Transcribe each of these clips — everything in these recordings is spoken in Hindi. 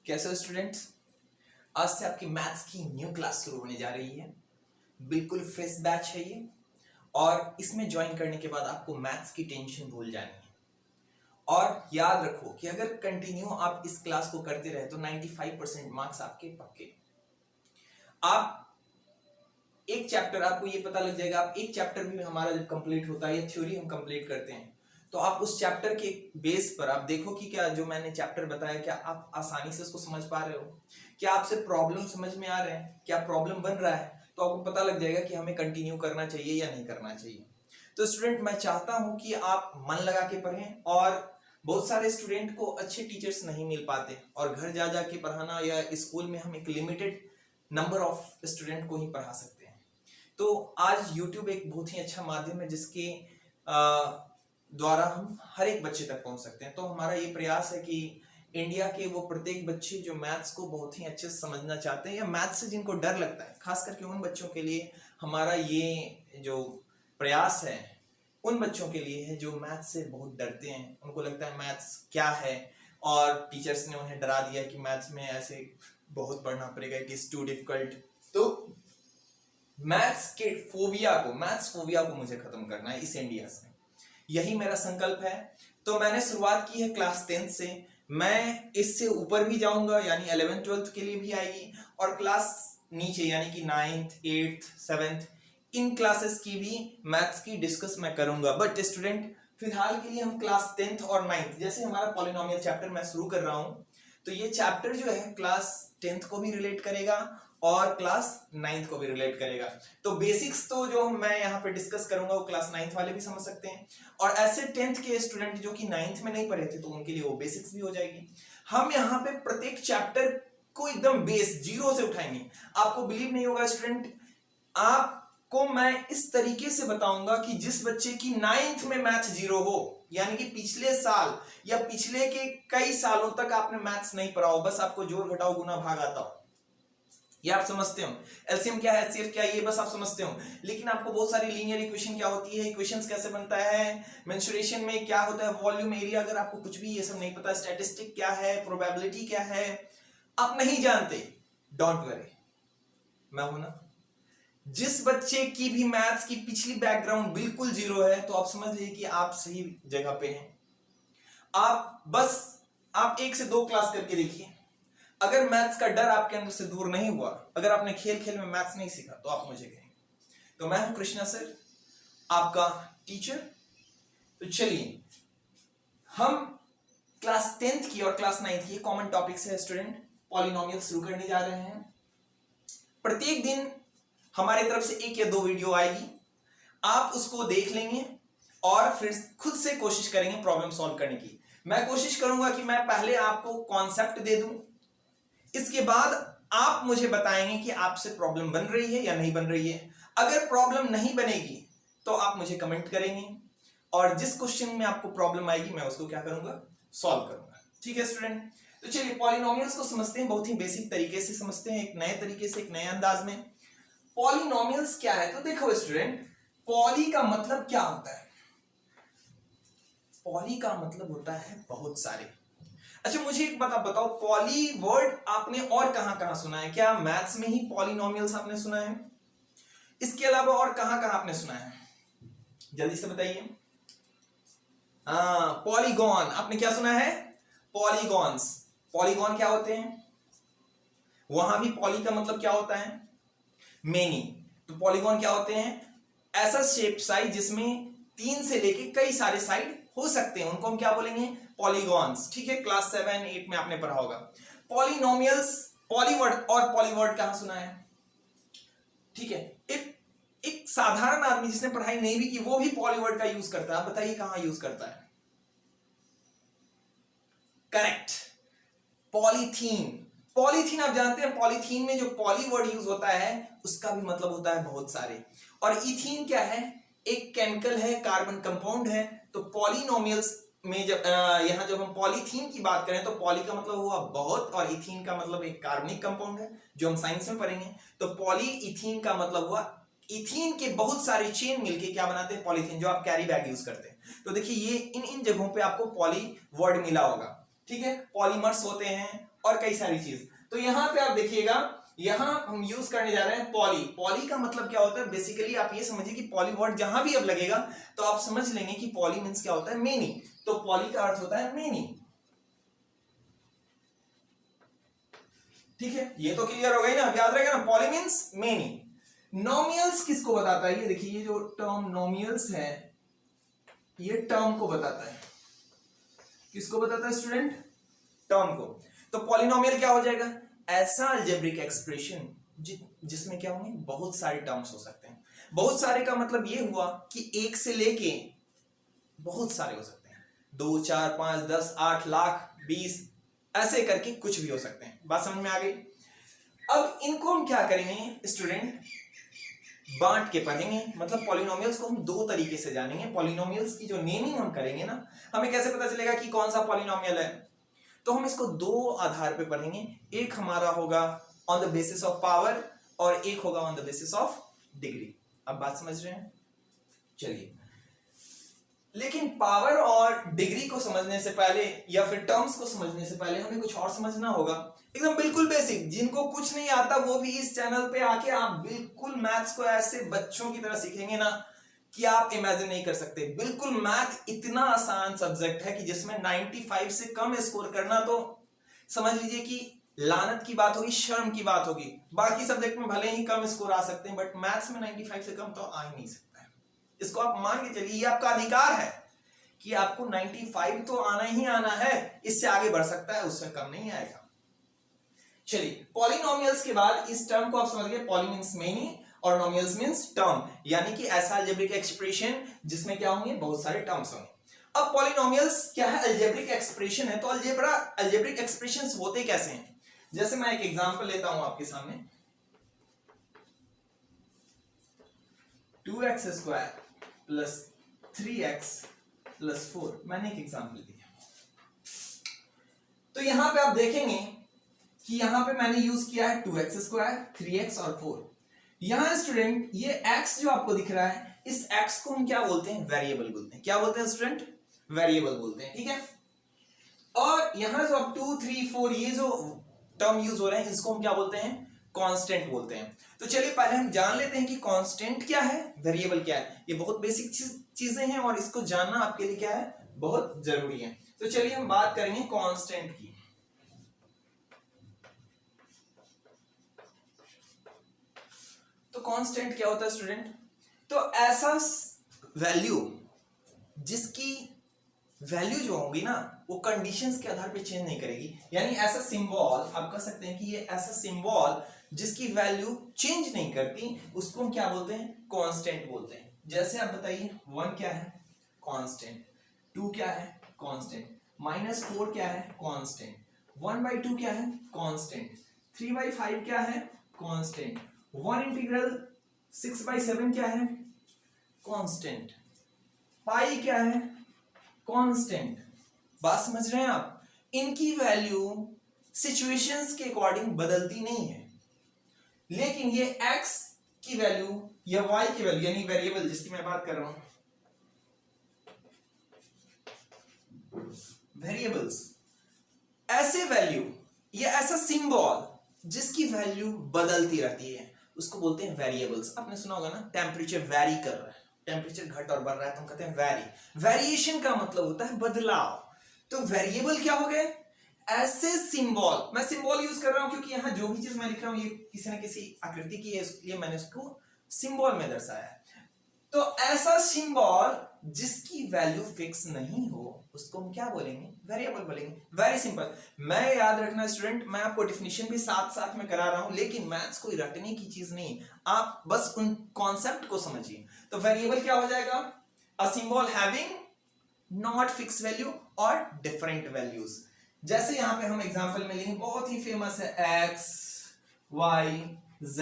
कैसे हो स्टूडेंट्स। आज से आपकी मैथ्स की न्यू क्लास शुरू होने जा रही है। बिल्कुल फ्रेश बैच है ये, और इसमें ज्वाइन करने के बाद आपको मैथ्स की टेंशन भूल जानी है। और याद रखो कि अगर कंटिन्यू आप इस क्लास को करते रहे तो 95% मार्क्स आपके पक्के। आप एक चैप्टर, आपको ये पता लग जाएगा, आप एक चैप्टर भी हमारा जब कंप्लीट होता है या थ्योरी हम कंप्लीट करते हैं तो आप उस चैप्टर के बेस पर आप देखो कि क्या जो मैंने चैप्टर बताया क्या आप आसानी से उसको समझ पा रहे हो, क्या आपसे प्रॉब्लम समझ में आ रहे हैं, क्या प्रॉब्लम बन रहा है, तो आपको पता लग जाएगा कि हमें कंटिन्यू करना चाहिए या नहीं करना चाहिए। तो स्टूडेंट, मैं चाहता हूं कि आप मन लगा के पढ़ें, और बहुत सारे स्टूडेंट को अच्छे टीचर्स नहीं मिल पाते और घर जा जा के पढ़ाना, या स्कूल में हम एक लिमिटेड नंबर ऑफ स्टूडेंट को ही पढ़ा सकते हैं। तो आज YouTube एक बहुत ही अच्छा माध्यम है जिसके द्वारा हम हर एक बच्चे तक पहुंच सकते हैं। तो हमारा ये प्रयास है कि इंडिया के वो प्रत्येक बच्चे जो मैथ्स को बहुत ही अच्छे से समझना चाहते हैं या मैथ्स से जिनको डर लगता है, खास करके उन बच्चों के लिए हमारा ये जो प्रयास है उन बच्चों के लिए है जो मैथ्स से बहुत डरते हैं। उनको लगता है मैथ्स क्या है, और टीचर्स ने उन्हें डरा दिया कि मैथ्स में ऐसे बहुत पढ़ना पड़ेगा, इट इज टू डिफिकल्ट। तो मैथ्स फोबिया को मुझे खत्म करना है इस इंडिया से, यही मेरा संकल्प है। तो मैंने शुरुआत की है क्लास 10 से, मैं इससे ऊपर भी जाऊंगा, यानी 11th 12th के लिए भी आएगी, और क्लास नीचे यानी कि 9th 8th 7th इन क्लासेस की भी मैथ्स की डिस्कस मैं करूंगा। बट स्टूडेंट, फिलहाल के लिए हम क्लास 10th और 9th, जैसे हमारा पॉलिनोमियल चैप्टर मैं शुरू कर रहा हूं, तो ये चैप्टर जो है क्लास 10th को भी रिलेट करेगा और क्लास 9th को भी रिलेट करेगा। तो बेसिक्स तो जो मैं यहाँ पे डिस्कस करूंगा वो क्लास 9th वाले भी समझ सकते हैं, और ऐसे 10th के स्टूडेंट जो कि 9th में नहीं पढ़े थे तो उनके लिए वो बेसिक्स भी हो जाएगी। हम यहाँ पे प्रत्येक चैप्टर को एकदम बेस जीरो से उठाएंगे। आपको बिलीव नहीं होगा स्टूडेंट, आपको मैं इस तरीके से बताऊंगा कि जिस बच्चे की 9th में मैथ जीरो हो, यानी कि पिछले साल या पिछले के कई सालों तक आपने मैथ्स नहीं पढ़ा हो, बस आपको जोड़ घटाओ गुना भाग आता हो, ये आप समझते हो, एलसीएम क्या है, एचसीएफ क्या है, ये बस आप समझते हो, लेकिन आपको बहुत सारी लीनियर इक्वेशन क्या होती है, इक्वेशंस कैसे बनता है, मेंसुरेशन में क्या होता है, वॉल्यूम एरिया, अगर आपको कुछ भी ये सब नहीं पता, स्टैटिस्टिक क्या है, प्रोबेबिलिटी क्या है, आप नहीं जानते, डोंट वरी, मैं हूं ना। जिस बच्चे की भी मैथ्स की पिछली बैकग्राउंड बिल्कुल जीरो है तो आप समझ लीजिए कि आप सही जगह पे हैं। आप 1 से 2 क्लास करके देखिए, अगर मैथ्स का डर आपके अंदर से दूर नहीं हुआ, अगर आपने खेल खेल में मैथ्स नहीं सीखा, तो आप मुझे कहेंगे। तो मैं हूं कृष्णा सर, आपका टीचर। तो चलिए हम क्लास 10th की और क्लास 9th की कॉमन टॉपिक से स्टूडेंट पॉलिनोमियल शुरू करने जा रहे हैं। प्रत्येक दिन हमारी तरफ से 1 या 2 वीडियो आएगी, आप उसको देख लेंगे और फिर खुद से कोशिश करेंगे प्रॉब्लम सॉल्व करने की। मैं कोशिश करूंगा कि मैं पहले आपको कॉन्सेप्ट दे दूं, इसके बाद आप मुझे बताएंगे कि आपसे प्रॉब्लम बन रही है या नहीं बन रही है। अगर प्रॉब्लम नहीं बनेगी तो आप मुझे कमेंट करेंगे, और जिस क्वेश्चन में आपको प्रॉब्लम आएगी मैं उसको क्या करूंगा, सॉल्व करूंगा। ठीक है स्टूडेंट, तो चलिए पॉलिनोमियल्स को समझते हैं, बहुत ही बेसिक तरीके से समझते हैं, एक नए तरीके से, एक नए अंदाज में। पॉलिनोमियल्स क्या है, तो देखो स्टूडेंट, पॉली का मतलब क्या होता है? पॉली का मतलब होता है बहुत सारे। अच्छा मुझे एक बात आप बताओ, पॉली वर्ड आपने और कहां कहां सुना है? क्या मैथ्स में ही पॉलिनोमियल्स आपने सुना है? इसके अलावा और कहां कहां आपने सुना है? जल्दी से बताइए। हाँ, पॉलीगॉन, आपने क्या सुना है? पॉलीगॉन्स। पॉलीगॉन क्या होते हैं? वहां भी पॉली का मतलब क्या होता है? मेनी। तो पॉलीगॉन क्या होते हैं? ऐसा शेप साइड जिसमें 3 से लेके कई सारे साइड हो सकते हैं, उनको हम क्या बोलेंगे? पॉलीगॉन्स। ठीक है, क्लास 7 8 में आपने पढ़ा होगा। पॉलिनोमियल्स, पॉलीवर्ड और पॉलीवर्ड कहां सुना है? ठीक है, एक साधारण आदमी जिसने पढ़ाई नहीं भी की वो भी पॉलीवर्ड का यूज करता है। आप बताइए कहां यूज करता है? Correct, polythene. पॉलीथीन आप जानते हैं, पॉलीथीन में जो पॉली वर्ड यूज होता है उसका भी मतलब होता है बहुत सारे। और इथीन क्या है? एक केमिकल है, कार्बन कंपाउंड है। तो पॉलिनोमियल्स में जब यहां जब हम पॉलीथीन की बात करें तो पॉली का मतलब हुआ बहुत, और इथीन का मतलब एक कार्बनिक कंपाउंड है जो हम साइंस में पढ़ेंगे। तो पॉली इथीन का मतलब हुआ इथीन के बहुत सारे चेन मिलके क्या बनाते हैं? पॉलीथीन, जो आप कैरी बैग यूज करते हैं। तो देखिए ये इन इन जगहों पे आपको पॉली वर्ड मिला होगा। ठीक है, पॉलीमर्स होते हैं और कई सारी चीज। तो यहां पे आप देखिएगा, यहां हम यूज करने जा रहे हैं पॉली। पॉली का मतलब क्या होता है, बेसिकली आप ये समझिए कि पॉली वर्ड जहां भी अब लगेगा तो आप समझ लेंगे कि पॉली मीन्स क्या होता है, मेनी। तो पॉली का अर्थ होता है मेनी। ठीक है, ये तो क्लियर हो गई ना, याद रहेगा ना, पॉली मीन्स मेनी। नोमियल्स किसको बताता है, ये देखिए, ये जो टर्म नोमियल्स है ये टर्म को बताता है। किसको बताता है स्टूडेंट, टर्म को। तो पॉलिनोमियल क्या हो जाएगा, ऐसा अलजेब्रिक एक्सप्रेशन जिसमें क्या होंगे, बहुत सारे टर्म्स हो सकते हैं। बहुत सारे का मतलब ये हुआ कि एक से लेके बहुत सारे हो सकते हैं, 2 4 5 10 8 लाख 20, ऐसे करके कुछ भी हो सकते हैं। बात समझ में आ गई। अब इनको हम क्या करेंगे स्टूडेंट, बांट के पढ़ेंगे। मतलब पॉलिनोमियल्स को हम दो तरीके से जानेंगे। पॉलिनोमियल्स की जो नेमिंग हम करेंगे ना, हमें कैसे पता चलेगा कि कौन सा पॉलिनोमियल है, तो हम इसको दो आधार पे पढ़ेंगे। एक हमारा होगा on the basis of power और एक होगा on the basis of degree. अब बात समझ रहे हैं, चलिए। लेकिन पावर और डिग्री को समझने से पहले या फिर टर्म्स को समझने से पहले हमें कुछ और समझना होगा, एकदम बिल्कुल बेसिक। जिनको कुछ नहीं आता वो भी इस चैनल पे आके आप बिल्कुल मैथ्स को ऐसे बच्चों की तरह सीखेंगे ना कि आप इमेजिन नहीं कर सकते। बिल्कुल मैथ इतना आसान सब्जेक्ट है कि जिसमें 95 से कम स्कोर करना तो समझ लीजिए कि लानत की बात होगी, शर्म की बात होगी। बाकी सब्जेक्ट में भले ही कम स्कोर आ सकते हैं, बट मैथ्स में 95 से कम तो आ ही नहीं सकता है। इसको आप मान के चलिए, ये आपका अधिकार है कि आपको 95 तो आना ही आना है, इससे आगे बढ़ सकता है, उससे कम नहीं आएगा। चलिए, पॉलिनोमियल्स के बाद इस टर्म को आप समझ गए, पॉली मींस मेनी और नोमियल्स मींस टर्म, यानी कि ऐसा अलजेब्रिक एक्सप्रेशन जिसमें क्या होंगे, बहुत सारे टर्म्स होंगे। अब पॉलिनोमियल्स क्या है, अलजेब्रिक एक्सप्रेशन है। तो अलजेब्रिक एक्सप्रेशंस होते कैसे हैं, जैसे मैं एक एग्जांपल लेता हूं आपके सामने, 2x² प्लस 3x प्लस 4, मैंने एक एग्जांपल दिया। तो यहां पे आप देखेंगे कि यहां पे मैंने यूज किया है 2x², 3x और 4। यहां स्टूडेंट ये x जो आपको दिख रहा है, इस x को हम क्या बोलते हैं, वेरिएबल बोलते हैं। क्या बोलते हैं स्टूडेंट, वेरिएबल बोलते हैं, ठीक है। और यहां जो आप 2 3 4 ये जो टर्म यूज हो रहे हैं, इसको हम क्या बोलते हैं, कांस्टेंट बोलते हैं। तो चलिए पहले हम जान लेते हैं कि कांस्टेंट क्या है, वेरिएबल क्या है। ये बहुत बेसिक चीजें हैं और इसको जानना आपके लिए क्या है, बहुत जरूरी है। तो चलिए हम बात करेंगे कांस्टेंट की। तो कांस्टेंट क्या होता है स्टूडेंट, तो ऐसा वैल्यू जिसकी वैल्यू जो होगी ना वो कंडीशंस के आधार पे चेंज नहीं करेगी। यानी ऐसा सिंबल आप कह सकते हैं कि ये ऐसा सिंबल जिसकी वैल्यू चेंज नहीं करती, उसको हम क्या बोलते हैं, कांस्टेंट बोलते हैं। जैसे आप बताइए, 1 क्या है, कांस्टेंट, 2 क्या है, कांस्टेंट, -4 क्या है, कांस्टेंट, 1/2 क्या है, कांस्टेंट, 3/5 क्या है, कांस्टेंट, 1/6/7 क्या है, कांस्टेंट, पाई क्या है, कांस्टेंट। बात समझ रहे हैं आप, इनकी वैल्यू सिचुएशंस के अकॉर्डिंग बदलती नहीं है। लेकिन ये x की वैल्यू या y की वैल्यू, यानी वेरिएबल जिसकी मैं बात कर रहा हूं, वेरिएबल्स, ऐसे वैल्यू या ऐसा सिंबल जिसकी वैल्यू बदलती रहती है, उसको बोलते हैं वेरिएबल्स। आपने सुना होगा ना, टेम्परेचर वैरी कर रहा है, टेम्परेचर घट और बढ़ रहा है, तो हम कहते हैं वैरी। वेरिएशन का मतलब होता है बदलाव। तो वेरिएबल क्या हो गए, ऐसे सिंबल, मैं सिंबल यूज कर रहा हूं क्योंकि यहां जो भी चीज मैं लिख रहा हूं ये किसी ना किसी आकृति की है, इसलिए मैंने उसको सिंबल में दर्शाया है। तो ऐसा सिंबल जिसकी वैल्यू फिक्स नहीं हो, उसको हम क्या बोलेंगे, वेरिएबल बोलेंगे। वेरी सिंपल, मैं याद रखना स्टूडेंट, मैं आपको डेफिनेशन भी साथ साथ में करा रहा हूं, लेकिन मैथ्स कोई रटने की चीज नहीं, आप बस उन कॉन्सेप्ट को समझिए। तो वेरिएबल क्या हो जाएगा, a symbol having not fix value और डिफरेंट वैल्यूज। जैसे यहां पे हम एग्जांपल में लेंगे, बहुत ही फेमस है x y z,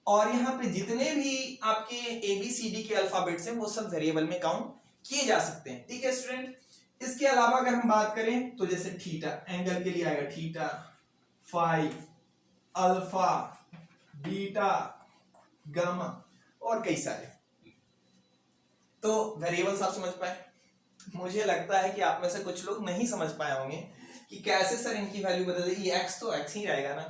और यहाँ पे जितने भी आपके ABCD के अल्फाबेट्स हैं वो सब वेरिएबल में काउंट किए जा सकते हैं, ठीक है स्टूडेंट। इसके अलावा अगर हम बात करें तो जैसे थीटा, एंगल के लिए आएगा theta, phi, alpha, beta, gamma और कई सारे। तो वेरिएबल्स आप समझ पाए। मुझे लगता है कि आप में से कुछ लोग नहीं समझ पाए होंगे कि कैसे सर इनकी वैल्यू बदल देगी, ये x तो x ही रहेगा ना,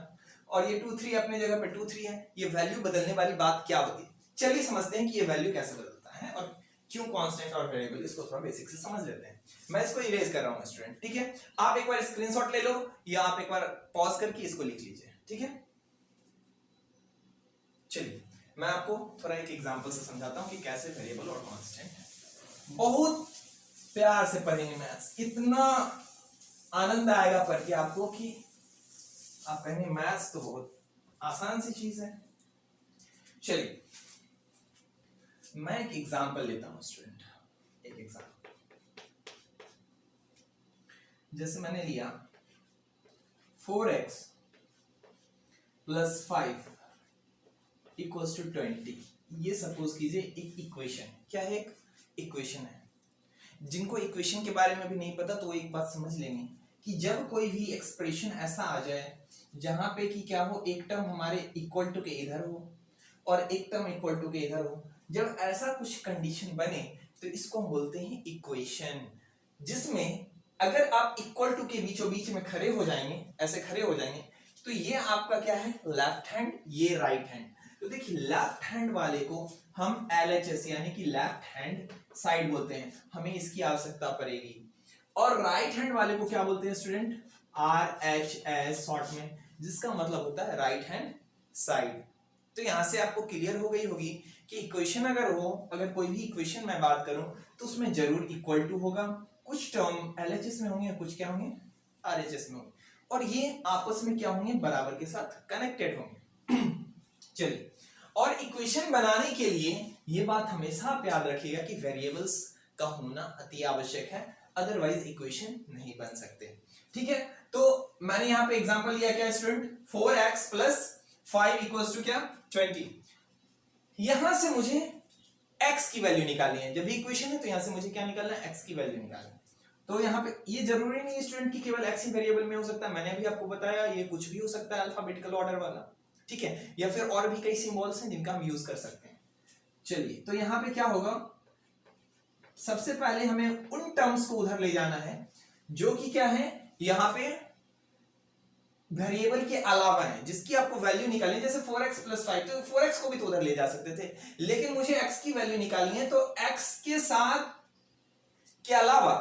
और ये 2 3 अपने जगह पे 2 3 है, ये वैल्यू बदलने वाली बात क्या होती है। चलिए समझते हैं कि ये वैल्यू कैसे बदलता है और क्यों कांस्टेंट और वेरिएबल, इसको थोड़ा बेसिक से समझ लेते हैं। मैं इसको इरेज कर रहा हूं स्टूडेंट, ठीक है। आप एक बार स्क्रीनशॉट ले लो या आप एक बार पॉज करके इसको लिख लीजिए, ठीक है। चलिए मैं आपको थोड़ा एक एग्जांपल से समझाता हूं कि कैसे वेरिएबल और कांस्टेंट। बहुत प्यार से पढ़ेंगे मैथ्स, इतना आनंद आएगा पढ़ के आपको कि आप कहेंगे मैथ्स तो बहुत आसान सी चीज है। चलिए मैं एक एग्जांपल लेता हूं स्टूडेंट, एक एग्जांपल जैसे मैंने लिया 4x + 5 = 20। ये सपोज कीजिए एक इक्वेशन, क्या है, एक इक्वेशन है। जिनको इक्वेशन के बारे में भी नहीं पता तो वो एक बात समझ लेंगे कि जब कोई भी एक्सप्रेशन ऐसा आ जाए जहां पे कि क्या हो, एक टर्म हमारे इक्वल टू के इधर हो और एक टर्म इक्वल टू के इधर हो, जब ऐसा कुछ कंडीशन बने तो इसको हम बोलते हैं इक्वेशन। जिसमें अगर आप इक्वल टू के बीचों बीच में खड़े हो जाएंगे, ऐसे खड़े हो जाएंगे, तो ये आपका क्या है, लेफ्ट हैंड, ये राइट हैंड। तो देखिए लेफ्ट हैंड वाले को हम LHS यानी कि लेफ्ट हैंड साइड बोलते हैं, हमें इसकी आवश्यकता पड़ेगी। और राइट हैंड वाले को क्या बोलते हैं स्टूडेंट, RHS शॉर्ट में, जिसका मतलब होता है राइट हैंड साइड। तो यहां से आपको क्लियर हो गई होगी कि इक्वेशन अगर हो, अगर कोई भी इक्वेशन मैं बात करूं तो उसमें जरूर इक्वल टू होगा, कुछ टर्म LHS में होंगे, कुछ क्या होंगे RHS में होंगे, और ये आपस में क्या होंगे, बराबर के साथ कनेक्टेड होंगे। चलिए, और इक्वेशन बनाने के लिए ये बात हमेशा आप याद रखिएगा कि वेरिएबल्स का होना अति आवश्यक है, अदरवाइज इक्वेशन नहीं बन सकते, ठीक है। तो मैंने यहाँ पे एग्जांपल लिया क्या स्टूडेंट, 4x + 5 = क्या, 20। यहां से मुझे x की वैल्यू निकालनी है, जब भी इक्वेशन है तो यहां से मुझे क्या निकालना है, x की वैल्यू निकालनी है। तो यहाँ पे ये जरूरी नहीं है स्टूडेंट कि केवल x ही वेरिएबल में हो सकता है, मैंने भी आपको बताया ये कुछ भी हो सकता है अल्फाबेटिकल ऑर्डर वाला, ठीक है, या फिर और भी कई सिंबल्स हैं जिनका हम यूज कर सकते हैं। चलिए तो यहाँ पे क्या होगा, सबसे पहले हमें उन टर्म्स को उधर ले जाना है जो कि क्या है, यहाँ पे वेरिएबल के अलावा है, जिसकी आपको वैल्यू निकालनी है। जैसे 4x + 5, तो 4x को भी तो उधर ले जा सकते थे, लेकिन मुझे x की वैल्यू निकालनी है, तो x के साथ के अलावा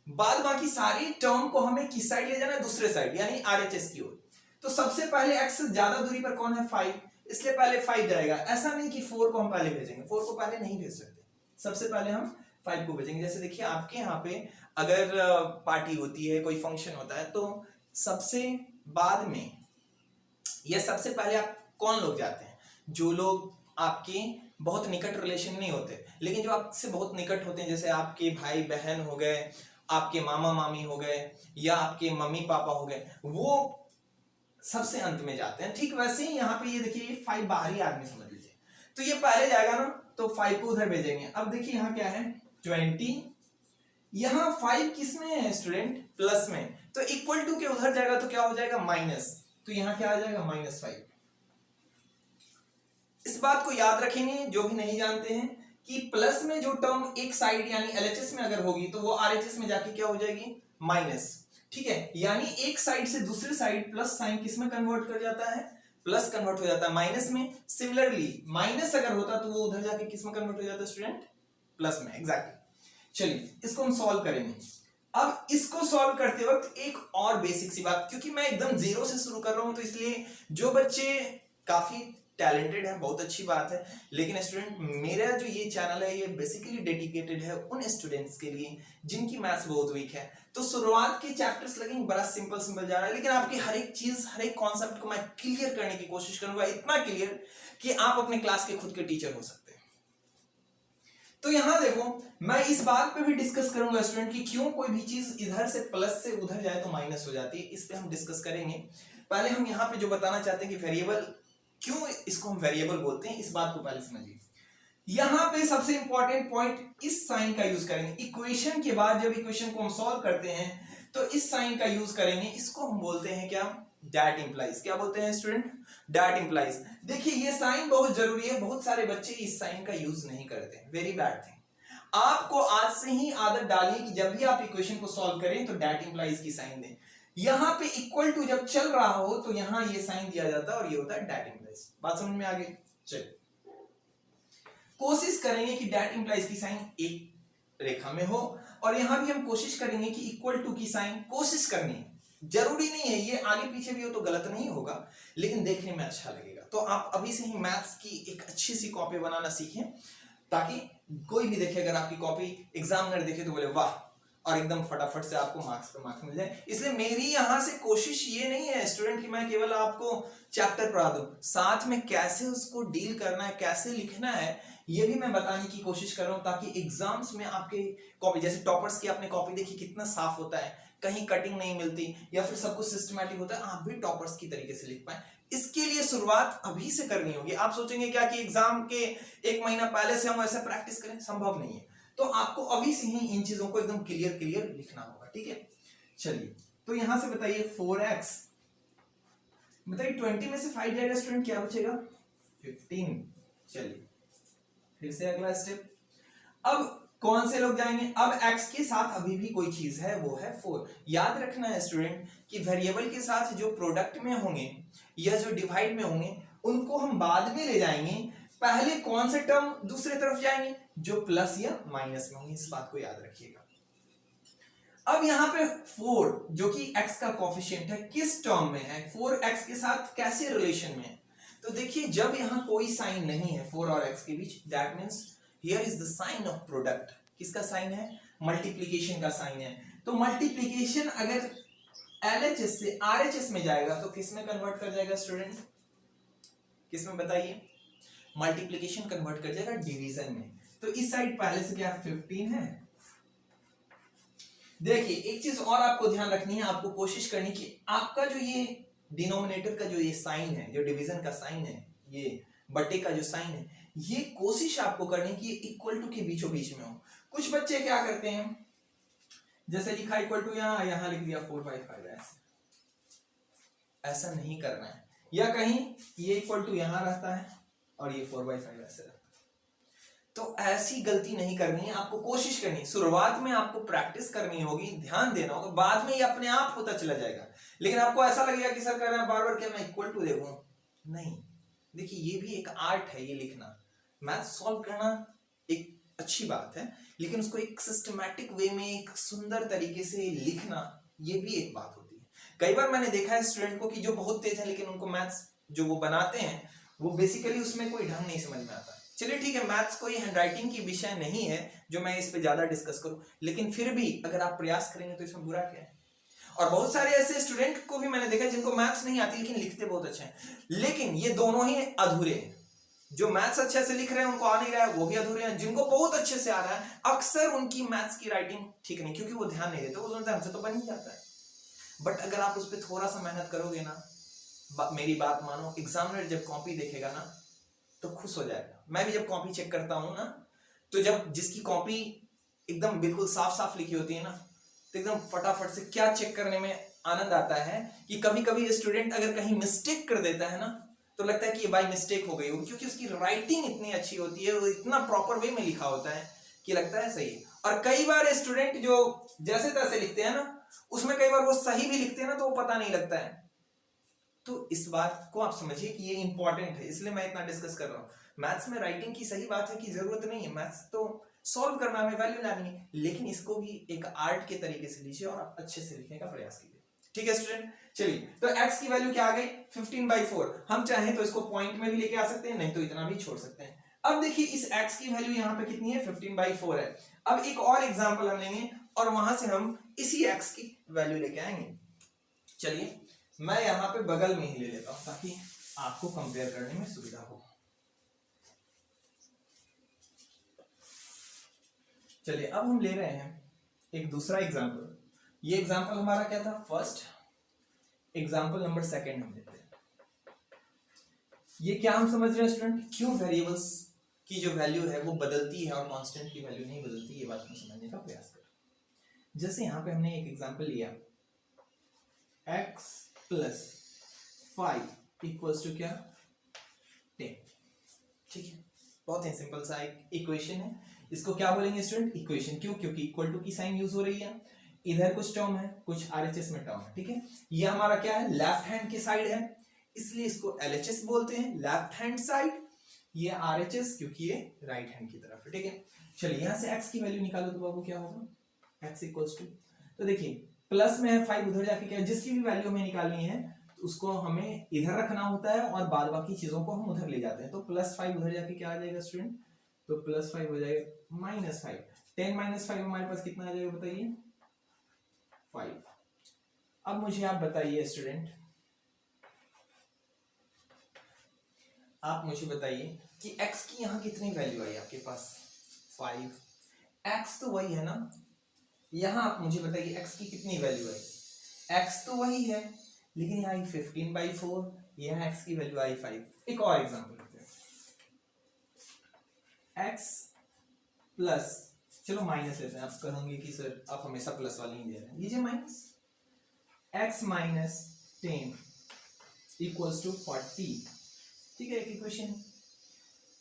बाद बाकी सारी टर्म को हमें किस साइड ले जाना है, दूसरे साइड, यानी RHS की ओर। तो सबसे पहले x से ज्यादा दूरी पर कौन है, 5, इसलिए पहले 5 जाएगा। ऐसा नहीं कि 4 को हम पहले भेजेंगे, 4 को पहले नहीं भेज सकते, सबसे पहले हम 5 को भेजेंगे। जैसे देखिए आपके यहाँ पे अगर पार्टी होती है, कोई फंक्शन होता है, तो सबसे बाद में या सबसे पहले आप कौन लोग जाते हैं, जो लोग आपके बहुत निकट रिलेशन नहीं होते, लेकिन जो आपसे बहुत निकट होते हैं, जैसे आपके भाई बहन हो गए, आपके मामा मामी हो गए, या आपके मम्मी पापा हो गए, वो सबसे अंत में जाते हैं। ठीक वैसे ही यहाँ पे ये देखिए 5 बाहरी आदमी समझ लीजिए, तो ये पहले जाएगा ना, तो 5 को उधर भेजेंगे। अब देखिए यहाँ क्या है, 20, यहाँ 5 किस में है स्टूडेंट, प्लस में, तो इक्वल टू के उधर जाएगा तो क्या हो जाएगा, माइनस, तो यहाँ क्या आ जाएगा, -5। इस बात को याद रखेंगे जो भी नहीं जानते हैं कि प्लस में जो टर्म एक साइड यानी LHS में अगर होगी तो वो RHS में जाके क्या हो जाएगी, माइनस, ठीक है। यानी एक साइड से दूसरे साइड प्लस साइन किस में कन्वर्ट कर जाता है, प्लस कन्वर्ट हो जाता है माइनस में। सिमिलरली माइनस अगर होता तो वो उधर जाके किस में कन्वर्ट हो जाता है स्टूडेंट, प्लस में, एग्जैक्टली। चलिए इसको हम सॉल्व करेंगे। अब इसको सॉल्व करते वक्त एक और बेसिक सी बात, क्योंकि मैं एकदम जीरो से शुरू कर रहा हूं, तो इसलिए जो बच्चे काफी टैलेंटेड है बहुत अच्छी बात है, लेकिन स्टूडेंट मेरा जो ये चैनल है ये बेसिकली डेडिकेटेड है उन स्टूडेंट्स के लिए जिनकी मैथ्स बहुत वीक है। तो शुरुआत के चैप्टर्स लगेंगे बड़ा सिंपल जा रहा है, लेकिन आपकी हर एक चीज, हर एक कॉन्सेप्ट को मैं क्लियर करने की कोशिश करूंगा, इतना क्लियर कि आप अपने क्लास के खुद के टीचर हो सकते हैं। तो यहां देखो, मैं इस बात पे भी डिस्कस करूंगा स्टूडेंट कि क्यों कोई भी चीज इधर से प्लस से उधर जाए तो माइनस हो जाती है, इस पे हम डिस्कस करेंगे। पहले हम यहाँ पे जो बताना चाहते हैं कि वेरिएबल, क्यों इसको हम वेरिएबल बोलते हैं, इस बात को पहले समझिए। यहां पे सबसे इंपॉर्टेंट पॉइंट इस साइन का यूज करेंगे। इक्वेशन के बाद जब इक्वेशन को हम सॉल्व करते हैं तो इस साइन का यूज करेंगे, इसको हम बोलते हैं क्या, दैट इंप्लाइज। क्या बोलते हैं स्टूडेंट, दैट इंप्लाइज। देखिए ये साइन बहुत जरूरी है, बहुत सारे बच्चे इस साइन का यूज नहीं करते, वेरी बैड थिंग। आपको आज से ही आदत डालिए कि जब भी आप इक्वेशन को सॉल्व करें तो दैट इंप्लाइज की साइन दें। यहां पे इक्वल टू जब चल रहा हो तो यहां ये साइन दिया जाता है और ये होता है डैट इंप्लाइज। बात समझ में आ गई? चलिए कोशिश करेंगे कि डैट इंप्लाइज की साइन एक रेखा में हो, और यहां भी हम कोशिश करेंगे कि इक्वल टू की साइन कोशिश करनी है। जरूरी नहीं है ये आगे पीछे भी हो तो गलत नहीं होगा, लेकिन देखने में अच्छा लगेगा। तो आप अभी से ही मैथ्स की एक अच्छी सी कॉपी बनाना सीखें, ताकि कोई भी देखे, अगर आपकी कॉपी एग्जामिनर देखे तो बोले वाह, और एकदम फटाफट से आपको मार्क्स पे मार्क्स मिल जाए। इसलिए मेरी यहां से कोशिश ये नहीं है स्टूडेंट कि मैं केवल आपको चैप्टर पढ़ा दूं, साथ में कैसे उसको डील करना है, कैसे लिखना है, ये भी मैं बताने की कोशिश कर रहा हूं, ताकि एग्जाम्स में आपके कॉपी, जैसे टॉपर्स की आपने कॉपी देखी कितना साफ होता है, कहीं कटिंग नहीं मिलती, या फिर सब कुछ सिस्टमैटिक होता है, आप भी टॉपर्स की तरीके से लिख पाए। इसके लिए शुरुआत अभी से करनी होगी। आप सोचेंगे क्या कि एग्जाम के एक महीना पहले से हम ऐसे प्रैक्टिस करें, संभव नहीं है। तो आपको अभी से ही इन चीजों को एकदम क्लियर क्लियर लिखना होगा, ठीक है? चलिए तो यहां से बताइए 4x, बताइए 20 में से 5 जाएगा स्टूडेंट, क्या बचेगा? 15। चलिए फिर से अगला स्टेप, अब कौन से लोग जाएंगे? अब x के साथ अभी भी कोई चीज है, वो है 4। याद रखना है स्टूडेंट कि वेरिएबल के साथ जो प्रोडक्ट में होंगे या जो डिवाइड में होंगे उनको हम बाद में ले जाएंगे, पहले कौन से टर्म दूसरे तरफ जाएंगे? जो प्लस या माइनस में होंगे। इस बात को याद रखिएगा। अब यहां पे 4 जो कि x का कोफिशिएंट है, किस टर्म में है? 4x के साथ कैसे रिलेशन में है? तो देखिए जब यहां कोई साइन नहीं है 4 और x के बीच, that means here is the sign of product. किसका साइन है? मल्टीप्लिकेशन का साइन है। तो मल्टीप्लिकेशन अगर LHS से RHS में जाएगा तो किस में कन्वर्ट कर जाएगा स्टूडेंट? किस में बताइए? मल्टीप्लिकेशन कन्वर्ट कर जाएगा डिवीजन में। तो इस साइड पहले से क्या 15 है। देखिए एक चीज और आपको ध्यान रखनी है, आपको कोशिश करनी कि आपका जो ये डिनोमिनेटर का जो ये साइन है, जो डिवीजन का साइन है, ये बटे का जो साइन है, ये कोशिश आपको करनी कि इक्वल टू के बीचों बीच में हो। कुछ बच्चे क्या करते हैं, जैसे लिखा इक्वल टू, यहां लिख दिया 4/5, ऐसा नहीं करना है। या कहीं ये इक्वल टू यहां रहता है और ये 4/5 ऐसे रहता है। तो ऐसी गलती नहीं करनी है, आपको कोशिश करनी है। शुरुआत में आपको प्रैक्टिस करनी होगी, ध्यान देना होगा, बाद में ये अपने आप होता चला जाएगा। लेकिन आपको ऐसा लगेगा कि सर कह रहे हैं बार बार क्या मैं इक्वल टू देखूं? नहीं, देखिए ये भी एक आर्ट है, ये लिखना, मैथ सॉल्व करना एक अच्छी बात है, लेकिन उसको एक सिस्टमैटिक वे में, एक सुंदर तरीके से लिखना, ये भी एक बात होती है। कई बार मैंने देखा है स्टूडेंट को कि जो बहुत तेज है, लेकिन उनको मैथ्स जो वो बनाते हैं वो बेसिकली उसमें कोई ढंग नहीं समझ में आता। चलिए ठीक है, मैथ्स कोई हैंडराइटिंग की विषय नहीं है जो मैं इस पे ज्यादा डिस्कस करूं, लेकिन फिर भी अगर आप प्रयास करेंगे तो इसमें बुरा क्या है? और बहुत सारे ऐसे स्टूडेंट को भी मैंने देखा जिनको मैथ्स नहीं आती लेकिन लिखते बहुत अच्छे हैं। लेकिन ये दोनों ही अधूरे हैं। जो मैथ्स अच्छे से लिख रहे हैं उनको आ नहीं रहा है, वो भी अधूरे हैं। जिनको बहुत अच्छे से आ रहा है, अक्सर उनकी मैथ्स की राइटिंग ठीक नहीं, क्योंकि वो ध्यान नहीं देते, वो सोचते हैं हमसे तो बन ही जाता है। बट अगर आप उस पर थोड़ा सा मेहनत करोगे ना, मेरी बात मानो, एग्जामिनर जब कॉपी देखेगा ना तो खुश हो जाएगा। मैं भी जब कॉपी चेक करता हूं ना, तो जब जिसकी कॉपी एकदम बिल्कुल साफ साफ लिखी होती है ना, तो एकदम फटाफट से क्या चेक करने में आनंद आता है कि कभी कभी स्टूडेंट अगर कहीं मिस्टेक कर देता है ना, तो लगता है कि ये बाई मिस्टेक हो गई होगी, क्योंकि उसकी राइटिंग इतनी अच्छी होती है, वो इतना प्रॉपर वे में लिखा होता है कि लगता है सही है। और कई बार स्टूडेंट जो जैसे तैसे लिखते हैं ना, उसमें कई बार वो सही भी लिखते हैं ना तो वो पता नहीं लगता है। तो इस बात को आप समझिए कि ये इंपॉर्टेंट है, इसलिए मैं इतना डिस्कस कर रहा हूँ। मैथ्स में राइटिंग की सही बात है कि जरूरत नहीं है, मैथ्स तो सॉल्व करना है, वैल्यू लानी है, लेकिन इसको भी एक आर्ट के तरीके से लीजिए और आप अच्छे से लिखने का प्रयास कीजिए। ठीक है स्टूडेंट, चलिए तो x की वैल्यू क्या आ गई? 15/4। हम चाहें तो इसको पॉइंट में भी लेके आ सकते हैं, नहीं तो इतना भी छोड़ सकते हैं। अब देखिए इस x की वैल्यू यहाँ पे कितनी है? 15/4 है। अब एक और एग्जाम्पल हम लेंगे और वहां से हम इसी x की वैल्यू लेके आएंगे। चलिए मैं यहां पे बगल में ही ले लेता हूं ताकि आपको कंपेयर करने में सुविधा हो। चलिए अब हम ले रहे हैं एक दूसरा एग्जाम्पल। ये एग्जाम्पल हमारा क्या था? फर्स्ट। एग्जाम्पल नंबर सेकंड हम लेते हैं। ये क्या हम समझ रहे हैं स्टूडेंट? क्यों वेरिएबल्स की जो वैल्यू है वो बदलती है और कांस्टेंट की वैल्यू नहीं बदलती, ये बात को समझने का प्रयास करें। जैसे यहां पे हमने एक एग्जाम्पल लिया, x + 5 = क्या? 10। ठीक है, बहुत ही सिंपल सा एक इक्वेशन है। इसको क्या बोलेंगे स्टूडेंट? इक्वेशन। क्यों? क्योंकि इक्वल टू की साइन यूज हो रही है। इधर कुछ टर्म है, कुछ आरएचएस में टर्म है, ठीक है। ये हमारा क्या है, लेफ्ट हैंड की साइड है, इसलिए इसको एलएचएस बोलते हैं, लेफ्ट हैंड साइड। ये आरएचएस क्योंकि ये राइट हैंड की तरफ है, ठीक है। चलिए यहां से x की वैल्यू निकालो तो बाबू क्या होगा, x इक्वल्स टू, तो देखिए प्लस में है 5, उधर जाके क्या, जिसकी भी वैल्यू हमें निकालनी है तो उसको हमें इधर रखना होता है और बाद बाकी चीजों को हम उधर ले जाते हैं। तो +5 उधर जाके क्या आ जाएगा स्टूडेंट, तो +5 हो जाएगा -5। 10 - 5 हमारे पास कितना आ जाएगा बताइए, 5। अब मुझे आप बताइए स्टूडेंट, आप मुझे बताइए कि x की यहाँ कितनी वैल्यू आई आपके पास, 5। x तो वही है ना, यहाँ आप मुझे बताइए x की कितनी वैल्यू आई, x तो वही है लेकिन यहाँ 15/4, यहाँ x की वैल्यू आई 5। एक और एग्जांपल लेते हैं, x प्लस, चलो माइनस लेते हैं। आप कहोगे कि सर आप हमेशा प्लस वाली ही दे रहे हैं, लीजिए माइनस, x - 10 इक्वल्स टू 40, ठीक है, एक इक्वेशन।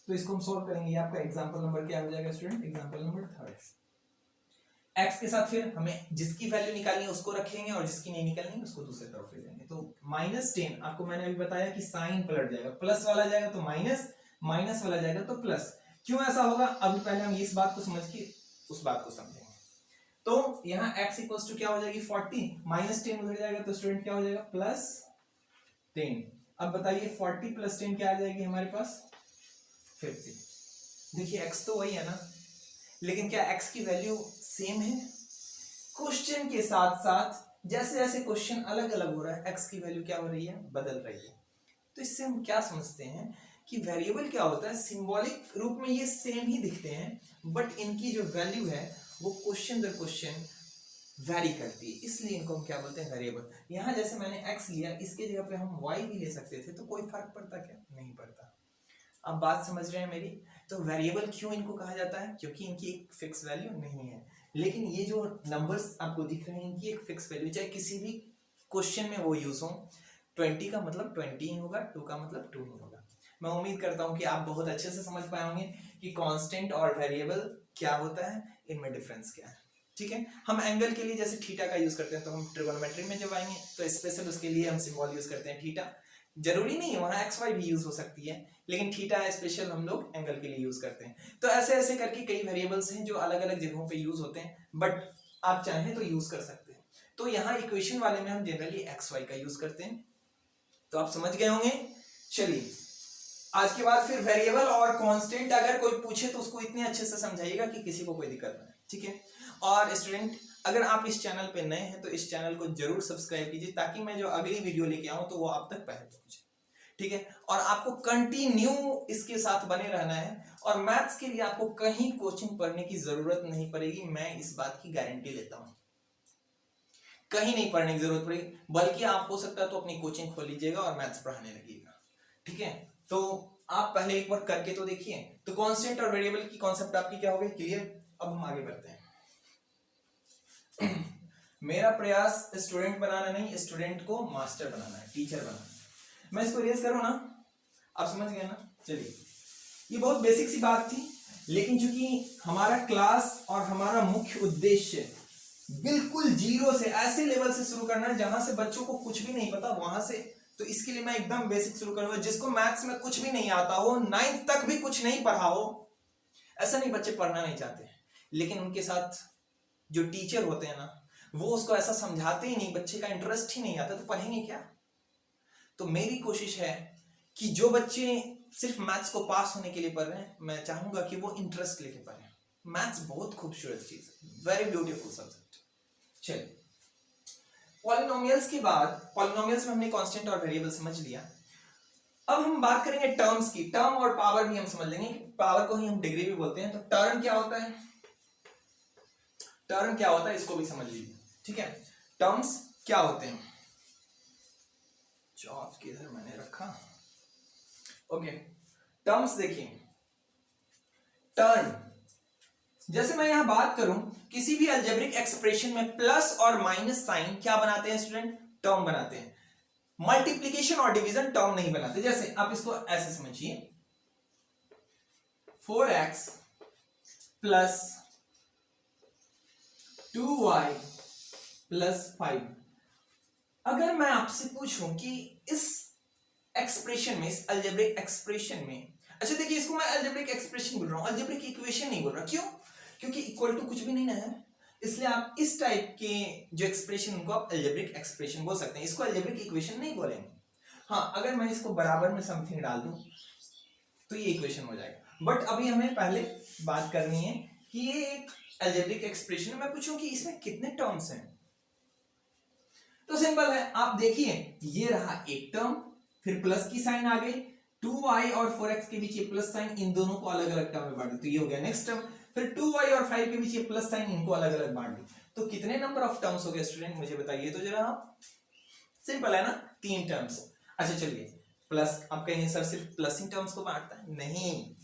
तो इसको हम सोल्व करेंगे, आपका एग्जांपल नंबर क्या हो जाएगा स्टूडेंट, एग्जांपल नंबर 3। x के साथ फिर हमें जिसकी वैल्यू निकालनी है उसको रखेंगे और जिसकी नहीं निकालनी है उसको दूसरी तरफ ले जाएंगे। तो -10, आपको मैंने अभी बताया कि साइन पलट जाएगा, प्लस वाला जाएगा तो माइनस, माइनस वाला जाएगा तो प्लस। क्यों ऐसा होगा, अभी पहले हम इस बात को समझ के उस बात को समझेंगे। तो यहाँ x इक्वल्स टू क्या हो जाएगी 40, -10 उधर जाएगा तो स्टूडेंट क्या हो जाएगा +10। अब बताइए 40 + 10 क्या आ जाएगी हमारे पास, 50। देखिए x तो वही है ना, लेकिन क्या x की वैल्यू सेम है, क्वेश्चन के साथ साथ जैसे जैसे क्वेश्चन अलग अलग हो रहा है x की वैल्यू क्या हो रही है, बदल रही है। तो इससे हम क्या समझते हैं कि वेरिएबल क्या होता है, सिंबॉलिक रूप में ये सेम ही दिखते हैं बट इनकी जो वैल्यू है वो क्वेश्चन दर क्वेश्चन वैरी करती है, इसलिए इनको हम क्या बोलते हैं, वेरिएबल। यहाँ जैसे मैंने x लिया, इसके जगह पे हम y भी ले सकते थे, तो कोई फर्क पड़ता क्या, नहीं पड़ता। अब बात समझ रहे हैं मेरी। तो वेरिएबल क्यों इनको कहा जाता है, क्योंकि इनकी एक फिक्स वैल्यू नहीं है, लेकिन ये जो नंबर्स आपको दिख रहे हैं इनकी एक फिक्स वैल्यू, चाहे किसी भी क्वेश्चन में वो यूज हो। 20 का मतलब 20 ही होगा, 2 का मतलब 2 ही होगा। मैं उम्मीद करता हूं कि आप बहुत अच्छे से समझ पाए होंगे कि कांस्टेंट और वेरिएबल क्या होता है, इनमें डिफरेंस क्या है, ठीक है। हम एंगल के लिए जैसे थीटा का यूज करते हैं, तो हम ट्रिगोनोमेट्री में जब आएंगे तो स्पेशल उसके लिए हम सिंबल यूज करते हैं थीटा। जरूरी नहीं है वहां एक्स वाई भी यूज हो सकती है, लेकिन थीटा स्पेशल हम लोग एंगल के लिए यूज करते हैं। तो ऐसे ऐसे करके कई वेरिएबल्स हैं जो अलग अलग जगहों पे यूज होते हैं, बट आप चाहें तो यूज कर सकते हैं। तो यहाँ इक्वेशन वाले में हम जनरली एक्स वाई का यूज करते हैं। तो आप समझ गए होंगे। चलिए आज के बाद फिर वेरिएबल और कांस्टेंट अगर कोई पूछे तो उसको इतने अच्छे से समझाइएगा कि किसी को कोई दिक्कत ना है, ठीक है। और स्टूडेंट अगर आप इस चैनल पे नए हैं तो इस चैनल को जरूर सब्सक्राइब कीजिए, ताकि मैं जो अगली वीडियो लेके आऊं तो वो आप तक पहले पहुंचे, ठीक है। और आपको कंटिन्यू इसके साथ बने रहना है, और मैथ्स के लिए आपको कहीं कोचिंग पढ़ने की जरूरत नहीं पड़ेगी, मैं इस बात की गारंटी लेता हूं। कहीं नहीं पढ़ने की जरूरत पड़ेगी, बल्कि आप हो सकता है तो अपनी कोचिंग खोल लीजिएगा और मैथ्स पढ़ाने लगिएगा, ठीक है। तो आप पहले एक बार करके तो देखिए। तो कांस्टेंट और वेरिएबल की कॉन्सेप्ट आपकी क्या हो गई, क्लियर। अब हम आगे बढ़ते हैं। मेरा प्रयास स्टूडेंट बनाना नहीं, स्टूडेंट को मास्टर बनाना है, टीचर बनाना है। मैं इसको रेज करूं ना, आप समझ गए ना। चलिए ये बहुत बेसिक सी बात थी, लेकिन चूंकि हमारा क्लास और हमारा मुख्य उद्देश्य बिल्कुल जीरो से, ऐसे लेवल से शुरू करना है जहां से बच्चों को कुछ भी नहीं पता वहां से, तो इसके लिए मैं एकदम बेसिक शुरू करूंगा। जिसको मैथ्स में कुछ भी नहीं आता हो, 9th तक भी कुछ नहीं पढ़ा हो, ऐसा नहीं बच्चे पढ़ना नहीं चाहते, लेकिन उनके साथ जो टीचर होते हैं ना, वो उसको ऐसा समझाते ही नहीं, बच्चे का इंटरेस्ट ही नहीं आता, तो पढ़ेंगे क्या। तो मेरी कोशिश है कि जो बच्चे सिर्फ मैथ्स को पास होने के लिए पढ़ रहे हैं, मैं चाहूंगा कि वो इंटरेस्ट लेके पढ़ें। मैथ्स बहुत खूबसूरत चीज है, वेरी ब्यूटीफुल सब्जेक्ट। चलिए पॉलिनोमियल्स के बाद, पॉलिनोमियल्स में हमने कांस्टेंट और वेरिएबल समझ लिया। अब हम बात करेंगे टर्म्स की। टर्म और पावर भी हम समझ लेंगे, पावर को ही हम डिग्री भी बोलते हैं। तो टर्म क्या होता है, टर्म क्या होता है इसको भी समझ लीजिए, ठीक है। टर्म्स क्या होते हैं, चौथ किधर मैंने रखा, ओके। टर्म्स देखिए, टर्म जैसे मैं यहां बात करूं, किसी भी अलजेब्रिक एक्सप्रेशन में प्लस और माइनस साइन क्या बनाते हैं स्टूडेंट, टर्म बनाते हैं। मल्टीप्लिकेशन और डिवीजन टर्म नहीं बनाते। जैसे आप इसको ऐसे समझिए, 4x प्लस 2y +5। अगर मैं आपसे पूछूं कि इस एक्सप्रेशन में, इस अलजेब्रिक एक्सप्रेशन में, अच्छा देखिए इसको मैं अलजेब्रिक एक्सप्रेशन बोल रहा हूं, अलजेब्रिक इक्वेशन नहीं बोल रहा। क्यों? क्योंकि इक्वल टू कुछ भी नहीं ना है, इसलिए आप इस टाइप के जो एक्सप्रेशन उनको आप अलजेब्रिक एक्सप्रेशन बोल सकते हैं, इसको अलजेब्रिक इक्वेशन नहीं बोलेंगे। हाँ, अगर मैं इसको बराबर में समथिंग डाल दूं तो ये इक्वेशन हो जाएगा। बट अभी हमें पहले बात करनी है कि ये एक अलजेब्रिक एक्सप्रेशन है, मैं पूछूं कि इसमें कितने टर्म्स हैं, तो सिंपल है, आप देखिए ये रहा एक टर्म, फिर प्लस की साइन आ गई, 2y और 4x के बीच ये प्लस साइन, इन दोनों को अलग अलग टर्म में बांट दो तो ये हो गया नेक्स्ट टर्म, फिर 2y और 5 के बीच ये प्लस साइन, इनको अलग अलग बांट दो तो कितने नंबर ऑफ टर्म्स हो गए स्टूडेंट, मुझे बताइए तो जरा आप। सिंपल है ना, 3 टर्म्स। अच्छा चलिए, प्लस आप कहेंगे सर सिर्फ प्लस ही टर्म्स को बांटता है, नहीं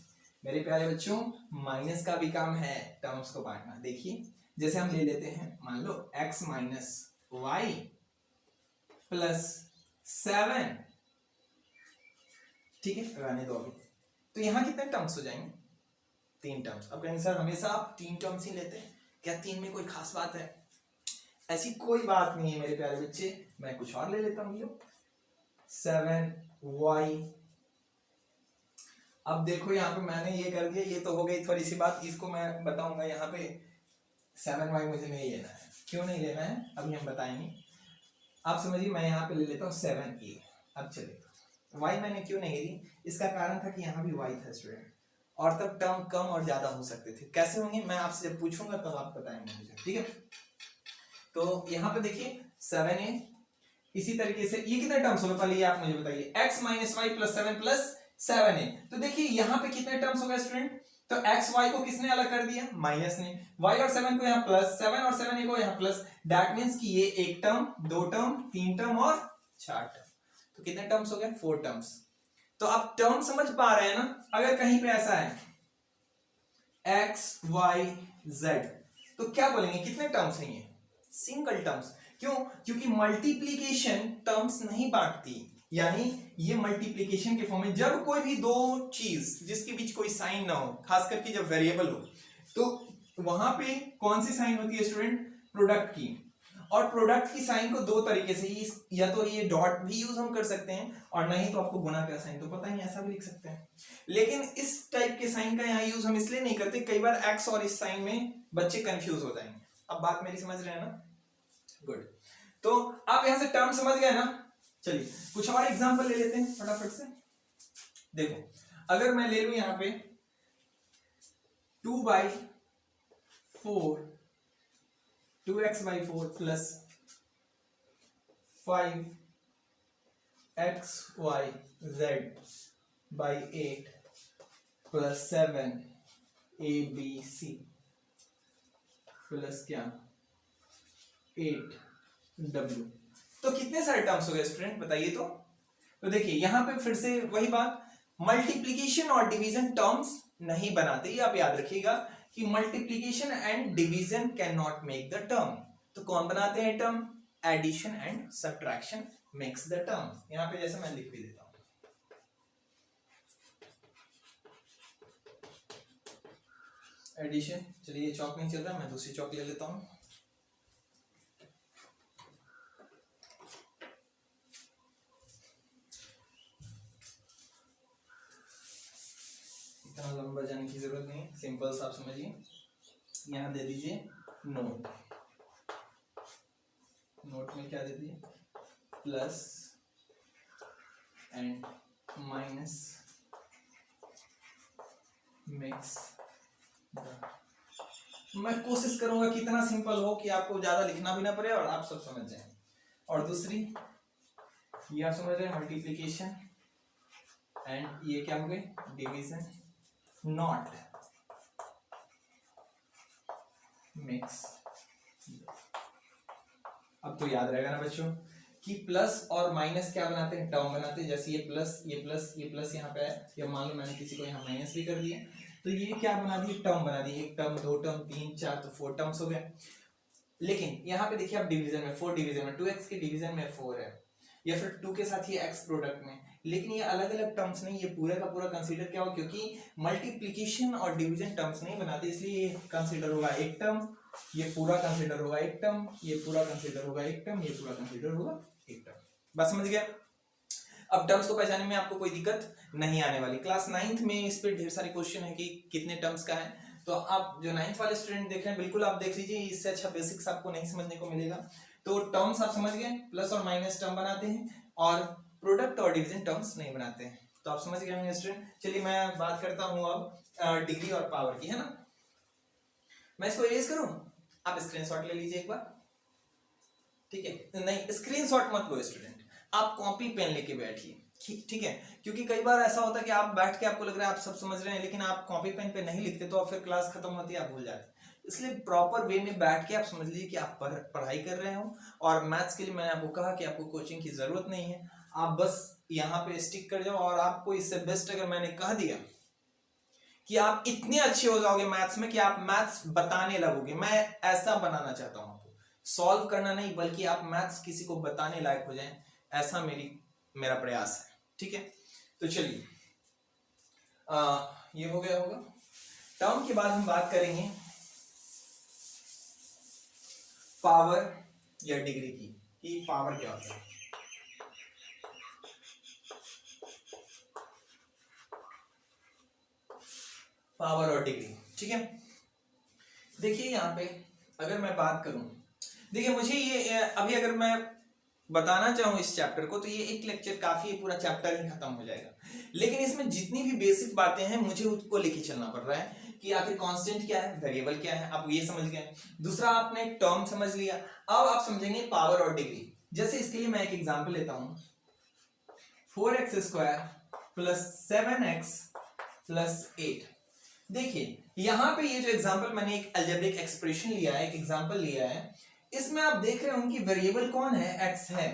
मेरे प्यारे बच्चों, माइनस का भी काम है टर्म्स को बांटना। देखिए जैसे हम ले लेते हैं, मान लो x माइनस वाई प्लस 7, ठीक है, रहने दो अभी। तो यहां कितने टर्म्स हो जाएंगे, 3 टर्म्स। अब कहेंगे सर हमेशा आप 3 टर्म्स ही लेते हैं, क्या 3 में कोई खास बात है? ऐसी कोई बात नहीं है मेरे प्यारे बच्चे, मैं कुछ और ले लेता हूं, 7y। अब देखो यहाँ पे मैंने ये कर दिया, ये तो हो गई थोड़ी सी बात, इसको मैं बताऊंगा यहाँ पे 7y मुझे नहीं लेना है। क्यों नहीं लेना है अभी हम बताएंगे, आप समझिए। मैं यहाँ पे ले लेता हूँ 7a। अब चलिए y मैंने क्यों नहीं ली, इसका कारण था कि यहाँ भी y था स्टूडेंट, और तब टर्म कम और ज्यादा हो सकते थे। कैसे होंगे मैं आपसे जब पूछूंगा तब आप बताएंगे मुझे, ठीक है। तो यहाँ पे देखिए 7a, इसी तरीके से ये कितने टर्म्स हो गए पहले ये आप मुझे बताइए, x minus y plus 7 plus 7a। तो देखिए यहाँ पे कितने टर्म्स हो गए स्टूडेंट, तो x y को किसने अलग कर दिया, माइनस ने, y और 7 को यहाँ प्लस, 7 और 7a को यहाँ प्लस, दैट मींस कि ये एक टर्म, 2 टर्म, 3 टर्म और 4 टर्म, तो कितने टर्म्स हो गए, 4 टर्म्स। तो आप टर्म समझ पा रहे हैं ना। अगर कहीं पे ऐसा है x y z तो क्या बोलेंगे, कितने टर्म्स हैं ये, सिंगल टर्म्स। क्यों? क्योंकि मल्टीप्लीकेशन टर्म्स नहीं बांटती, यानी ये मल्टीप्लीकेशन के फॉर्म में जब कोई भी दो चीज जिसके बीच कोई साइन ना हो, खास करके जब वेरिएबल हो, तो वहां पे कौन सी साइन होती है स्टूडेंट, प्रोडक्ट की। और प्रोडक्ट की साइन को दो तरीके से, या तो ये डॉट भी यूज हम कर सकते हैं, और नहीं तो आपको गुना का साइन तो पता ही, ऐसा भी लिख सकते हैं। लेकिन इस टाइप के साइन का यहाँ यूज हम इसलिए नहीं करते, कई बार एक्स और इस साइन में बच्चे कंफ्यूज हो जाएंगे। अब बात मेरी समझ रहे हैं ना, गुड। तो आप यहां से टर्म समझ गए ना। चलिए कुछ और एग्जांपल ले लेते हैं फटाफट से। देखो अगर मैं ले लूं यहां पे 2/4 2x/4 plus 5xyz/8 plus 7abc plus क्या 8w, तो कितने सारे टर्म्स हो गए स्टूडेंट बताइए तो देखिए यहां पे फिर से वही बात, मल्टीप्लीकेशन और डिवीजन टर्म्स नहीं बनाते, ये आप याद रखिएगा कि multiplication and division can not make the term. तो कौन बनाते हैं टर्म, addition and subtraction makes the term. यहां पे जैसे मैं लिख भी देता हूं, एडिशन। चलिए ये चौक नहीं चल रहा, मैं दूसरी चौक ले लेता हूं। इतना लंबा जाने की जरूरत नहीं, सिंपल सा आप समझिए। यहां दे दीजिए नोट, नोट में क्या दे दीजिए, प्लस एंड माइनस मिक्स। मैं कोशिश करूंगा कि इतना सिंपल हो कि आपको ज्यादा लिखना भी ना पड़े और आप सब समझ जाएं। और दूसरी ये आप समझ रहे हैं, मल्टीप्लीकेशन एंड ये क्या हो गए, डिवीजन नॉट मिक्स। अब तो याद रहेगा ना बच्चों कि प्लस और माइनस क्या बनाते हैं, टर्म बनाते हैं। जैसे ये प्लस ये प्लस ये प्लस यहाँ पे है, या मान लो मैंने किसी को यहाँ माइनस भी कर दिया, तो ये क्या बना दी, टर्म बना दी। एक टर्म, दो टर्म, 3 4, तो 4 टर्म्स हो गए। लेकिन यहाँ पे देखिए आप डिवीजन में 4 डिवीजन में 2x के डिवीजन में 4 है, या फिर 2 के साथ ये x प्रोडक्ट में, लेकिन ये अलग अलग टर्म्स नहीं, ये पूरा का पूरा कंसीडर क्या हो, क्योंकि मल्टीप्लीकेशन और डिवीजन टर्म्स नहीं बनाते, इसलिए ये कंसीडर होगा एक टर्म ये पूरा कंसीडर होगा एक टर्म, ये पूरा कंसीडर होगा एक टर्म, ये पूरा कंसीडर होगा एक टर्म। बस समझ गया। अब टर्म्स को पहचानने में आपको कोई दिक्कत नहीं आने वाली। क्लास 9th में इस पे ढेर सारे क्वेश्चन है कि कितने टर्म्स का है, तो आप जो 9th वाले स्टूडेंट देख रहे हैं बिल्कुल आप देख लीजिए, इससे अच्छा बेसिक्स आपको नहीं समझने को मिलेगा। तो टर्म्स आप समझ गए, प्लस और माइनस टर्म बनाते हैं और प्रोडक्ट और डिवीजन टर्म्स नहीं बनाते हैं, तो आप समझ गए होंगे स्टूडेंट। चलिए मैं बात करता हूँ अब डिग्री और पावर की, है ना। मैं इसको इरेज करूं, आप स्क्रीनशॉट ले लीजिए एक बार, ठीक है। नहीं स्क्रीनशॉट मत लो स्टूडेंट, आप कॉपी पेन लेके बैठिए, ठीक है। क्योंकि कई बार ऐसा होता है कि आप बैठ के आपको लग रहा है आप सब समझ रहे हैं, लेकिन आप कॉपी पेन पे नहीं लिखते, तो फिर क्लास खत्म होती है आप भूल जाते। इसलिए प्रॉपर वे में बैठ के आप समझ लीजिए कि आप पढ़ाई कर रहे हो। और मैथ्स के लिए मैंने आपको कहा कि आपको कोचिंग की जरूरत नहीं है, आप बस यहाँ पे स्टिक कर जाओ। और आपको इससे बेस्ट अगर मैंने कह दिया कि आप इतने अच्छे हो जाओगे मैथ्स में कि आप मैथ्स बताने लगोगे, मैं ऐसा बनाना चाहता हूं आपको, सॉल्व करना नहीं बल्कि आप मैथ्स किसी को बताने लायक हो जाएं, ऐसा मेरा प्रयास है, ठीक है। तो चलिए ये हो गया होगा। टर्म के बाद हम बात करेंगे पावर या डिग्री की, कि पावर क्या होता है। पावर और डिग्री, ठीक है। देखिए यहाँ पे अगर मैं बात करूं, देखिए मुझे ये अभी अगर मैं बताना चाहूं इस चैप्टर को, तो ये एक लेक्चर काफी है, पूरा चैप्टर ही खत्म हो जाएगा। लेकिन इसमें जितनी भी बेसिक बातें हैं मुझे उसको लेके चलना पड़ रहा है कि आखिर कांस्टेंट क्या है, वेरिएबल क्या है, आप ये समझ गए। दूसरा आपने टर्म समझ लिया, अब आप समझेंगे पावर और डिग्री। जैसे इसके लिए मैं एक एग्जाम्पल लेता हूं, 4x² + 7x + 8। देखिए यहां पे ये जो एग्जांपल मैंने एक अलजेब्रिक एक्सप्रेशन लिया है, एक एग्जांपल लिया है, इसमें आप देख रहे हो कि वेरिएबल कौन है, x है।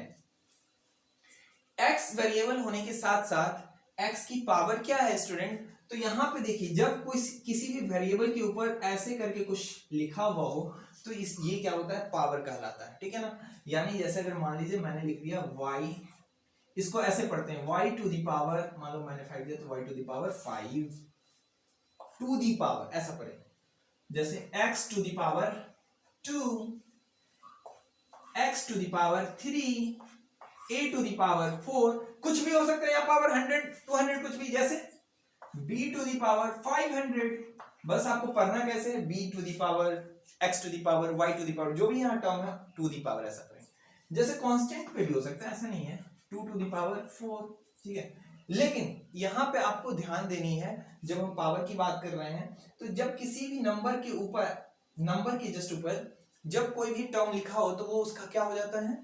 x वेरिएबल होने के साथ साथ x की पावर क्या है स्टूडेंट, तो यहां पे देखिए जब कोई किसी भी वेरिएबल के ऊपर ऐसे करके कुछ लिखा हुआ हो तो ये क्या होता है, पावर कहलाता है, ठीक है ना। यानी जैसे अगर मान लीजिए मैंने लिख दिया y, इसको ऐसे पढ़ते हैं y टू दी पावर, मान लो मैंने 5 दिया तो y to the power 5 to the power, ऐसा पढ़ेंगे। जैसे x to the power 2, x to the power 3, a to the power 4, कुछ भी हो सकता है, या पावर 100 200 कुछ भी, जैसे b टू दी पावर 500। बस आपको पढ़ना कैसे है, b to the power, x to the power, y to the power, जो भी यहाँ टर्म है टू दी पावर, ऐसा पढ़ेंगे। जैसे कांस्टेंट पे भी हो सकता है, ऐसा नहीं है, 2 टू दी पावर 4, ठीक है। लेकिन यहां पे आपको ध्यान देनी है, जब हम पावर की बात कर रहे हैं तो जब किसी भी नंबर के ऊपर, नंबर के जस्ट ऊपर जब कोई भी टर्म लिखा हो तो वो उसका क्या हो जाता है,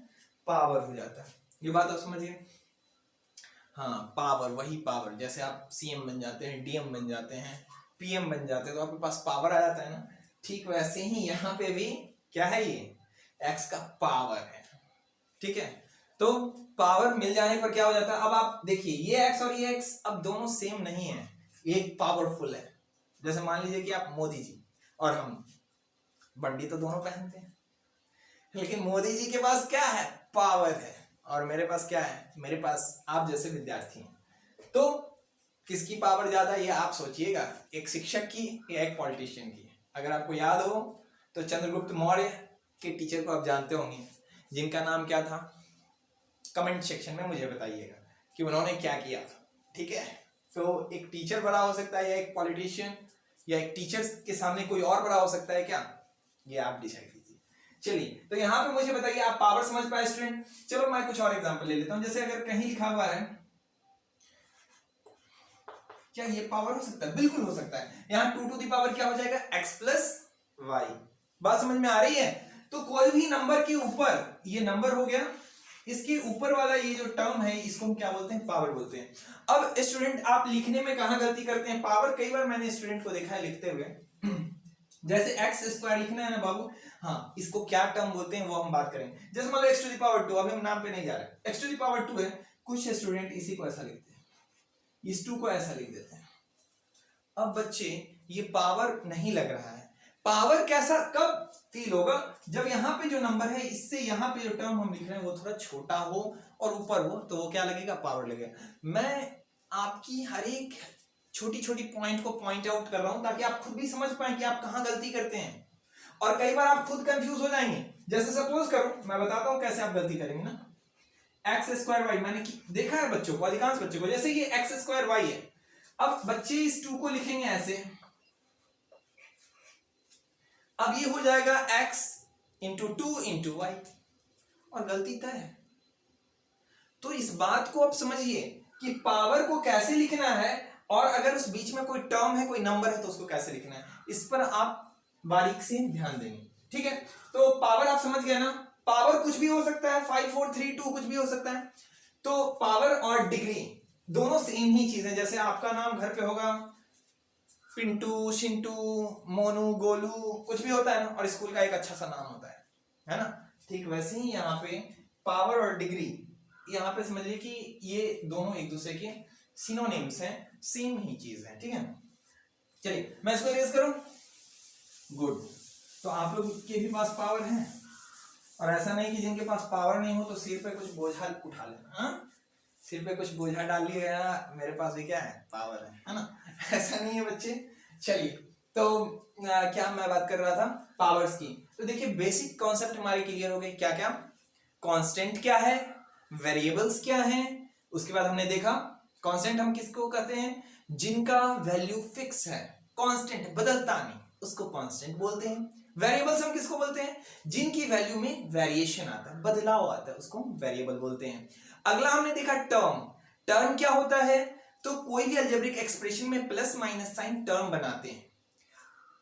पावर हो जाता है। ये बात आप समझिए। हाँ पावर, वही पावर, जैसे आप सीएम बन जाते हैं, डीएम बन जाते हैं, पीएम बन जाते हैं, तो आपके पास पावर आ जाता है ना। ठीक वैसे ही यहाँ पे भी क्या है, ये एक्स का पावर है, ठीक है। तो पावर मिल जाने पर क्या हो जाता है, अब आप देखिए ये x और ये x अब दोनों सेम नहीं है, एक पावरफुल है। जैसे मान लीजिए कि आप मोदी जी और हम, बंडी तो दोनों पहनते हैं, लेकिन मोदी जी के पास क्या है, पावर है, और मेरे पास क्या है, मेरे पास आप जैसे विद्यार्थी हैं। तो किसकी पावर ज्यादा, ये आप सोचिएगा, एक शिक्षक की या एक पॉलिटिशियन की। अगर आपको याद हो तो चंद्रगुप्त मौर्य के टीचर को आप जानते होंगे, जिनका नाम क्या था, कमेंट सेक्शन में मुझे बताइएगा कि उन्होंने क्या किया था, ठीक है। तो एक टीचर बड़ा हो सकता है, या एक पॉलिटिशियन, या एक टीचर के सामने कोई और बड़ा हो सकता है क्या, ये आप डिसाइड कीजिए। चलिए तो यहाँ पे मुझे बताइए, आप पावर समझ पाए स्टूडेंट। चलो मैं कुछ और एग्जांपल ले लेता हूं। जैसे अगर कहीं लिखा हुआ है, क्या ये पावर हो सकता है, बिल्कुल हो सकता है। यहाँ 2 टू दी पावर क्या हो जाएगा, x + y। बात समझ में आ रही है। तो कोई भी नंबर के ऊपर, ये नंबर हो गया, इसके ऊपर वाला ये जो टर्म है इसको हम क्या बोलते हैं, पावर बोलते हैं। अब स्टूडेंट आप लिखने में कहां गलती करते हैं, पावर कई बार मैंने स्टूडेंट को देखा है लिखते हुए, जैसे x² लिखना है ना बाबू, हाँ इसको क्या टर्म बोलते हैं वो हम बात करेंगे। जैसे मान लो x टू दी पावर 2, अभी हम नाम पे नहीं जा रहे, x टू दी पावर 2 है, कुछ स्टूडेंट इसी को ऐसा लिखते हैं, इस 2 को ऐसा लिख देते हैं। अब बच्चे ये पावर नहीं लग रहा है। पावर कैसा कब फील होगा, जब यहाँ पे जो नंबर है इससे यहाँ पे जो टर्म हम लिख रहे हैं वो थोड़ा छोटा हो और ऊपर हो, तो वो क्या लगेगा, पावर लगेगा। मैं आपकी हर एक छोटी छोटी पॉइंट को पॉइंट आउट कर रहा हूं ताकि आप खुद भी समझ पाए कि आप कहाँ गलती करते हैं। और कई बार आप खुद कंफ्यूज हो जाएंगे। जैसे सपोज करो, मैं बताता हूं कैसे आप गलती करेंगे ना। एक्स स्क्वायर वाई, मैंने देखा है बच्चों को, अधिकांश बच्चों को, जैसे ये एक्स स्क्वायर वाई है, अब बच्चे इस 2 को लिखेंगे ऐसे, अब ये हो जाएगा x इंटू 2 इंटू वाई, और गलती तय है। तो इस बात को आप समझिए कि पावर को कैसे लिखना है, और अगर उस बीच में कोई टर्म है, कोई नंबर है, तो उसको कैसे लिखना है, इस पर आप बारीक से ध्यान देंगे। ठीक है, तो पावर आप समझ गए ना, पावर कुछ भी हो सकता है, 5 4 3 2 कुछ भी हो सकता है। तो पावर और डिग्री दोनों सेम ही चीज है। जैसे आपका नाम घर पे होगा पिंटू, शिंटू, मोनू, गोलू, कुछ भी होता है ना, और स्कूल का एक अच्छा सा नाम होता है ना। ठीक वैसे ही यहाँ पे पावर और डिग्री, यहाँ पे समझिए कि ये दोनों एक दूसरे के सिनोनिम्स हैं, सेम ही चीज है। ठीक है, चलिए मैं इसको इरेज करूं। गुड, तो आप लोग के भी पास पावर है, और ऐसा नहीं कि जिनके पास पावर नहीं हो तो सिर पे कुछ बोझा उठा लेना। हाँ, सिर पे कुछ बोझा डाल लिया, मेरे पास भी क्या है, पावर है ना। ऐसा नहीं है बच्चे। चलिए, तो क्या मैं बात कर रहा था, पावर्स की। तो देखिए बेसिक कॉन्सेप्ट हमारे क्लियर हो गए। क्या क्या, कांस्टेंट क्या है, वेरिएबल्स क्या हैं, उसके बाद हमने देखा कांस्टेंट हम किसको कहते हैं, जिनका वैल्यू फिक्स है, कांस्टेंट बदलता नहीं, उसको कांस्टेंट बोलते हैं। वेरिएबल्स हम किसको बोलते हैं, जिनकी वैल्यू में वेरिएशन आता है, बदलाव आता है, उसको वेरिएबल बोलते हैं। अगला हमने देखा टर्म। टर्म क्या होता है, तो कोई भी अलजेब्रिक एक्सप्रेशन में प्लस माइनस साइन टर्म बनाते हैं,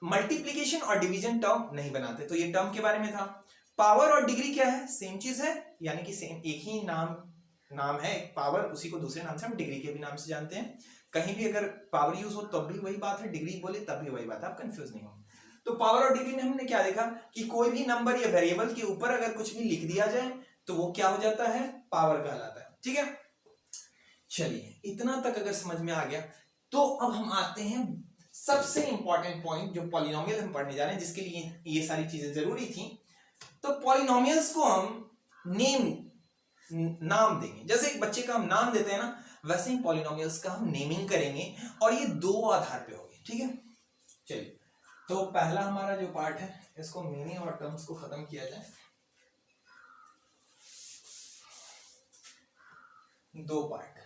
मल्टीप्लिकेशन और डिवीजन टर्म नहीं बनाते। तो ये टर्म के बारे में था। पावर और डिग्री क्या है, सेम चीज है, यानी कि सेम एक ही नाम है, पावर, उसी को दूसरे नाम से हम डिग्री के भी नाम से जानते हैं। कहीं भी अगर पावर यूज हो तब भी वही बात है, डिग्री बोले तब भी वही बात है, आप कंफ्यूज नहीं हो। तो पावर और डिग्री में हमने क्या देखा कि कोई भी नंबर या वेरिएबल के ऊपर अगर कुछ भी लिख दिया जाए तो वो क्या हो जाता है, पावर कहलाता है। ठीक है, चलिए इतना तक अगर समझ में आ गया, तो अब हम आते हैं सबसे इंपॉर्टेंट पॉइंट, जो पॉलिनोमियल हम पढ़ने जा रहे हैं, जिसके लिए ये सारी चीजें जरूरी थी। तो पॉलिनोमियल्स को हम नाम देंगे, जैसे एक बच्चे का हम नाम देते हैं ना, वैसे ही पॉलिनोमियल्स का हम नेमिंग करेंगे, और ये 2 आधार पे होगी। ठीक है, चलिए तो पहला हमारा जो पार्ट है, इसको मीनिंग और टर्म्स को खत्म किया जाए। 2 पार्ट,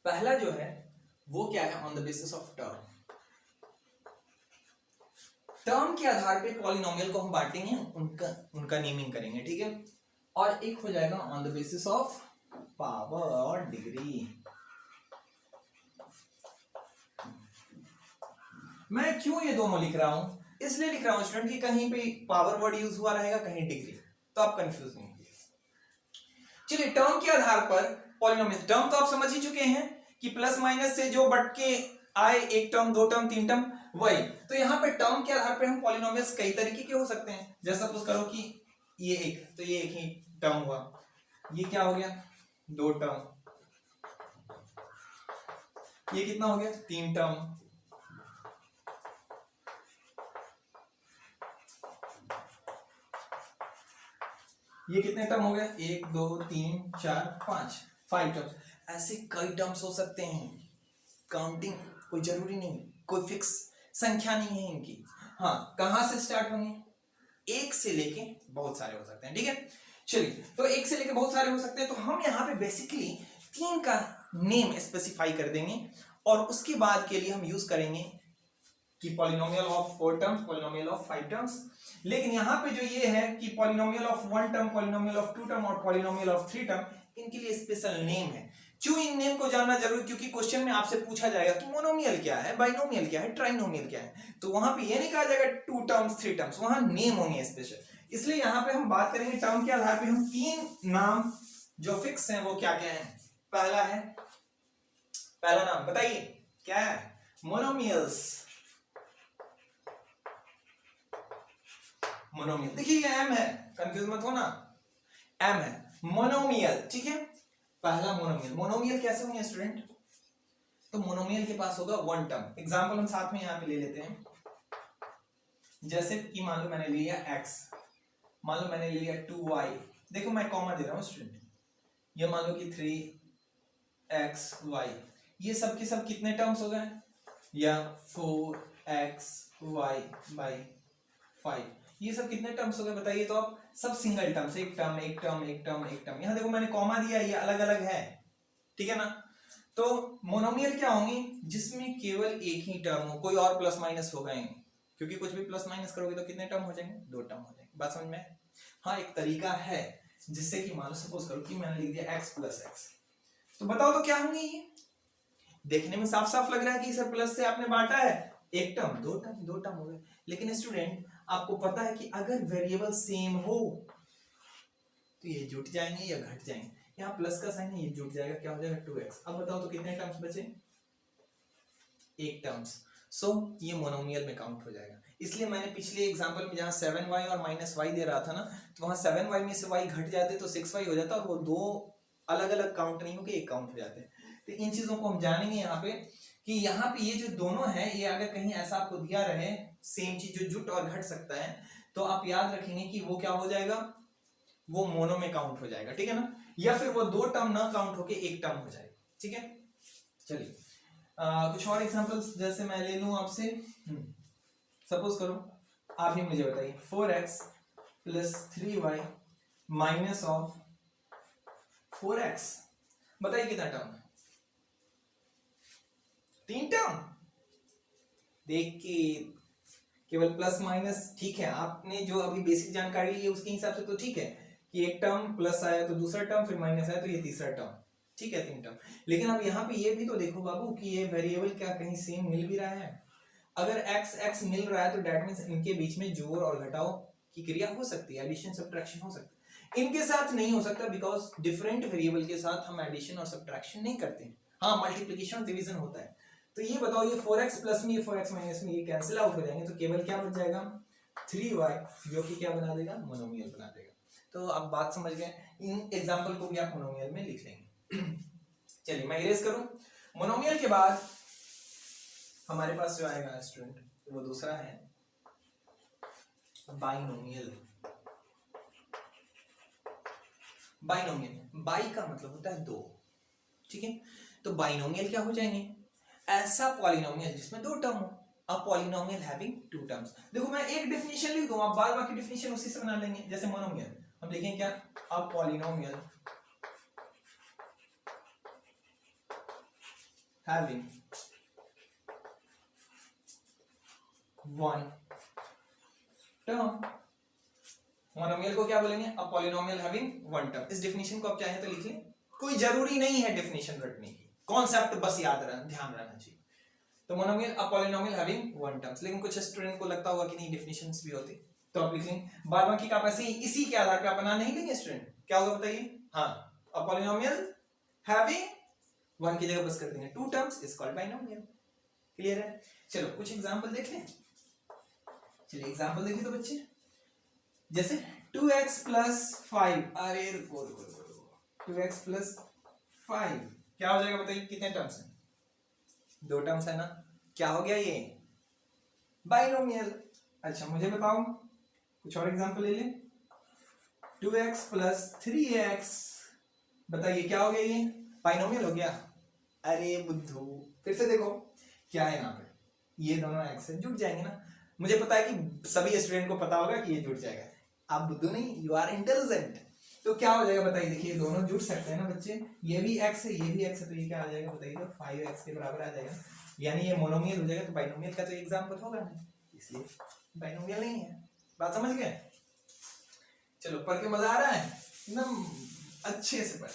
पहला जो है वो क्या है, on the basis of term. Term के आधार पे पॉलिनोमियल को हम बांटेंगे, उनका नेमिंग करेंगे। ठीक है, और एक हो जाएगा on the basis of power और डिग्री। मैं क्यों ये दोनों लिख रहा हूं, इसलिए लिख रहा हूं स्टूडेंट कि कहीं पे पावर वर्ड यूज हुआ रहेगा, कहीं डिग्री, तो आप कंफ्यूज नहीं होंगे। चलिए, टर्म के आधार पर पॉलिनोमियल, टर्म तो आप समझ ही चुके हैं कि प्लस माइनस से जो बढ़ के आए, 1 टर्म 2 टर्म 3 टर्म, वही। तो यहाँ पे टर्म के आधार पे हम पॉलिनोमियल्स कई तरीके के हो सकते हैं। जैसा सपोज करो कि ये एक, तो ये एक ही टर्म हुआ, ये क्या हो गया, 2 टर्म, ये कितना हो गया, 3 टर्म, ये कितने टर्म हो गए, 1 2 3 4 5 टर्म्स। ऐसे कई टर्म्स हो सकते हैं, काउंटिंग कोई जरूरी नहीं, कोई फिक्स संख्या नहीं है इनकी। हाँ, कहां से स्टार्ट होंगे, 1 से लेके बहुत सारे हो सकते हैं। ठीक है, चलिए, तो 1 से लेके बहुत सारे हो सकते हैं। तो हम यहाँ पे बेसिकली 3 का नेम स्पेसिफाई कर देंगे, और उसके बाद के लिए हम यूज करेंगे कि polynomial of 4 terms, polynomial of 5 terms. लेकिन यहाँ पे जो ये है कि polynomial of 1 term, polynomial of 2 term और पॉलिनोमियल ऑफ 3 टर्म, इनके लिए स्पेशल नेम है। क्यों इन नेम को जानना जरूरी, क्योंकि क्वेश्चन में आपसे पूछा जाएगा कि मोनोमियल क्या है, बाइनोमियल क्या है, ट्राइनोमियल क्या है। तो वहां पे ये नहीं कहा जाएगा 2 टर्म्स 3 टर्म्स, वहां नेम होंगे स्पेशल। इसलिए यहाँ पे हम बात करेंगे टर्म के आधार पे, हम 3 नाम जो फिक्स हैं वो क्या क्या है। पहला नाम बताइए क्या है, मोनोमियल्स। मोनोमियल, देखिए ये एम है, कंफ्यूज मत हो ना, एम है मोनोमियल। ठीक है, पहला मोनोमियल। मोनोमियल कैसे होंगे स्टूडेंट, तो मोनोमियल के पास होगा 1 टर्म। एग्जांपल हम साथ में यहां पे ले लेते हैं, जैसे कि मान लो मैंने लिया x, मान लो मैंने लिया 2y, देखो मैं कॉमा दे रहा हूं स्टूडेंट, ये मान लो कि 3xy, ये सब के सब कितने टर्म्स हो गए, या 4xy/5, ये सब कितने टर्म्स हो गए बताइए तो आप, सब सिंगल टर्म्स, एक टर्म एक टर्म एक टर्म एक टर्म। यहाँ देखो मैंने कॉमा दिया, ये अलग अलग है, ठीक है ना। तो मोनोमियल क्या होंगे, जिसमें केवल एक ही टर्म हो, कोई और प्लस माइनस होगा ही नहीं, क्योंकि कुछ भी प्लस माइनस करोगे तो कितने टर्म हो जाएंगे, 2 टर्म हो जाएंगे। बात समझ में? हाँ, एक तरीका है जिससे कि मान लो सपोज करो कि मैंने लिख दिया x + x, तो बताओ तो क्या होंगे ये, देखने में साफ साफ लग रहा है कि इसे प्लस से आपने बांटा है, एक टर्म दो टर्म हो गए। लेकिन स्टूडेंट आपको पता है कि अगर वेरिएबल सेम हो तो ये जुट जाएंगे या घट जाएंगे, यहाँ प्लस का साइन है, ये जुट जाएगा, क्या हो जाएगा 2x। अब बताओ तो कितने टर्म्स बचे, एक टर्म्स। सो ये मोनोमियल में काउंट हो जाएगा। इसलिए मैंने पिछले एग्जांपल में जहां 7y और -y दे रहा था ना, तो वहां 7y में से y घट जाते तो 6y हो जाता, और वो दो अलग अलग काउंट नहीं होके एक काउंट हो जाते। तो इन चीजों को हम जानेंगे यहाँ पे कि यहाँ पे ये जो दोनों है, ये अगर कहीं ऐसा आपको दिया रहे सेम चीज जो जुट और घट सकता है, तो आप याद रखेंगे कि वो क्या हो जाएगा, वो मोनो में काउंट हो जाएगा, ठीक है ना। या फिर वो 2 टर्म ना काउंट होके एक टर्म हो जाएगा, ठीक है। चलिए कुछ और एग्जांपल्स जैसे मैं ले लूं आपसे, सपोज करो आप ही मुझे बताइए 4x + 3y - 4x, बताइए कितना टर्म है, 3 टर्म। देख के केवल प्लस माइनस, ठीक है, आपने जो अभी बेसिक जानकारी ली है उसके हिसाब से तो ठीक है कि एक टर्म प्लस आया तो दूसरा टर्म, फिर माइनस आया तो ये तीसरा टर्म, ठीक है 3 टर्म। लेकिन अब यहाँ पे ये भी तो देखो बाबू कि ये वेरिएबल क्या कहीं सेम मिल भी रहा है। अगर x x मिल रहा है तो दैट मींस इनके बीच में जोड़ और घटाव की क्रिया हो सकती है, एडिशन सब्ट्रैक्शन हो सकता है। इनके साथ नहीं हो सकता बिकॉज डिफरेंट वेरिएबल के साथ हम एडिशन और सब्ट्रैक्शन नहीं करते हैं। हाँ, मल्टीप्लिकेशन और डिवीजन होता है। तो ये बताओ, ये 4x प्लस में, ये 4x माइनस में, ये कैंसिल आउट हो जाएंगे, तो केवल क्या बच जाएगा 3y, जो कि क्या बना देगा, मोनोमियल बना देगा। तो आप बात समझ गए, इन एग्जांपल को भी आप मोनोमियल में लिख लेंगे। चलिए मैं इरेज करूं। मोनोमियल के बाद हमारे पास जो आएगा स्टूडेंट, वो दूसरा है बाइनोमियल। बाइनोमियल, बाई का मतलब होता है 2, ठीक है। तो बाइनोमियल क्या हो जाएंगे, ऐसा पॉलिनोमियल जिसमें 2 टर्म हो, अ पॉलिनोमियल हैविंग 2 टर्म्स। देखो मैं एक डेफिनेशन लिख दूं, आप बार बार की डेफिनेशन उसी से बना लेंगे। जैसे मोनोमियल हम लिखेंगे क्या, a polynomial having 1 term. Monomial को क्या बोलेंगे, अ पॉलिनोमियल हैविंग 1 टर्म। इस डेफिनेशन को आप चाहे तो लिख लें, कोई जरूरी नहीं है डेफिनेशन रटने की, कॉन्सेप्ट बस याद रहना, ध्यान रहना चाहिए। तो monomial a polynomial having 1 terms. लेकिन कुछ स्टूडेंट को लगता होगा कि नहीं डेफिनेशंस भी होती, तो आप लिख लेंगे। बाद बाकी का आप ऐसे ही इसी के आधार पे आप बना नहीं लेंगे स्टूडेंट, क्या होगा बताइए, हाँ, अ पॉलिनोमियल हैविंग 1 की जगह बस कर देंगे 2 terms is called binomial. Clear है? चलो कुछ एग्जांपल देख लें। चलिए एग्जांपल देखिए तो बच्चे, जैसे 2x + 5, अरे 2x + 5 क्या हो जाएगा बताइए, कितने टर्म्स हैं, 2 टर्म्स है ना, क्या हो गया ये, बाइनोमियल। अच्छा मुझे बताओ कुछ और एग्जांपल ले लें। 2x + 3x, बताइए क्या हो गया ये, बाइनोमियल हो गया। अरे बुद्धू, फिर से देखो क्या है यहाँ पे, ये दोनों x से जुड़ जाएंगे ना। मुझे पता है कि सभी स्टूडेंट को पता होगा कि ये जुड़ जाएगा, आप बुद्धू नहीं, यू आर इंटेलिजेंट। तो क्या हो जाएगा बताइए, देखिए दोनों जुड़ सकते हैं ना बच्चे, ये भी x है ये भी x है, तो ये क्या आ जाएगा बताइए, तो 5x के बराबर आ जाएगा, यानी ये मोनोमियल हो जाएगा। तो बाइनोमियल का तो एग्जांपल होगा नहीं, इसलिए बाइनोमियल नहीं है। बात समझ गए? चलो पढ़ के मजा आ रहा है एकदम अच्छे से पढ़।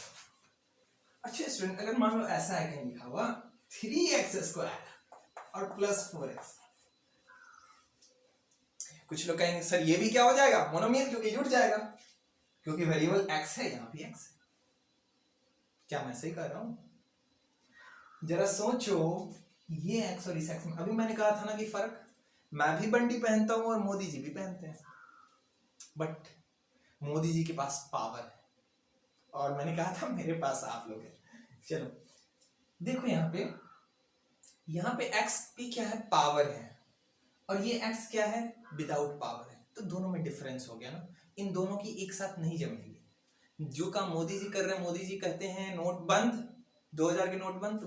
अच्छे स्टूडेंट, अगर मान लो ऐसा है कहीं लिखा हुआ 3x² और +4x, कुछ लोग कहेंगे सर ये भी क्या हो जाएगा, मोनोमियल, क्योंकि जुड़ जाएगा, क्योंकि वेरिएबल x है, यहाँ भी x है। क्या मैं सही कह रहा हूं? जरा सोचो, ये x और इस x में, अभी मैंने कहा था ना कि फर्क, मैं भी बंडी पहनता हूं और मोदी जी भी पहनते हैं, बट मोदी जी के पास पावर है और मैंने कहा था मेरे पास आप लोग हैं। चलो देखो यहाँ पे x भी क्या है, पावर है, और ये x क्या है, विदाउट पावर है। तो दोनों में डिफरेंस हो गया ना, इन दोनों की एक साथ नहीं जमेगी। जो काम मोदी जी कर रहे हैं, मोदी जी कहते हैं नोट बंद, 2000 के नोट बंद,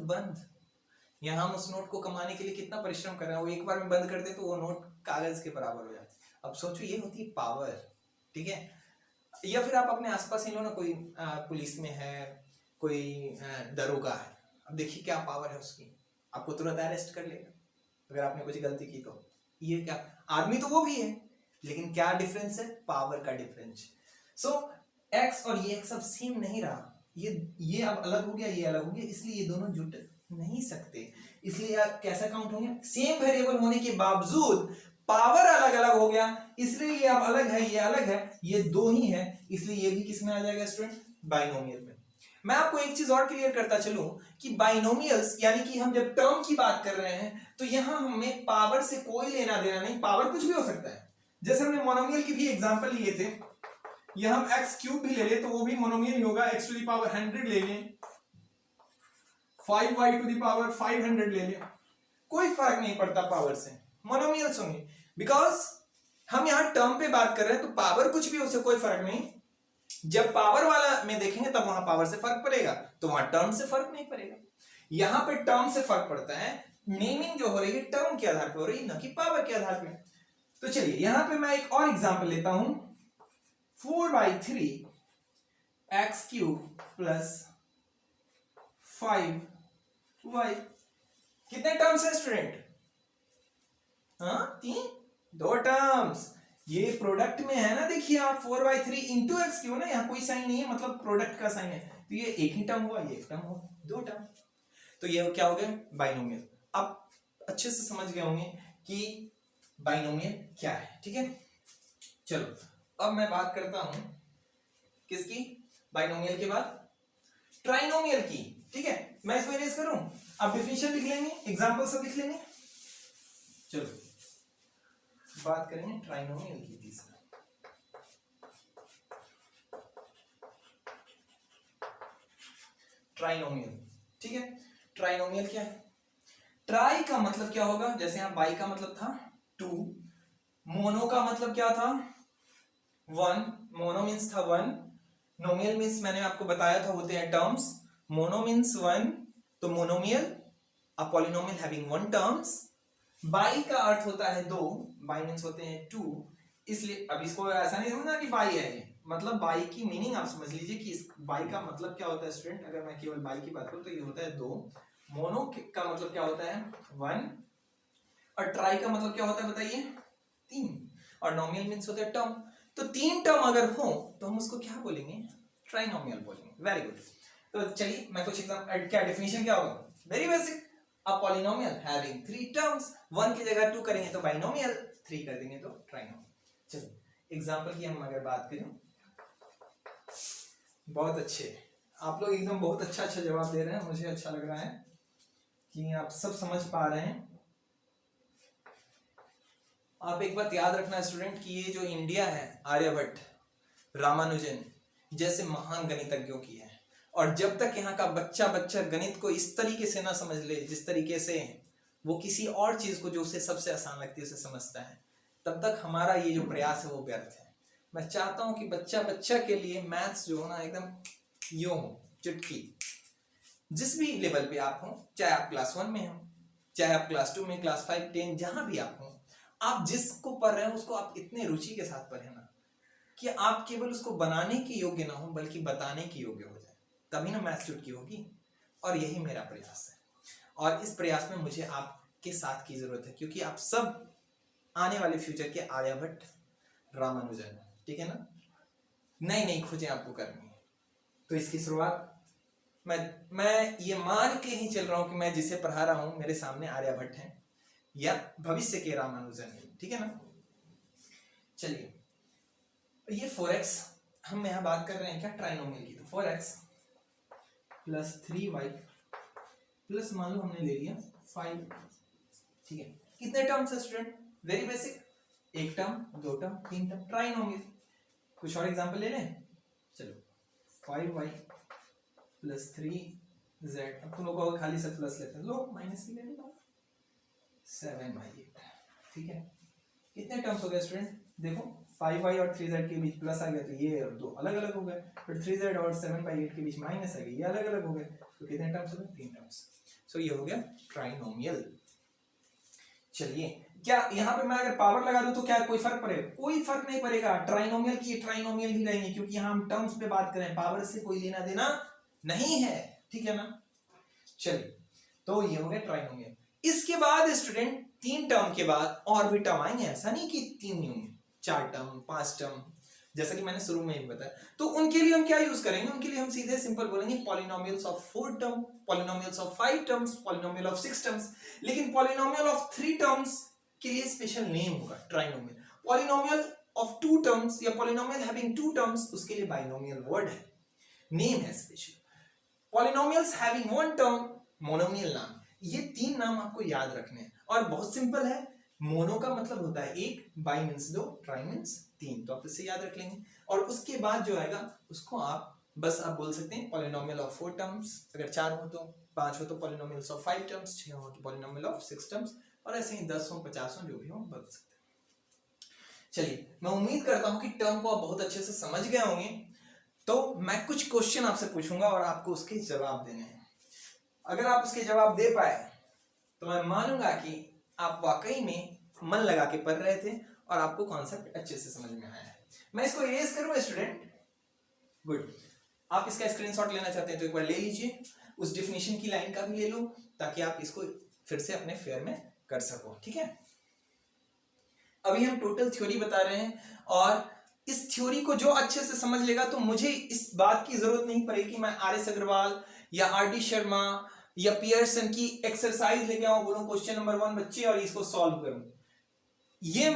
यहाँ हम उस नोट को कमाने के लिए कितना परिश्रम कर रहे हैं, वो एक बार में बंद कर दे तो वो नोट कागज के बराबर हो जाता है। अब सोचो ये होती है पावर, ठीक है। या फिर आप अपने आसपास ही लो ना, कोई पुलिस में है, कोई दरोगा है, अब देखिए क्या पावर है उसकी, आपको तुरंत अरेस्ट कर लेगा अगर आपने कुछ गलती की तो। ये क्या, आदमी तो वो भी है, लेकिन क्या डिफरेंस है, पावर का डिफरेंस। सो एक्स और ये सब सेम नहीं रहा, ये अब अलग हो गया, ये अलग हो गया, इसलिए ये दोनों जुट नहीं सकते। इसलिए आप कैसा काउंट होंगे, सेम वेरिएबल होने के बावजूद पावर अलग अलग हो गया, इसलिए ये अब अलग है, ये अलग है, ये दो ही है, इसलिए ये भी किसमें आ जाएगा स्टूडेंट, बाइनोमियल में। मैं आपको एक चीज और क्लियर करता चलूं कि बाइनोमियल्स यानी कि हम जब टर्म की बात कर रहे हैं तो यहां हमें पावर से कोई लेना देना नहीं, पावर कुछ भी हो सकता है। जैसे हमने मोनोमियल की भी एग्जांपल लिए थे, यह हम एक्स क्यूब भी ले ले तो वो भी मोनोमियल ही होगा, एक्स टू द पावर 100 ले लें, 5y टू द पावर 500 ले लें, कोई फर्क नहीं पड़ता पावर से, मोनोमियल्स होंगे। बिकॉज हम यहां टर्म पे बात कर रहे हैं तो पावर कुछ भी, उससे कोई फर्क नहीं। जब पावर वाला में देखेंगे तब वहां पावर से फर्क पड़ेगा, तो वहां टर्म से फर्क नहीं पड़ेगा। यहां पे टर्म से फर्क पड़ता है, नेमिंग जो हो रही है टर्म के आधार पर हो रही है, न कि पावर के आधार पर। तो चलिए यहां पे मैं एक और एग्जांपल लेता हूं, 4/3 एक्स क्यूब प्लस 5y। कितने टर्म्स है स्टूडेंट, हाँ 3, 2 टर्म्स। ये प्रोडक्ट में है ना, देखिए आप 4/3 इंटू एक्स क्यूब ना, यहाँ कोई साइन नहीं है, मतलब प्रोडक्ट का साइन है, तो ये एक ही टर्म हुआ, ये एक टर्म हुआ, 2 टर्म। तो ये क्या हो गया, बाइनोमियल। आप अच्छे से समझ गए होंगे कि बाइनोमियल क्या है, ठीक है। चलो अब मैं बात करता हूं किसकी, बाइनोमियल के बाद ट्राइनोमियल की, ठीक है। मैं इसको इरेज करूं, आप डिफिनेशन लिख लेंगे, एग्जांपल सब लिख लेंगे। चलो बात करेंगे ट्राइनोमियल की तीसरा। ट्राइनोमियल, ठीक है। ट्राइनोमियल क्या है, ट्राई का मतलब क्या होगा, जैसे यहां बाई का मतलब था 2, मोनो का मतलब क्या था 1, मोनो मीन्स था 1, नोमियल मीन्स मैंने आपको बताया था होते हैं टर्म्स, मोनो मीन्स 1, तो monomial a polynomial having 1 terms. By का अर्थ होता है 2, बाई मीन्स होते हैं 2, इसलिए अब इसको ऐसा नहीं समझना कि बाई है ये, मतलब बाई की मीनिंग आप समझ लीजिए कि इस बाई का मतलब क्या होता है स्टूडेंट। अगर मैं केवल बाई की बात करूं तो ये होता है 2, मोनो का मतलब क्या होता है 1, और ट्राई का मतलब क्या होता है बताइए 3, और नोमियल मीन्स होता है टर्म। तो 3 टर्म अगर हो तो हम उसको क्या बोलेंगे, ट्राइनोमियल बोलेंगे। Very good. तो चलिए मैं कुछ एग्जांपल, क्या डेफिनेशन क्या होगा, very basic, a polynomial having 3 terms, 1 की जगह 2 करेंगे तो बाइनोमियल, 3 कर देंगे तो ट्राइनोमियल। चलिए एग्जांपल की हम अगर बात करें, बहुत अच्छे आप लोग, एकदम बहुत अच्छा अच्छा जवाब दे रहे हैं, मुझे अच्छा लग रहा है कि आप सब समझ पा रहे हैं। आप एक बात याद रखना स्टूडेंट कि ये जो इंडिया है, आर्यभट्ट, रामानुजन जैसे महान गणितज्ञों की है, और जब तक यहाँ का बच्चा गणित को इस तरीके से ना समझ ले जिस तरीके से वो किसी और चीज को जो उसे सबसे आसान लगती है उसे समझता है, तब तक हमारा ये जो प्रयास है वो व्यर्थ है। मैं चाहता हूं कि बच्चा के लिए मैथ्स जो हो ना एकदम यूं हो, चुटकी, जिस भी लेवल पे आप हो, चाहे आप क्लास 1 में हो, चाहे आप क्लास 2 में, क्लास 5, 10, जहां भी आप हो, आप जिसको पढ़ रहे हो उसको आप इतने रुचि के साथ पढ़े ना कि आप केवल उसको बनाने के योग्य ना हो बल्कि बताने के योग्य हो जाए, तभी ना मैथ्स चुटकी होगी। और यही मेरा प्रयास है, और इस प्रयास में मुझे आपके साथ की जरूरत है, क्योंकि आप सब आने वाले फ्यूचर के आर्यभट्ट, रामानुजन, ठीक है ना, नई नई खोजें आपको करनी है। तो इसकी शुरुआत मैं ये मान के ही चल रहा हूं कि मैं जिसे पढ़ा रहा हूं मेरे सामने आर्यभट्ट हैं या भविष्य के रामानुजन है, ठीक है ना। चलिए ये 4x, हम यहाँ बात कर रहे हैं क्या, ट्राइनोमियल की, तो 4x प्लस 3y प्लस मान लो हमने ले लिया 5, ठीक है। कितने टर्म्स है student, very basic, 1 term, 2 term, 3 term, trinomial. कुछ और एग्जांपल ले लें, चलो 5y प्लस 3z, अब तुम लोग खाली से प्लस लेते हैं, लो माइनस भी ले लो, 7y8, ठीक है। कितने टर्म्स हो गए स्टूडेंट, देखो 5y और 3z के बीच प्लस आ गया तो ये दो अलग अलग हो गए, फिर 3z और 7/8 के बीच माइनस आ गया, ये अलग अलग हो गए, तो कितने टर्म्स हो गए, 3 टर्म्स। सो ये हो गया ट्राइनोमियल। चलिए, क्या यहाँ पे मैं अगर पावर लगा दूं तो क्या कोई फर्क पड़ेगा? कोई फर्क नहीं पड़ेगा, ट्राइनोमियल की ट्राइनोमियल ही रहेंगे, क्योंकि यहाँ हम टर्म्स पे बात करें, पावर से कोई लेना देना नहीं है, ठीक है ना। चलिए, तो ये हो गया ट्राइनोमियल। इसके बाद स्टूडेंट 3 टर्म के बाद और भी टर्म आएंगे, ऐसा नहीं कि 3 नहीं होंगे, 4 टर्म 5 टर्म, जैसा कि मैंने शुरू में ही बताया। तो उनके लिए हम क्या यूज करेंगे? उनके लिए हम सीधे सिंपल बोलेंगे polynomials of 4 term, polynomials of 5 terms, polynomial of 6 terms. लेकिन पॉलिनोमियल ऑफ 3 टर्म्स के लिए स्पेशल नेम होगा ट्राइनोमियल। पॉलिनोमियल ऑफ 2 टर्म्स या पॉलिनोमियल हैविंग 2 टर्म्स, उसके लिए बाइनोमियल वर्ड है, नेम है special. Polynomials having 1 term, monomial नाम। ये 3 नाम आपको याद रखने हैं और बहुत सिंपल है। मोनो का मतलब होता है एक, बाई मीन्स 2, ट्राई मीन्स 3, तो आप इससे याद रख लेंगे। और उसके बाद जो आएगा उसको आप बस आप बोल सकते हैं पॉलिनोमियल ऑफ 4 टर्म्स, अगर 4 हो तो, 5 हो तो पॉलिनोमियल्स ऑफ 5 टर्म्स, 6 हो तो पॉलिनोमियल ऑफ 6 टर्म्स, और ऐसे ही 10 हो 50 हो जो भी हो बदल सकते हैं। चलिए, मैं उम्मीद करता हूं कि टर्म को आप बहुत अच्छे से समझ गए होंगे। तो मैं कुछ क्वेश्चन आपसे पूछूंगा और आपको उसके जवाब देने हैं। अगर आप उसके जवाब दे पाए तो मैं मानूंगा कि आप वाकई में मन लगा के पढ़ रहे थे और आपको कॉन्सेप्ट अच्छे से समझ में आया है। मैं इसको इरेज करूं स्टूडेंट? गुड। आप इसका स्क्रीनशॉट लेना चाहते हैं तो एक बार ले लीजिए, उस डेफिनेशन की लाइन का भी ले लो, ताकि आप इसको फिर से अपने फेयर में कर सको, ठीक है। अभी हम टोटल थ्योरी बता रहे हैं और इस थ्योरी को जो अच्छे से समझ लेगा तो मुझे इस बात की जरूरत नहीं पड़ेगी मैं आर.एस. अग्रवाल या आर.डी. शर्मा या पियर्सन की एक्सरसाइज लेके आऊं, बोलूं क्वेश्चन नंबर 1 बच्चे और इसको सॉल्व करूं। ये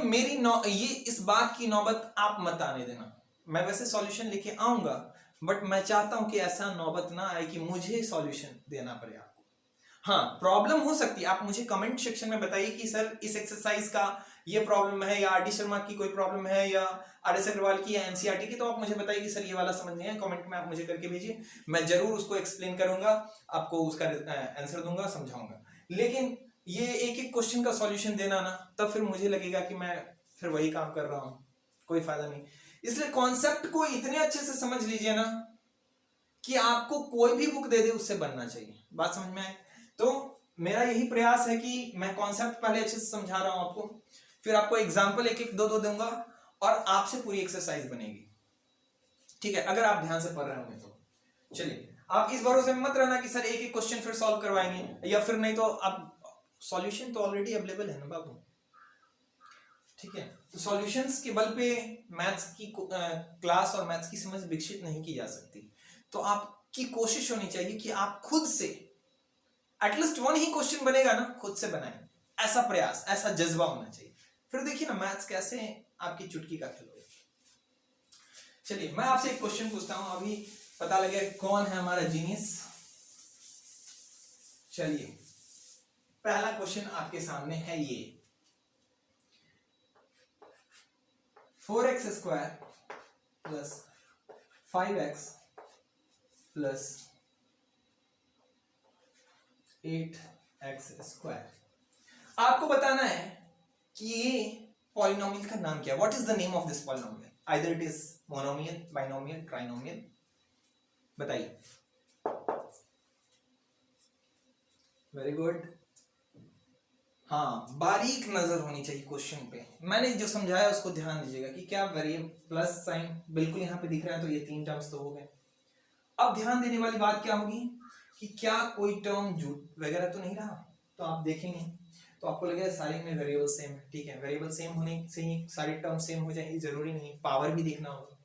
इस बात की नौबत आप मत आने देना। मैं वैसे सॉल्यूशन लेके आऊंगा, बट मैं चाहता हूं कि ऐसा नौबत ना आए कि मुझे सॉल्यूशन देना पड़े आपको। हाँ, प्रॉब्लम हो सकती है, आप मुझे कमेंट सेक्शन में बताइए कि सर इस एक्सरसाइज का ये प्रॉब्लम है, या आर.डी. शर्मा की कोई प्रॉब्लम है, या आर.एस. अग्रवाल की, या एनसीईआरटी की, तो आप मुझे बताइए कि सर ये वाला समझ नहीं है। कमेंट में आप मुझे करके भेजिए, मैं जरूर उसको एक्सप्लेन करूंगा, आपको उसका आंसर दूंगा, समझाऊंगा। लेकिन ये एक एक क्वेश्चन का सॉल्यूशन देना ना, तब फिर मुझे लगेगा कि मैं फिर वही काम कर रहा हूँ, कोई फायदा नहीं। इसलिए कॉन्सेप्ट को इतने अच्छे से समझ लीजिए ना कि आपको कोई भी बुक दे दे उससे बनना चाहिए। बात समझ में आए? तो मेरा यही प्रयास है कि मैं कॉन्सेप्ट पहले अच्छे से समझा रहा हूं आपको, फिर आपको एग्जाम्पल एक एक दो दूंगा और आपसे पूरी एक्सरसाइज बनेगी, ठीक है, अगर आप ध्यान से पढ़ रहे होंगे तो। चलिए, आप इस भरोसे में मत रहना कि सर एक एक क्वेश्चन फिर सॉल्व करवाएंगे, या फिर नहीं तो आप सॉल्यूशन तो ऑलरेडी अवेलेबल है ना बाबू, ठीक है। तो सॉल्यूशंस के बल पे मैथ्स की क्लास और मैथ्स की समझ विकसित नहीं की जा सकती। तो आपकी कोशिश होनी चाहिए कि आप खुद से एटलीस्ट 1 ही क्वेश्चन बनेगा ना, खुद से बनाएं, ऐसा प्रयास, ऐसा जज्बा होना चाहिए। फिर देखिए ना मैथ्स कैसे आपकी चुटकी का खेल होगा। चलिए, मैं आपसे एक क्वेश्चन पूछता हूं, अभी पता लगे कौन है हमारा जीनियस। चलिए, पहला क्वेश्चन आपके सामने है ये, 4x square plus 5x plus 8x square. आपको बताना है कि ये पॉलिनोमियल का नाम क्या है। What is the name of this polynomial? Either it is monomial, binomial, trinomial, बताइए। Very good. हाँ, बारीक नजर होनी चाहिए क्वेश्चन पे। मैंने जो समझाया उसको ध्यान दीजिएगा कि क्या वेरिएबल प्लस साइन बिल्कुल यहाँ पे दिख रहा है, तो ये 3 टर्म्स तो हो गए। अब ध्यान देने वाली बात क्या होगी कि क्या कोई टर्म झूठ वगैरह तो नहीं रहा। तो आप देखेंगे तो आपको लगेगा सारे में वेरिएबल सेम है, ठीक है। वेरिएबल सेम होने से ही सारे टर्म सेम हो जाएंगे, जरूरी नहीं, पावर भी देखना होगा।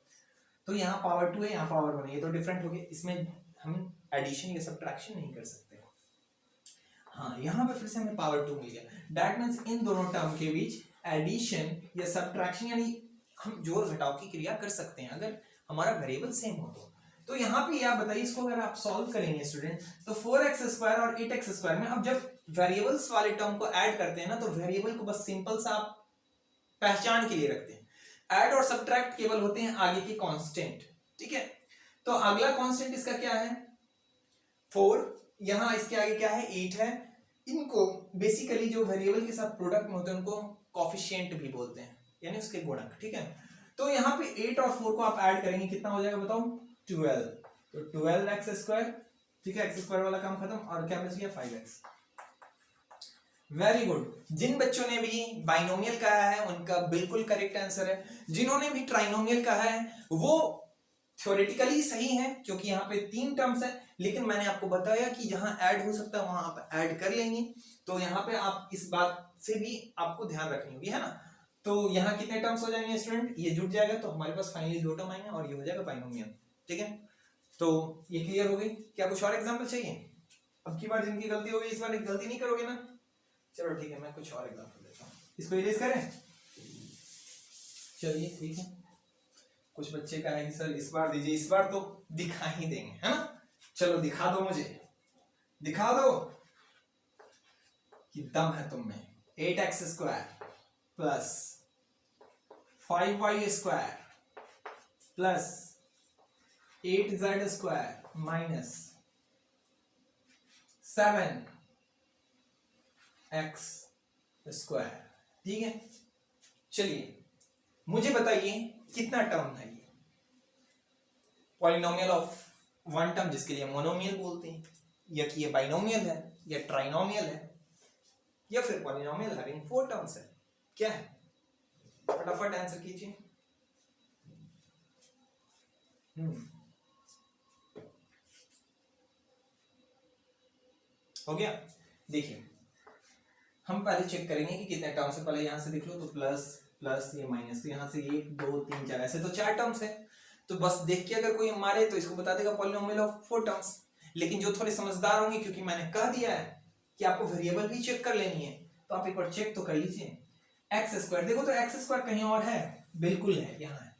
तो यहाँ पावर 2 है, यहाँ पावर 1 है, ये तो डिफरेंट हो गए, इसमें हम एडिशन या सब्ट्रैक्शन नहीं कर सकते। हाँ, यहाँ पे फिर से हमें पावर 2 मिल गया। दैट मीन्स इन दोनों टर्म के बीच एडिशन या सब्ट्रैक्शन यानी हम जोड़ घटाव की क्रिया कर सकते हैं अगर हमारा वेरिएबल सेम हो तो यहाँ पे आप बताइए, इसको अगर आप सॉल्व करेंगे स्टूडेंट, तो 4x स्क्वायर और 8x स्क्वायर में अब जब वेरिएबल्स वाले टर्म को ऐड करते हैं ना, तो वेरिएबल को बस सिंपल सा आप पहचान के लिए रखते हैं। ऐड और सब्ट्रैक्ट केवल होते हैं आगे के कांस्टेंट, ठीक है। तो अगला कांस्टेंट इसका क्या है? 4, यहाँ इसके आगे क्या है? 8 है। इनको बेसिकली जो वेरिएबल के साथ प्रोडक्ट में होते हैं उनको कोफिशिएंट भी बोलते हैं, यानी उसके गुणक, ठीक है। तो यहाँ पे 8 और 4 को आप ऐड करेंगे, कितना हो जाएगा बताओ? 12। तो 12x स्क्वायर ठीक है, एक्स स्क्वायर वाला काम खत्म, और क्या बच गया 5x। Very good. जिन बच्चों ने भी बाइनोमियल कहा है उनका बिल्कुल करेक्ट आंसर है। जिन्होंने भी ट्राइनोमियल कहा है वो थ्योरेटिकली सही है, क्योंकि यहाँ पे 3 टर्म्स है, लेकिन मैंने आपको बताया कि जहां ऐड हो सकता है वहां आप ऐड कर लेंगे। तो यहाँ पे आप इस बात से भी आपको ध्यान रखनी होगी, है ना। तो यहाँ कितने टर्म्स हो जाएंगे स्टूडेंट, ये जुट जाएगा तो हमारे पास फाइनली 2 टर्म आएंगे और ये हो जाएगा बाइनोमियल। ठीक है, तो ये क्लियर हो गई। क्या कुछ और एग्जाम्पल चाहिए? अब की बार जिनकी गलती होगी इस बार गलती नहीं करोगे ना? चलो ठीक है, मैं कुछ और एग्जाम्पल देता हूँ। इसको इरेज करें? चलिए ठीक है। कुछ बच्चे का है कि सर इस बार दीजिए, इस बार तो दिखा ही देंगे, है ना। चलो दिखा दो, मुझे दिखा दो कि दम है तुम में। 8x square plus 5y square plus 8z square minus 7x square. ठीक है, चलिए मुझे बताइए कितना टर्म है ये? पॉलिनोमियल ऑफ वन टर्म, जिसके लिए मोनोमियल बोलते हैं, या कि ये बाइनोमियल है, या ट्राइनोमियल है, या फिर पॉलिनोमियल हैविंग 4 टर्म्स है? क्या है? फटाफट आंसर कीजिए। हो गया? देखिए हम पहले चेक करेंगे कि कितने टर्म्स है। पहले यहां से देख लो, तो प्लस प्लस ये माइनस, तो यहाँ से 1 2 3 4, ऐसे तो 4 टर्म्स है। तो बस देख के अगर कोई मारे तो इसको बता देगा पॉलिनोमियल ऑफ 4 टर्म्स। लेकिन जो थोड़े समझदार होंगे, क्योंकि मैंने कह दिया है कि आपको वेरिएबल भी चेक कर लेनी है, तो आप एक बार चेक तो कर लीजिए। एक्स स्क्वायर देखो, तो एक्स स्क्वायर कहीं और है? बिल्कुल है, यहाँ है।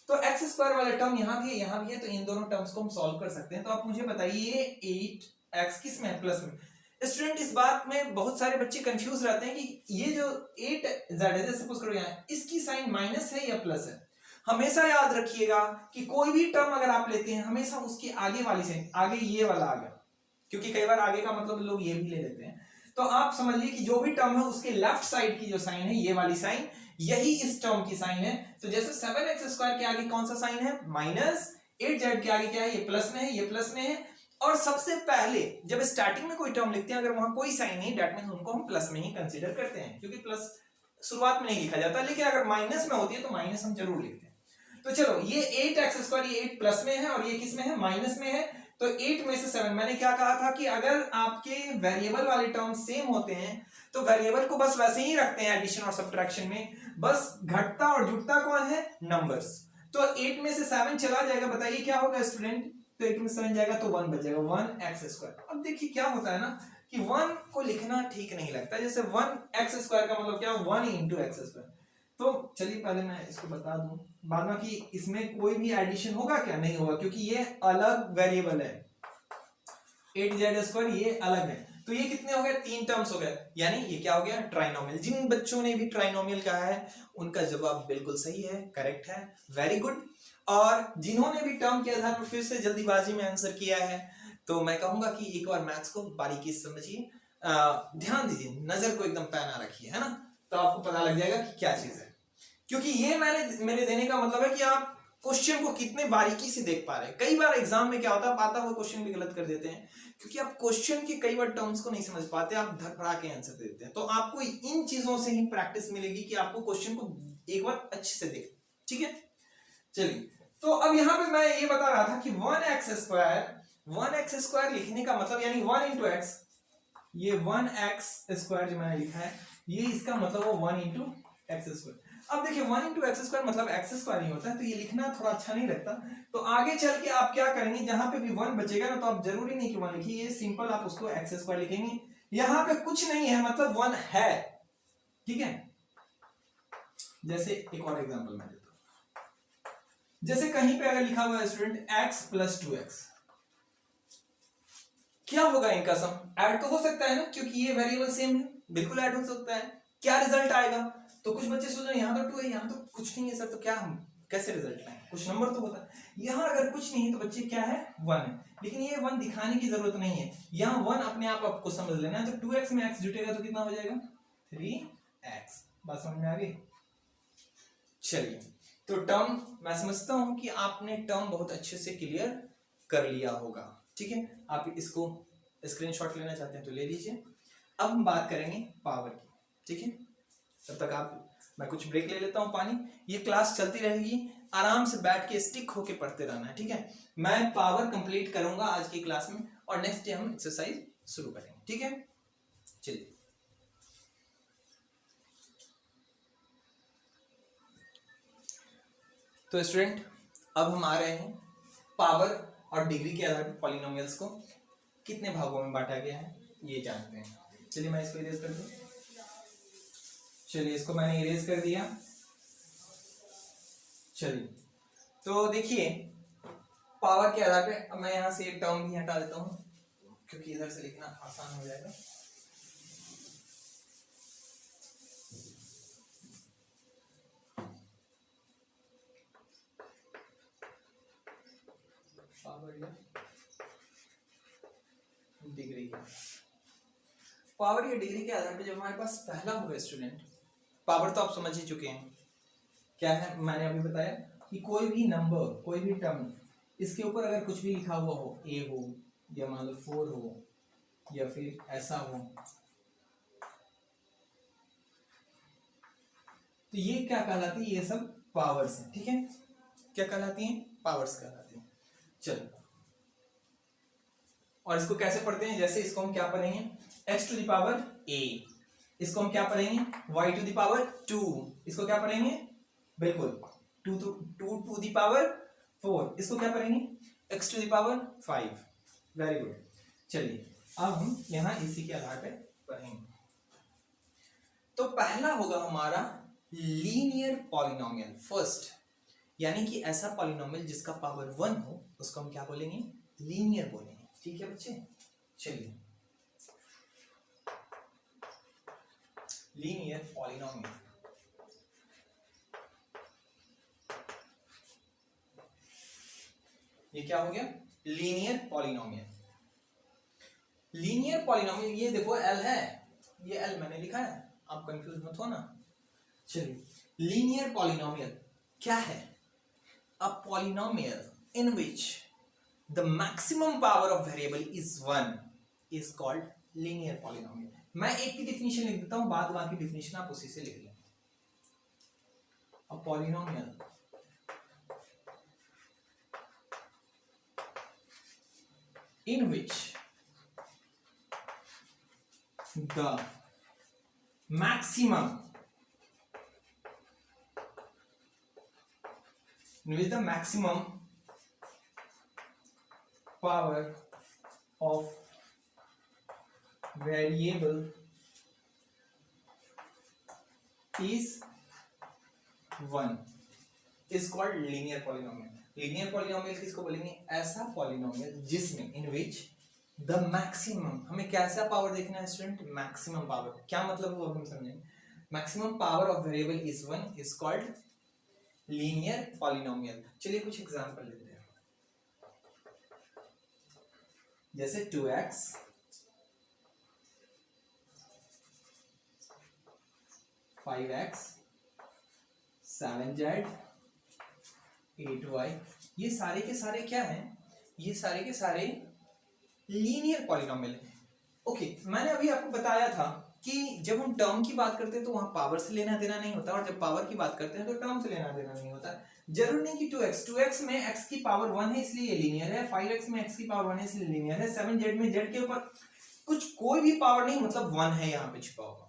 तो एक्स स्क्वायर वाला टर्म यहाँ भी है, यहाँ भी है, तो इन दोनों टर्म्स को हम सॉल्व कर सकते हैं। तो आप मुझे बताइए 8x किस में है? प्लस में। स्टूडेंट इस बात में बहुत सारे बच्चे कंफ्यूज रहते हैं कि ये जो 8z है, जैसे सपोज करो यहाँ, इसकी साइन माइनस है या प्लस है। हमेशा याद रखिएगा कि कोई भी टर्म अगर आप लेते हैं, हमेशा उसकी आगे वाली साइन, आगे ये वाला आ गया, क्योंकि कई बार आगे का मतलब लोग ये भी ले लेते हैं। तो आप समझिए कि जो भी टर्म है उसके लेफ्ट साइड की जो साइन है, ये वाली साइन, यही इस टर्म की साइन है। तो जैसे 7x स्क्वायर के आगे कौन सा साइन है? माइनस। 8z के आगे क्या है? ये प्लस में है, ये प्लस में है। और सबसे पहले जब स्टार्टिंग में कोई टर्म लिखते हैं, अगर वहां कोई साइन नहीं, दैट मींस उनको हम प्लस में ही कंसीडर करते हैं, क्योंकि प्लस शुरुआत में नहीं लिखा जाता। लेकिन अगर माइनस में होती है तो माइनस हम जरूर लिखते हैं। तो चलो ये 8x स्क्वायर, ये 8 प्लस में है और ये किस में है? माइनस में है। तो 8 में से 7, मैंने क्या कहा था कि अगर आपके वेरिएबल वाले टर्म सेम होते हैं तो वेरिएबल को बस वैसे ही रखते हैं एडिशन और सब्ट्रैक्शन में, बस घटता और जुटता कौन है? नंबर्स। तो 8 में से 7 चला जाएगा, बताइए क्या होगा स्टूडेंट? तो 8 में 7 जाएगा तो 1 बचेगा, 1x स्क्वायर। अब देखिए क्या होता है ना कि 1 को लिखना ठीक नहीं लगता, जैसे 1x स्क्वायर का मतलब क्या? 1 इंटू एक्स स्क्वायर। तो चलिए पहले मैं इसको बता दूं, बाद में कि इसमें कोई भी एडिशन होगा क्या? नहीं होगा, क्योंकि ये अलग वेरिएबल है। 8z स्क्वायर ये अलग है। तो ये कितने हो गए? 3 टर्म्स हो गए, यानी ये क्या हो गया? ट्राइनोमियल। जिन बच्चों ने भी ट्राइनोमियल कहा है उनका जवाब बिल्कुल सही है, करेक्ट है, वेरी गुड। और जिन्होंने भी टर्म के आधार पर फिर से जल्दीबाजी में आंसर किया है, तो मैं कहूंगा कि एक बार मैथ्स को बारीकी से समझिए, ध्यान दीजिए, नजर को एकदम पैना रखिए, है ना। तो आपको पता लग जाएगा कि क्या चीज है, क्योंकि ये मेरे देने का मतलब है कि आप क्वेश्चन को कितने बारीकी से देख पा रहे हैं। कई बार एग्जाम में क्या होता है, आता हुआ क्वेश्चन भी गलत कर देते हैं, क्योंकि आप क्वेश्चन के कई बार टर्म्स को नहीं समझ पाते, आप धड़फड़ा के आंसर दे देते हैं। तो आपको इन चीजों से ही प्रैक्टिस मिलेगी कि आपको क्वेश्चन को एक बार अच्छे से देखें, ठीक है। चलिए, तो अब यहां पे मैं ये बता रहा था कि 1x स्क्वायर लिखने का मतलब, यानी 1 इंटू एक्स, ये 1x स्क्वायर जो मैंने लिखा है, ये इसका मतलब वो 1 इंटू एक्स स्क्वायर। अब देखिए 1 इंटू एक्स स्क्वायर मतलब एक्स स्क्वायर नहीं होता है, तो ये लिखना थोड़ा अच्छा नहीं लगता। तो आगे चल के आप क्या करेंगे, जहां पे भी 1 बचेगा ना, तो आप जरूरी नहीं कि 1 लिखिए, ये सिंपल आप उसको एक्स स्क्वायर लिखेंगे। यहां पे कुछ नहीं है मतलब 1 है, ठीक है। जैसे एक और एग्जांपल मैं देता हूं, जैसे कहीं पे अगर लिखा हुआ है स्टूडेंट x प्लस 2x, क्या होगा इनका सम? ऐड तो हो सकता है ना, क्योंकि ये वेरिएबल सेम है, बिल्कुल ऐड हो सकता है। क्या रिजल्ट आएगा? तो कुछ बच्चे सोच रहे हैं यहाँ तो 2 है, यहाँ तो कुछ नहीं है सर, तो क्या हम कैसे रिजल्ट लाएंगे? कुछ नंबर तो होता है। यहाँ अगर कुछ नहीं है तो बच्चे क्या है? 1 है। लेकिन ये 1 दिखाने की जरूरत नहीं है, यहाँ 1 अपने आप आपको समझ लेना है। तो 2x में x जुटेगा तो कितना हो जाएगा? 3x। बात समझ में आ गई? चलिए, तो टर्म मैं समझता हूं कि आपने टर्म बहुत अच्छे से क्लियर कर लिया होगा, ठीक है, आप इसको स्क्रीनशॉट लेना चाहते हैं तो ले लीजिए। अब हम बात करेंगे पावर की, ठीक है। तब तक मैं कुछ ब्रेक ले लेता हूँ पानी। ये क्लास चलती रहेगी, आराम से बैठ के स्टिक होके पढ़ते रहना है, ठीक है। मैं पावर कंप्लीट करूंगा आज की क्लास में और नेक्स्ट डे हम एक्सरसाइज शुरू करेंगे, ठीक है। चलिए, तो स्टूडेंट अब हम आ रहे हैं पावर और डिग्री के आधार पर पॉलिनोमियल्स को कितने भागों में बांटा गया है ये जानते हैं। चलिए मैं इसको इरेज कर दूं। चलिए इसको मैंने इरेज कर दिया। चलिए तो देखिए पावर के आधार पे अब मैं यहां से एक टर्म भी हटा देता हूं क्योंकि इधर से लिखना आसान हो जाएगा। पावर या डिग्री के पावर या डिग्री के आधार पे जब हमारे पास पहला होगा स्टूडेंट, पावर तो आप समझ ही चुके हैं क्या है, मैंने अभी बताया कि कोई भी नंबर, कोई भी टर्म, इसके ऊपर अगर कुछ भी लिखा हुआ हो, ए हो या मान लो 4 हो या फिर ऐसा हो, तो ये क्या कहलाती है, ये सब पावर्स हैं, ठीक है। क्या कहलाती हैं, पावर्स कहलाती हैं। चलो और इसको कैसे पढ़ते हैं, जैसे इसको हम क्या पढ़ेंगे, x to the power a, इसको हम क्या पढ़ेंगे, y टू द पावर 2, इसको क्या पढ़ेंगे, बिल्कुल 2 टू द पावर 4, इसको क्या पढ़ेंगे, x to the power 5। Very good. चलिए अब हम यहां इसी के आधार पर पढ़ेंगे। तो पहला होगा हमारा लीनियर पॉलिनोमियल फर्स्ट, यानी कि ऐसा पॉलिनोमियल जिसका पावर 1 हो उसको हम क्या बोलेंगे, लीनियर बोलेंगे, ठीक है बच्चे। चलिए लीनियर पॉलिनोमियल, ये क्या हो गया, लीनियर पॉलिनोमियल। लीनियर पॉलिनोमियल ये देखो एल है, ये एल मैंने लिखा है, आप कंफ्यूज मत हो ना। चलिए लीनियर पॉलिनोमियल क्या है, a polynomial in which the maximum power of variable is 1 is called linear polynomial। मैं एक की डिफिनीशन लिख देता हूं, बाद बाकी डिफिनीशन आप उसी से लिख लें। a polynomial in which the maximum power of variable is 1 is called linear polynomial। linear polynomial किसको बोलेंगे, ऐसा polynomial जिसमें in which the maximum, हमें कैसा पावर देखना है स्टूडेंट, मैक्सिमम पावर। क्या मतलब वो हम समझेंगे, maximum power of variable is 1 is called linear polynomial. चलिए कुछ एग्जांपल लेते हैं, जैसे 2x 5x 7z 8y, ये सारे के सारे क्या हैं, ये सारे के सारे लीनियर पॉलिनोमियल हैं। ओके, मैंने अभी आपको बताया था कि जब हम टर्म की बात करते हैं तो वहां पावर से लेना देना नहीं होता, और जब पावर की बात करते हैं तो टर्म से लेना देना नहीं होता। जरूर नहीं कि 2x में x की पावर 1 है इसलिए ये लीनियर है, 5x में x की पावर 1 है इसलिए लीनियर है, 7z में z के ऊपर कुछ कोई भी पावर नहीं मतलब 1 है यहाँ पे छिपा हुआ,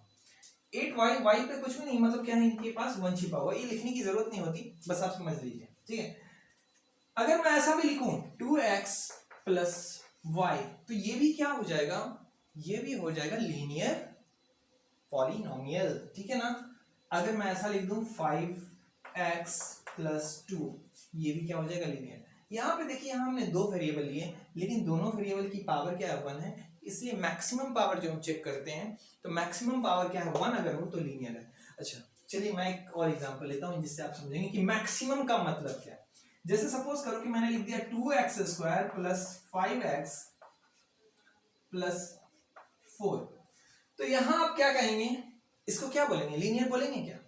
8y पे कुछ भी नहीं मतलब क्या है, इनके पास 1 छिपा हुआ। ये लिखने की जरूरत नहीं होती, बस आप समझ लीजिए, ठीक है। अगर मैं ऐसा भी लिखूं 2x प्लस y, तो ये भी क्या हो जाएगा, ये भी हो जाएगा लीनियर पॉलिनोमियल, ठीक है ना। अगर मैं ऐसा लिख दूं 5x प्लस 2, ये भी क्या हो जाएगा, लीनियर। यहाँ पे देखिए, यहाँ हमने दो वेरिएबल लिए लेकिन दोनों वेरिएबल की पावर क्या है, 1 है, इसलिए मैक्सिमम पावर जो हम चेक करते हैं तो मैक्सिमम पावर क्या है, 1 अगर हो तो लीनियर है। अच्छा चलिए मैं एक और एग्जांपल लेता हूँ जिससे आप समझेंगे कि मैक्सिमम का मतलब क्या है। जैसे सपोज करो कि मैंने लिख दिया 2x² प्लस 5x प्लस 4, तो यहां आप क्या कहेंगे, इसको क्या बोलेंगे, लीनियर बोलेंगे क्या,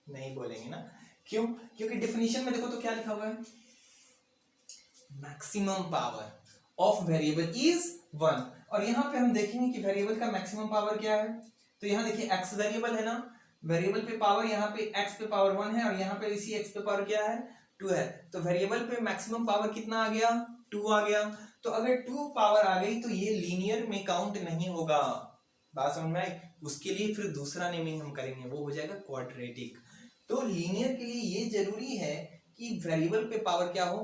नहीं बोलेंगे ना। क्यों, क्योंकि डेफिनेशन में देखो तो क्या लिखा हुआ है, maximum power, of variable is 1। और यहाँ पे हम देखेंगे कि वेरिएबल का मैक्सिमम पावर क्या है। तो यहाँ देखिए x वेरिएबल है ना, वेरिएबल पे पावर यहाँ पे x पे पावर 1 है और यहाँ पे इसी x पे पावर क्या है 2 है। तो वेरिएबल पे मैक्सिमम पावर कितना आ गया 2 आ गया। तो अगर 2 पावर आ गई तो ये लीनियर में काउंट नहीं होगा। बात समझ में आई। उसके लिए फिर दूसरा नेमिंग हम करेंगे, वो हो जाएगा क्वाड्रेटिक। तो लीनियर के लिए ये जरूरी है कि वेरिएबल पे पावर क्या हो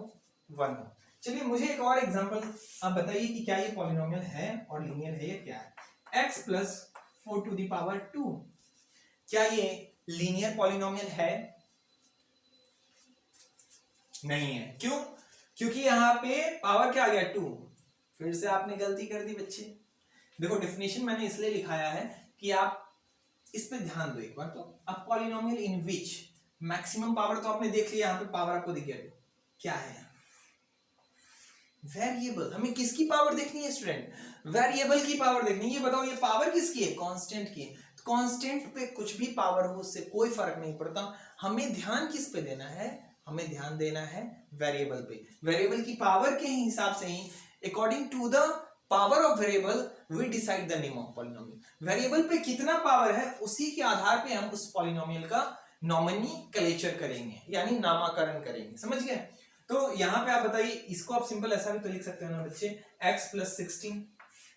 1 हो। चलिए मुझे एक और एग्जांपल आप बताइए कि क्या ये पॉलिनोमियल है और लीनियर है या क्या है। x plus 4 to the power 2, क्या ये लीनियर पॉलिनोमियल है? नहीं है। क्यों? क्योंकि यहाँ पे पावर क्या आ गया 2। फिर से आपने गलती कर दी बच्चे। देखो डेफिनेशन मैंने इसलिए लिखाया है कि आप इस पे ध्यान दो एक बार। तो अब पॉलिनोमियल इन विच मैक्सिमम पावर तो आपने देख लिया, यहाँ पे पावर आपको दिख गया, क्या है वेरिएबल। हमें किसकी पावर देखनी है स्टूडेंट? वेरिएबल की पावर देखनी है। ये बताओ ये पावर किसकी है? कांस्टेंट की। कांस्टेंट पे कुछ भी पावर हो उससे कोई फर्क नहीं पड़ता। हमें ध्यान किस पे देना है? हमें ध्यान देना है वेरिएबल पे। वेरिएबल की पावर के हिसाब से ही according to the power of variable we decide the name of polynomial. Variable पे कितना पावर है उसी के आधार पे हम उस पॉलिनोमियल का नॉमिनक्लेचर करेंगे, यानी नामकरण करेंगे। समझ गए? तो यहाँ पे आप बताइए, इसको आप सिंपल ऐसा भी तो लिख सकते हो ना बच्चे, x प्लस 16।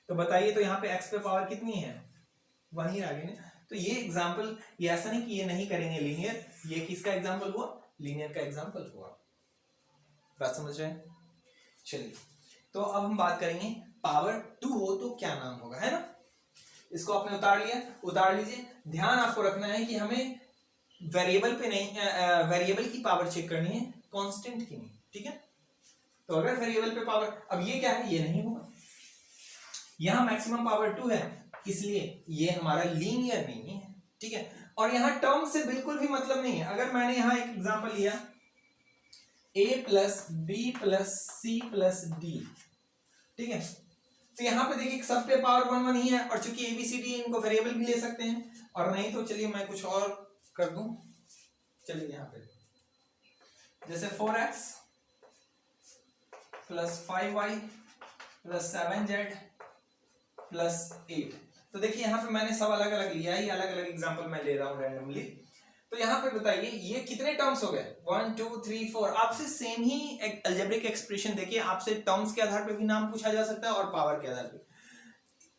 तो बताइए तो यहाँ पे x पे पावर कितनी है 1 ही आ गई ना। तो ये एग्जाम्पल, ये ऐसा नहीं कि ये नहीं करेंगे लीनियर, ये किसका एग्जाम्पल हुआ? लीनियर का एग्जाम्पल हुआ। बात समझ रहे हैं? चलिए तो अब हम बात करेंगे पावर 2 हो तो क्या नाम होगा, है ना। इसको आपने उतार लिया, उतार लीजिए। ध्यान आपको रखना है कि हमें वेरिएबल पे नहीं, वेरिएबल की पावर चेक करनी है, कांस्टेंट की नहीं, ठीक है। तो अगर वेरिएबल पे पावर, अब ये क्या है, ये नहीं होगा। यहां मैक्सिमम पावर 2 है, इसलिए ये हमारा लीनियर नहीं है, ठीक है। और यहां टर्म से बिल्कुल भी मतलब नहीं है। अगर मैंने यहां एक एग्जांपल लिया a plus b plus c plus d, ठीक है। तो यहां पे देखिए सब पे पावर 1 1 ही है, और चूंकि एबीसीडी इनको वेरिएबल भी ले सकते हैं, और नहीं तो चलिए मैं कुछ और कर दूं। चलिए यहां पे जैसे 4x plus 5y plus 7z plus 8। तो देखिए यहाँ पे मैंने सब अलग अलग लिया है, ये अलग अलग एग्जांपल मैं ले रहा हूँ रैंडमली। तो यहाँ पे बताइए ये कितने टर्म्स हो गए 1 2 3 4। आपसे सेम ही एक अलजेब्रिक एक्सप्रेशन देखिए, आपसे टर्म्स के आधार पे भी नाम पूछा जा सकता है और पावर के आधार पे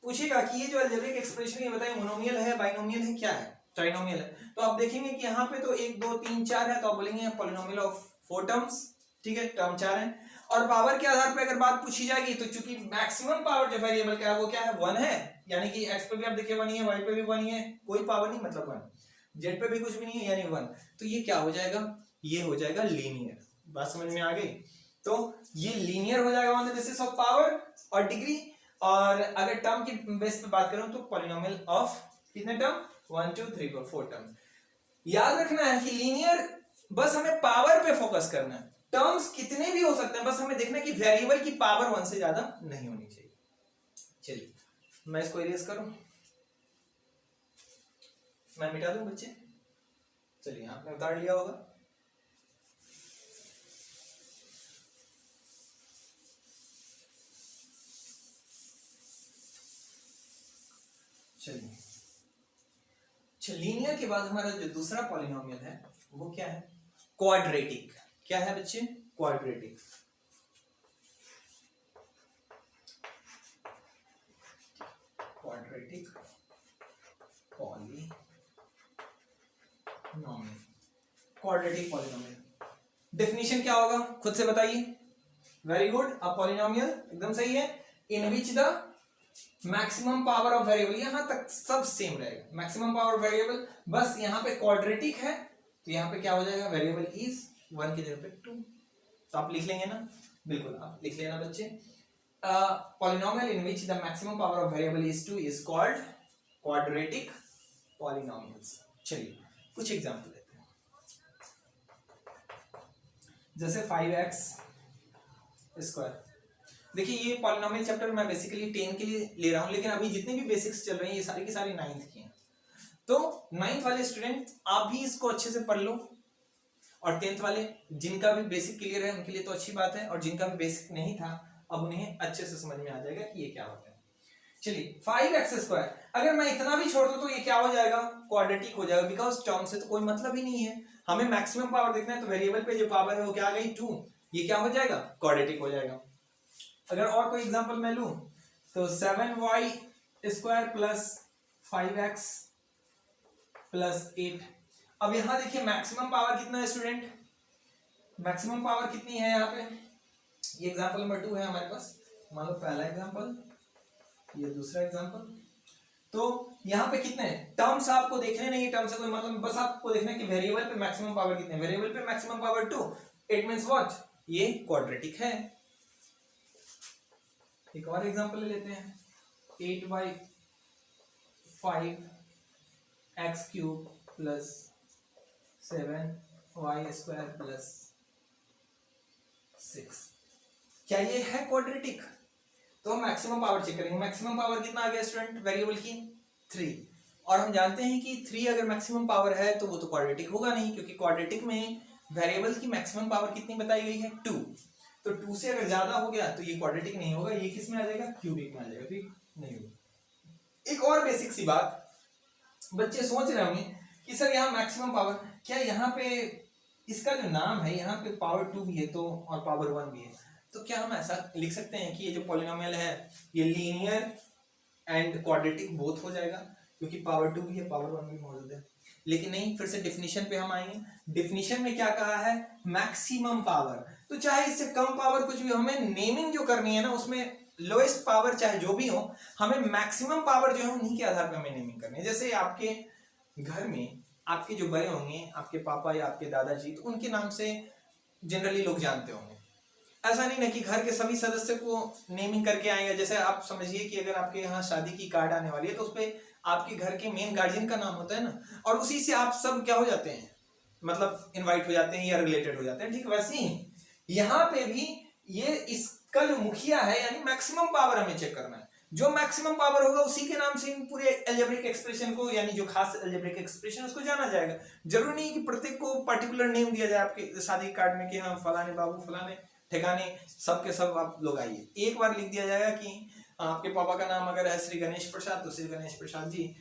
पूछेगा कि ये जो अलजेब्रिक एक्सप्रेशन, ये बताइए मोनोमियल है, बाइनोमियल है, क्या है, ट्राइनोमियल है। तो आप देखेंगे कि यहाँ पे तो 1 2 3 4 है, तो आप बोलेंगे पॉलिनोमियल ऑफ 4 टर्म्स, ठीक है, टर्म 4 है। और पावर के आधार पे अगर बात पूछी जाएगी तो चूंकि मैक्सिमम पावर जो वेरिएबल का है वो क्या है 1 है, यानी कि x पे भी आप देखिए 1 ही है, y पे भी 1 ही है, कोई पावर नहीं मतलब 1, z पे भी कुछ भी नहीं है यानी 1। तो ये क्या हो जाएगा? ये हो जाएगा लीनियर। बात समझ में आ गई? तो ये लीनियर हो जाएगा on the basis of power और डिग्री। और अगर टर्म की बेस पे बात करूं तो पॉलिनोमियल ऑफ कितने टर्म 1 2 3 4 टर्म। याद रखना है कि लीनियर बस हमें पावर पे फोकस करना है, टर्म्स कितने भी हो सकते हैं, बस हमें देखना है कि वेरिएबल की पावर 1 से ज्यादा नहीं होनी चाहिए। चलिए मैं इसको इरेज करूं, मैं मिटा दूं बच्चे। चलिए आपने उतार लिया होगा। चलिए लीनियर के बाद हमारा जो दूसरा पॉलिनोमियल है वो क्या है? क्वाड्रेटिक। क्या है बच्चे? Quadratic. Quadratic polynomial. Quadratic polynomial definition क्या होगा खुद से बताइए। वेरी गुड, अ पॉलिनोमियल, एकदम सही है, in which the maximum power of variable, यहां तक सब सेम रहेगा, मैक्सिमम पावर वेरिएबल, बस यहां पे क्वाड्रेटिक है तो यहां पे क्या हो जाएगा, वेरिएबल इज 1 की जगह पे 2। तो आप लिख लेंगे ना, बिल्कुल आप लिख लेना बच्चे। Polynomial in which the maximum power of variable is 2 is called quadratic polynomials. चलिए कुछ एग्जांपल लेते हैं, जैसे 5x स्क्वायर। देखिए ये पॉलिनोमियल चैप्टर मैं बेसिकली 10 के लिए ले रहा हूं, लेकिन अभी जितने भी बेसिक्स चल रहे हैं ये सारी की सारी 9th की हैं। तो 9th वाले स्टूडेंट आप भी इसको अच्छे से पढ़ लो, और 10th वाले जिनका भी बेसिक क्लियर है उनके लिए तो अच्छी बात है, और जिनका भी बेसिक नहीं था अब उन्हें अच्छे से समझ में आ जाएगा कि ये क्या होता है। चलिए 5x², अगर मैं इतना भी छोड़ दूं तो ये क्या हो जाएगा, क्वाड्रेटिक हो जाएगा, बिकॉज टर्म से तो कोई मतलब ही नहीं है, हमें मैक्सिमम पावर देखना है, तो वेरिएबल पे जो पावर है वो क्या आ गई 2, ये क्या हो जाएगा, क्वाड्रेटिक हो जाएगा। अगर और कोई एग्जांपल मैं लूं तो 7y² प्लस 5x प्लस 8। अब यहां देखिए मैक्सिमम पावर कितना है स्टूडेंट, मैक्सिमम पावर कितनी है यहाँ पे, ये एग्जांपल नंबर 2 है हमारे पास, मान लो पहला एग्जांपल, ये दूसरा एग्जांपल। तो यहाँ पे कितने टर्म्स आपको देखने नहीं, टर्म से कोई मतलब, बस आपको देखना है कि वेरिएबल पे मैक्सिमम पावर कितने, वेरिएबल पे maximum power 2, it means what, ये क्वाड्रेटिक है। एक और एग्जांपल ले लेते हैं, 8y5x³ प्लस 7y² प्लस 6, क्या ये है क्वाड्रेटिक? तो हम मैक्सिमम पावर चेक करेंगे, मैक्सिमम पावर कितना आ गया स्टूडेंट वेरिएबल की 3, और हम जानते हैं कि 3 अगर मैक्सिमम पावर है तो वो तो क्वाड्रेटिक होगा नहीं, क्योंकि क्वाड्रेटिक में वेरिएबल की मैक्सिमम पावर कितनी बताई गई है 2, तो 2 से अगर ज्यादा हो गया तो ये क्वाड्रेटिक नहीं होगा, ये किस में आ जाएगा, क्यूबिक में आ जाएगा, ठीक नहीं होगा। एक और बेसिक सी बात, बच्चे सोच रहे होंगे कि सर यहाँ मैक्सिमम पावर, क्या यहाँ पे इसका जो नाम है यहाँ पे पावर 2 भी है तो और पावर 1 भी है, तो क्या हम ऐसा लिख सकते हैं कि ये जो पॉलिनोमियल है ये लीनियर एंड क्वाड्रेटिक बोथ हो जाएगा, क्योंकि पावर 2 भी है पावर 1 भी मौजूद है। लेकिन नहीं, फिर से डिफिनीशन पे हम आएंगे, डिफिनीशन में क्या कहा है, मैक्सिमम पावर, तो चाहे इससे कम पावर कुछ भी, हमें नेमिंग जो करनी है ना उसमें लोएस्ट पावर चाहे जो भी हो, हमें मैक्सिमम पावर जो है उन्हीं के आधार पर हमें नेमिंग करनी है। जैसे आपके घर में आपके जो बड़े होंगे, आपके पापा या आपके दादाजी, तो उनके नाम से जनरली लोग जानते होंगे, ऐसा नहीं ना कि घर के सभी सदस्य को नेमिंग करके आएंगे। जैसे आप समझिए कि अगर आपके यहाँ शादी की कार्ड आने वाली है तो उसपे आपके घर के मेन गार्जियन का नाम होता है ना, और उसी से आप सब क्या हो जाते हैं, मतलब इनवाइट हो जाते हैं या रिलेटेड हो जाते हैं, ठीक वैसे ही यहाँ पे भी ये इसका जो मुखिया है यानी मैक्सिमम पावर हमें चेक करना है, जो मैक्सिमम पावर होगा उसी के नाम से इन पूरे अलजेब्रिक एक्सप्रेशन को, यानी जो खास अलजेब्रिक एक्सप्रेशन उसको जाना जाएगा। जरूरी नहीं कि प्रत्येक को पर्टिकुलर नेम दिया जाए आपके शादी कार्ड में कि हाँ फलाने बाबू फलाने ठिकाने सबके सब आप लोग आइए, एक बार लिख दिया जाएगा कि आपके पापा का नाम अगर है श्री गणेश प्रसाद तो श्री गणेश प्रसाद जी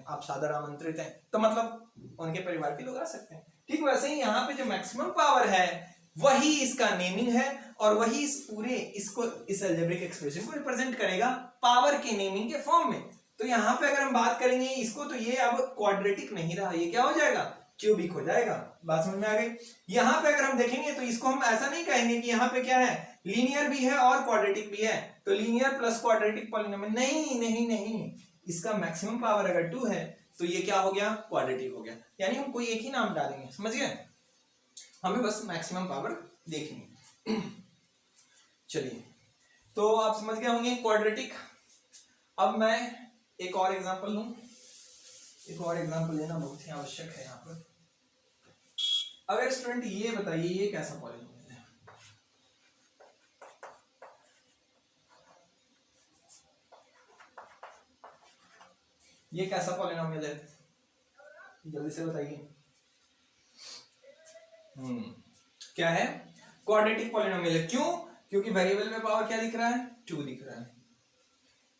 आप सादर आमंत्रित हैं, तो मतलब उनके परिवार के लोग आ सकते हैं। ठीक वैसे ही यहाँ पे जो मैक्सिमम पावर है वही इसका नेमिंग है, और वही इस पूरे इसको इस अलजेब्रिक एक्सप्रेशन को रिप्रेजेंट करेगा पावर के नेमिंग के फॉर्म में। तो यहाँ पे अगर हम बात करेंगे इसको, तो ये अब क्वाड्रेटिक नहीं रहा, ये क्या हो जाएगा, क्यूबिक हो जाएगा। बात समझ में आ गई। यहाँ पे अगर हम देखेंगे तो इसको हम ऐसा नहीं कहेंगे कि यहाँ पे क्या है, लीनियर भी है और क्वाड्रेटिक भी है, तो लीनियर प्लस क्वाड्रेटिक पॉलिनोमियल, नहीं नहीं नहीं, इसका मैक्सिमम पावर अगर 2 है तो ये क्या हो गया, क्वाड्रेटिक हो गया। यानी हम कोई एक ही नाम डालेंगे, समझ गए, हमें बस मैक्सिमम पावर देखनी। चलिए, तो आप समझ गए होंगे क्वाड्रेटिक। अब मैं एक और एग्जांपल लूं, एक और एग्जांपल लेना बहुत ही आवश्यक है यहाँ पर। अगर स्टूडेंट ये बताइए ये कैसा पॉलिनोमियल है, ये कैसा पॉलिनोमियल है, जल्दी से बताइए। क्या है, क्वाड्रेटिक पॉलिनोमियल है। क्यों, क्योंकि वेरिएबल में पावर क्या दिख रहा है, 2 दिख रहा है।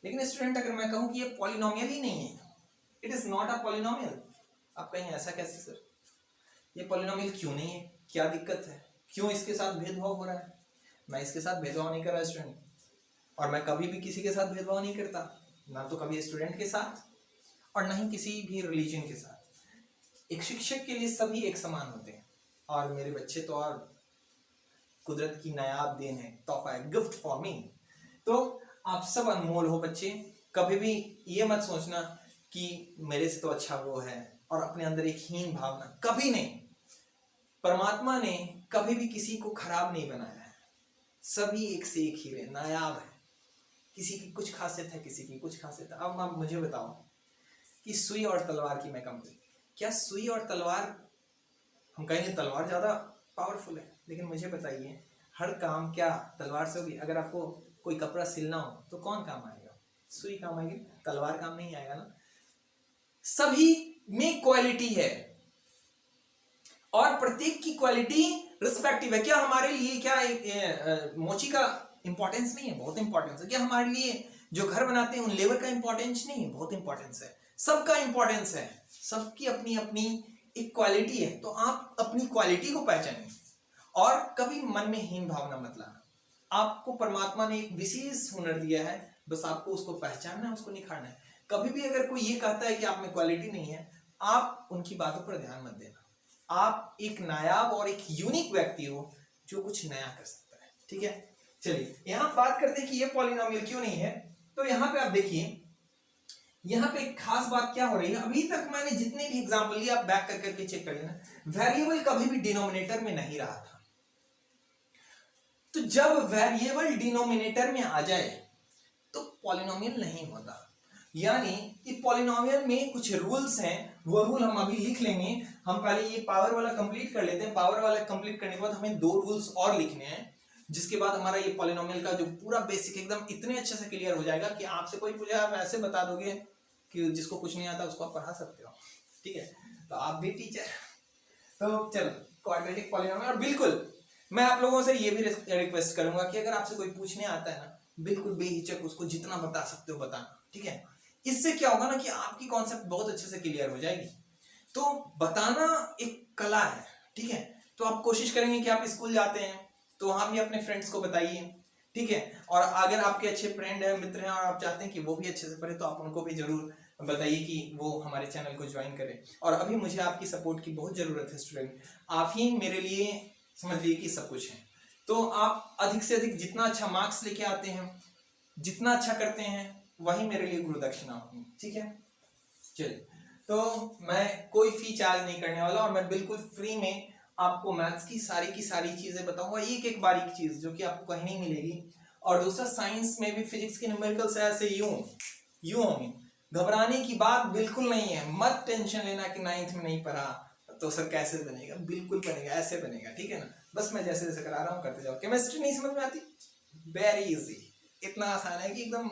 लेकिन स्टूडेंट अगर मैं कहूं कि ये पॉलिनोमियल ही नहीं है, it is not a polynomial, आप कहेंगे ऐसा कैसे सर, ये पॉलिनोमियल क्यों नहीं है, क्या दिक्कत है, क्यों इसके साथ भेदभाव हो रहा है। मैं इसके साथ भेदभाव नहीं कर रहा स्टूडेंट, और मैं कभी भी किसी के साथ भेदभाव नहीं करता, ना तो कभी स्टूडेंट के साथ और ना ही किसी भी रिलीजन के साथ। एक शिक्षक के लिए सभी एक समान होते हैं, और मेरे बच्चे तो और कुदरत की नायाब देन है, तोहफा है, गिफ्ट फॉर मी। तो आप सब अनमोल हो बच्चे, कभी भी ये मत सोचना कि मेरे से तो अच्छा वो है, और अपने अंदर एक हीन भावना, कभी नहीं। परमात्मा ने कभी भी किसी को खराब नहीं बनाया है, सभी एक से एक हीरे नायाब है, किसी की कुछ खासियत है, किसी की कुछ खासियत है। अब आप मुझे बताओ कि सुई और तलवार की मैं कंपेयर, क्या सुई और तलवार, हम कहेंगे तलवार ज्यादा पावरफुल है, लेकिन मुझे बताइए हर काम क्या तलवार से होगी। अगर आपको कोई कपड़ा सिलना हो तो कौन काम आएगा, सुई काम आएगी, तलवार काम नहीं आएगा ना। सभी में क्वालिटी है और प्रत्येक की क्वालिटी रिस्पेक्टिव है। क्या हमारे लिए क्या मोची का इंपॉर्टेंस नहीं है, बहुत इंपॉर्टेंस है। क्या हमारे लिए जो घर बनाते हैं उन लेबर का इंपॉर्टेंस नहीं है, बहुत इंपॉर्टेंस है। सबका इंपॉर्टेंस है, सबकी अपनी अपनी एक क्वालिटी है। तो आप अपनी क्वालिटी को पहचानिए और कभी मन में हीन भावना मत लाना। आपको परमात्मा ने एक विशेष हुनर दिया है, बस आपको उसको पहचानना है, उसको निखारना है। कभी भी अगर कोई ये कहता है कि आप में क्वालिटी नहीं है, आप उनकी बातों पर ध्यान मत देना। आप एक नायाब और एक यूनिक व्यक्ति हो जो कुछ नया कर सकता है। ठीक है, चलिए यहां बात करते हैं कि ये पॉलिनोमियल क्यों नहीं है। तो यहां पे आप देखिए, यहां पे एक खास बात क्या हो रही है। अभी तक मैंने जितने भी एग्जांपल लिए आप बैक कर करके चेक कर लेना, वेरिएबल कभी भी डिनोमिनेटर में नहीं रहा था। तो जब वेरिएबल डिनोमिनेटर में आ जाए तो पॉलिनोमियल नहीं होता। यानी कि पॉलिनोमियल में कुछ रूल्स हैं, वो रूल हम अभी लिख लेंगे। हम पहले ये पावर वाला कंप्लीट कर लेते हैं। पावर वाला कंप्लीट करने के बाद हमें 2 रूल्स और लिखने हैं, जिसके बाद हमारा ये पॉलिनोमियल का जो पूरा बेसिक एकदम इतने अच्छे से क्लियर हो जाएगा कि आपसे कोई पूछे आप ऐसे बता दोगे कि जिसको कुछ नहीं आता उसको आप पढ़ा सकते हो। ठीक है, तो आप भी टीचर। तो चलो क्वाड्रेटिक पॉलिनोमियल। और बिल्कुल मैं आप लोगों से ये भी रिक्वेस्ट करूंगा कि अगर आपसे कोई पूछने आता है ना, बिल्कुल बेहिचक उसको जितना बता सकते हो बताना। ठीक है, इससे क्या होगा ना कि आपकी कॉन्सेप्ट बहुत अच्छे से क्लियर हो जाएगी। तो बताना एक कला है। ठीक है, तो आप कोशिश करेंगे कि आप स्कूल जाते हैं तो वहां भी अपने फ्रेंड्स को बताइए। ठीक है, और अगर आपके अच्छे फ्रेंड हैं, मित्र हैं और आप चाहते हैं कि वो भी अच्छे से पढ़े, तो आप उनको भी जरूर बताइए कि वो हमारे चैनल को ज्वाइन करें। और अभी मुझे आपकी सपोर्ट की बहुत जरूरत है स्टूडेंट, आप ही मेरे लिए समझ लीजिए कि सब कुछ है। तो आप अधिक से अधिक जितना अच्छा मार्क्स लेके आते हैं, जितना अच्छा करते हैं, वही मेरे लिए गुरु दक्षिणा होगी। ठीक है, चलिए तो मैं कोई फी चार्ज नहीं करने वाला और मैं बिल्कुल फ्री में आपको मैथ्स की सारी चीजें बताऊंगा, एक एक बारीक चीज जो कि आपको कहीं नहीं मिलेगी। और दूसरा, साइंस में भी फिजिक्स के न्यूमेरिकल्स ऐसे यूं होंगे, घबराने की बात बिल्कुल नहीं है। मत टेंशन लेना कि 9th में नहीं पढ़ा तो सर कैसे बनेगा, बिल्कुल बनेगा, ऐसे बनेगा। ठीक है ना, बस मैं जैसे जैसे करा रहा हूँ करते जाओ। केमिस्ट्री नहीं समझ में आती, वेरी इजी, इतना आसान है कि एकदम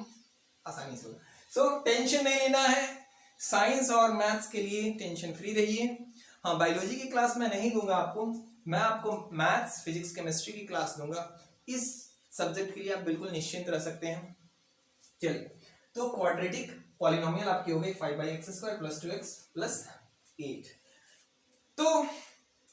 आसानी से। सो टेंशन नहीं लेना है, साइंस और मैथ्स के लिए टेंशन फ्री रहिए। हाँ, बायोलॉजी की क्लास मैं नहीं दूंगा आपको, मैं आपको मैथ्स, फिजिक्स, केमिस्ट्री की क्लास दूंगा। इस सब्जेक्ट के लिए आप बिल्कुल निश्चिंत रह सकते हैं। चलिए, तो क्वाड्रेटिक पॉलिनोमियल आपकी हो गई 5x² + 2x + 8। तो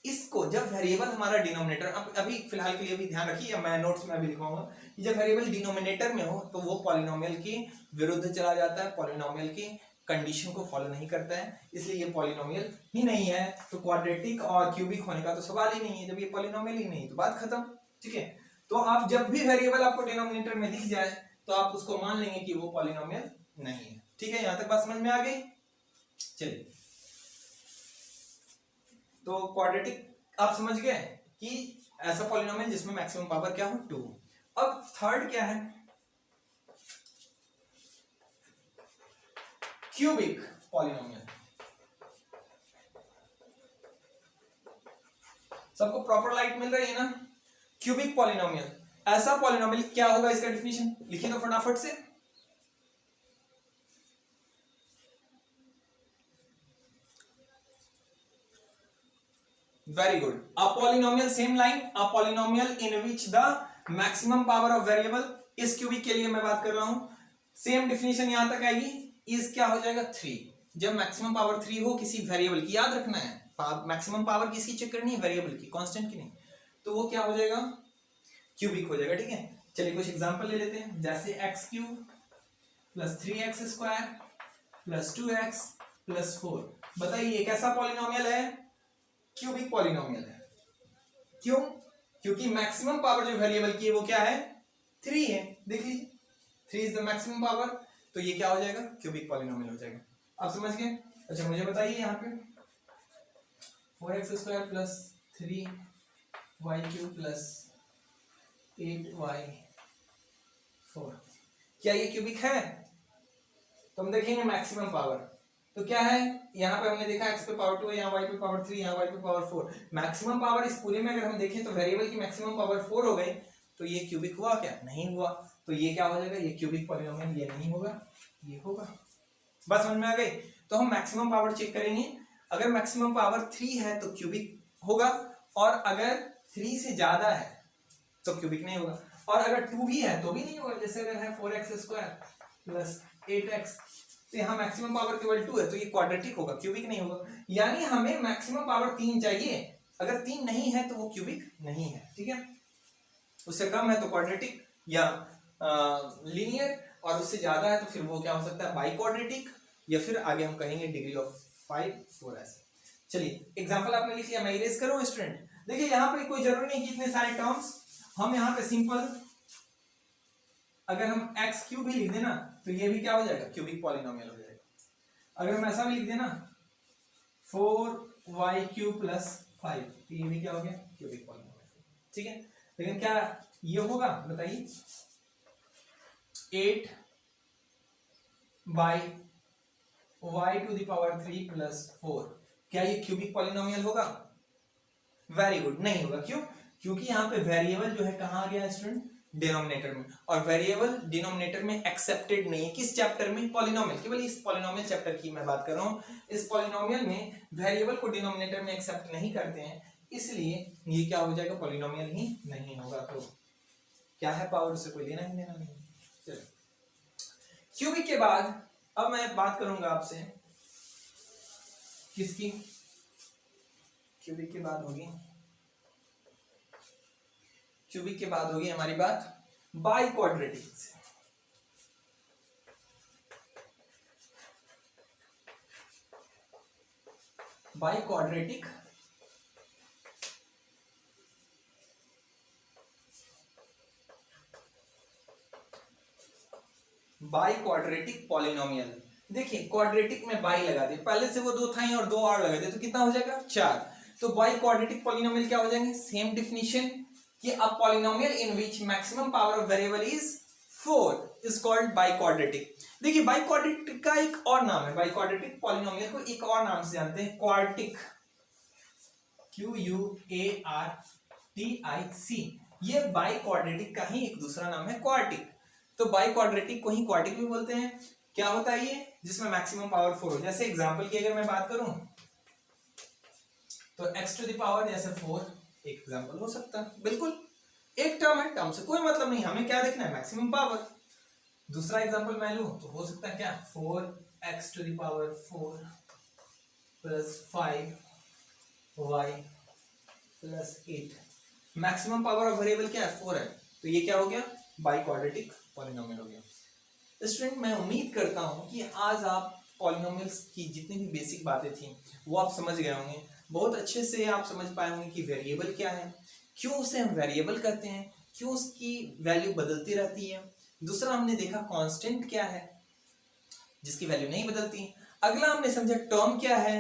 इसको जब वेरिएबल हमारा डिनोमिनेटर, अभी फिलहाल के लिए भी ध्यान रखिए, मैं नोट्स में भी लिखवाऊंगा कि जब वेरिएबल डिनोमिनेटर में हो तो वो पॉलिनोमियल के विरुद्ध चला जाता है, पॉलिनोमियल की कंडीशन को फॉलो नहीं करता है, इसलिए ये पॉलिनोमियल ही नहीं है। तो क्वाड्रेटिक और क्यूबिक होने का तो सवाल ही नहीं है। जब ये पॉलिनोमियल ही नहीं तो बात खत्म। ठीक है, तो आप जब भी वेरिएबल आपको डिनोमिनेटर में दिख जाए तो आप उसको मान लेंगे कि वो पॉलिनोमियल नहीं है। ठीक है, यहां तक बात समझ में आ गई। चलिए, तो क्वाड्रेटिक आप समझ गए कि ऐसा पॉलिनोमियल जिसमें मैक्सिमम पावर क्या हो, 2। अब थर्ड क्या है, क्यूबिक पॉलिनोमियल। सबको प्रॉपर लाइट मिल रही है ना। क्यूबिक पॉलिनोमियल, ऐसा पॉलिनोमियल क्या होगा, इसका डेफिनेशन लिखिए तो फटाफट से। Very good. A polynomial, same line, a polynomial in which the maximum power of variable, इस क्यूबिक के लिए मैं बात कर रहा हूं, सेम डेफिनेशन यहां तक आएगी। इस क्या हो जाएगा 3। जब मैक्सिमम पावर 3 हो किसी वेरिएबल की, याद रखना है मैक्सिमम पावर किसकी चेक करनी है, वेरिएबल की, कांस्टेंट की नहीं, तो वो क्या हो जाएगा, क्यूबिक हो जाएगा। ठीक है, चलिए कुछ एग्जांपल ले लेते हैं, जैसे x³ + 3x² + 2x + 4। बताइए कैसा पॉलिनोमियल है, क्यूबिक पॉलिनोमियल है। क्यों, क्योंकि मैक्सिमम पावर जो वेरिएबल की है वो क्या है, 3 है। देख लीजिए, 3 इज द मैक्सिमम पावर, तो ये क्या हो जाएगा, क्यूबिक पॉलिनोमियल हो जाएगा। आप समझ गए। अच्छा मुझे बताइए यहाँ पे 4x² + 3y³ + 8y4, क्या ये क्यूबिक है, तो हम देखेंगे मैक्सिमम पावर, तो क्या है, यहाँ पे हमने देखा x पे पावर 2 है, यहाँ y पे पावर 3, यहाँ y पे पावर 4। मैक्सिमम पावर इस पूरे में अगर हम देखें तो वेरिएबल की मैक्सिमम पावर 4 हो गई, तो ये क्यूबिक हुआ क्या, नहीं हुआ। तो ये क्या हो जाएगा, ये क्यूबिक पॉलिनोमियल, ये नहीं होगा, ये होगा। बस समझ में आ गई। तो हम मैक्सिमम पावर चेक करेंगे, अगर मैक्सिमम पावर 3 है तो क्यूबिक होगा, और अगर 3 से ज्यादा है तो क्यूबिक नहीं होगा। और अगर 2 भी है तो भी नहीं होगा। जैसे अगर है 4x² प्लस 8x, तो यहाँ मैक्सिमम पावर केवल 2 है, तो ये क्वाड्रेटिक होगा, क्यूबिक नहीं होगा। यानी हमें मैक्सिमम पावर 3 चाहिए, अगर 3 नहीं है तो वो क्यूबिक नहीं है, ठीक है। उससे कम है तो क्वाड्रेटिक या लीनियर, और उससे ज्यादा है तो फिर वो क्या हो सकता है, बाई क्वाड्रेटिक, या फिर आगे हम कहेंगे डिग्री ऑफ 5, 4 ऐसे। चलिए एग्जांपल आपने लिख लिया, मैं इरेज करूं स्टूडेंट। देखिए यहाँ पे कोई जरूरी नहीं कि इतने सारे टर्म्स, हम यहाँ पे सिंपल अगर हम एक्स क्यूब भी लिख देना तो ये भी क्या हो जाएगा, क्यूबिक पॉलिनोमियल हो जाएगा। अगर हम ऐसा भी लिख देना 4y³ प्लस 5, तो ये भी क्या हो गया, क्यूबिक पॉलिनोमियल, ठीक है। लेकिन क्या ये होगा बताइए, 8 बाई y³ प्लस 4, क्या ये क्यूबिक पॉलिनोमियल होगा? वेरी गुड, नहीं होगा। क्यों? क्योंकि यहाँ पे वेरिएबल जो है कहाँ आ गया स्टूडेंट, डिनोमिनेटर में, और वेरिएबल डिनोमिनेटर में एक्सेप्टेड नहीं है। किस चैप्टर में? पॉलिनोमियल, केवल इस पॉलिनोमियल चैप्टर की मैं बात कर रहा हूँ। इस पॉलिनोमियल में वेरिएबल को डिनोमिनेटर में एक्सेप्ट नहीं करते हैं, इसलिए ये क्या हो जाएगा, पॉलिनोमियल ही नहीं होगा। तो क्या है पावर, उससे कोई लेना ही देना नहीं। चलो क्यूबिक के बाद अब मैं बात करूंगा आपसे किसकी, क्यूबिक के बाद होगी, क्यूबिक के बाद होगी हमारी बात बाई क्वाड्रेटिक से। By quadratic by quadratic polynomial. देखिए क्वाड्रेटिक में बाई लगा दिए, पहले से वो 2 था ही और 2 और लगा दिए तो कितना हो जाएगा, 4। तो बाई क्वाड्रेटिक पॉलिनोमियल क्या हो जाएंगे, सेम डिफिनीशन कि a polynomial in which maximum power of variable is 4 is called by quadratic. देखिए बाई क्वाड्रेटिक का एक और नाम है, बाई क्वाड्रेटिक पॉलिनोमियल को एक और नाम से जानते हैं, क्वार्टिक, QUARTIC। ये बाई क्वाड्रेटिक का ही एक दूसरा नाम है, क्वार्टिक। तो बाई क्वाड्रेटिक को ही क्वार्टिक भी बोलते हैं। क्या होता है ये, जिसमें मैक्सिमम पावर 4 हो। जैसे एग्जांपल की अगर मैं बात करूं तो x⁴ जैसे 4 एक एग्जांपल हो सकता है, बिल्कुल एक टर्म है, टर्म से कोई मतलब नहीं, हमें क्या देखना है, मैक्सिमम पावर। दूसरा एग्जांपल मैं लूं तो हो सकता है क्या, 4x⁴ plus 5y plus 8, maximum power of variable क्या है, 4 है, तो ये क्या हो गया, बाई क्वाड्रेटिक पॉलिनोमियल हो गया। स्टूडेंट मैं उम्मीद करता हूं कि आज आप पॉलिनोमियल्स की जितनी भी बेसिक बातें थी वो आप समझ गए होंगे। बहुत अच्छे से आप समझ पाए होंगे कि वेरिएबल क्या है, क्यों उसे हम वेरिएबल कहते हैं, क्यों उसकी वैल्यू बदलती रहती है। दूसरा हमने देखा कांस्टेंट क्या है, जिसकी वैल्यू नहीं बदलती। अगला हमने समझा टर्म क्या है,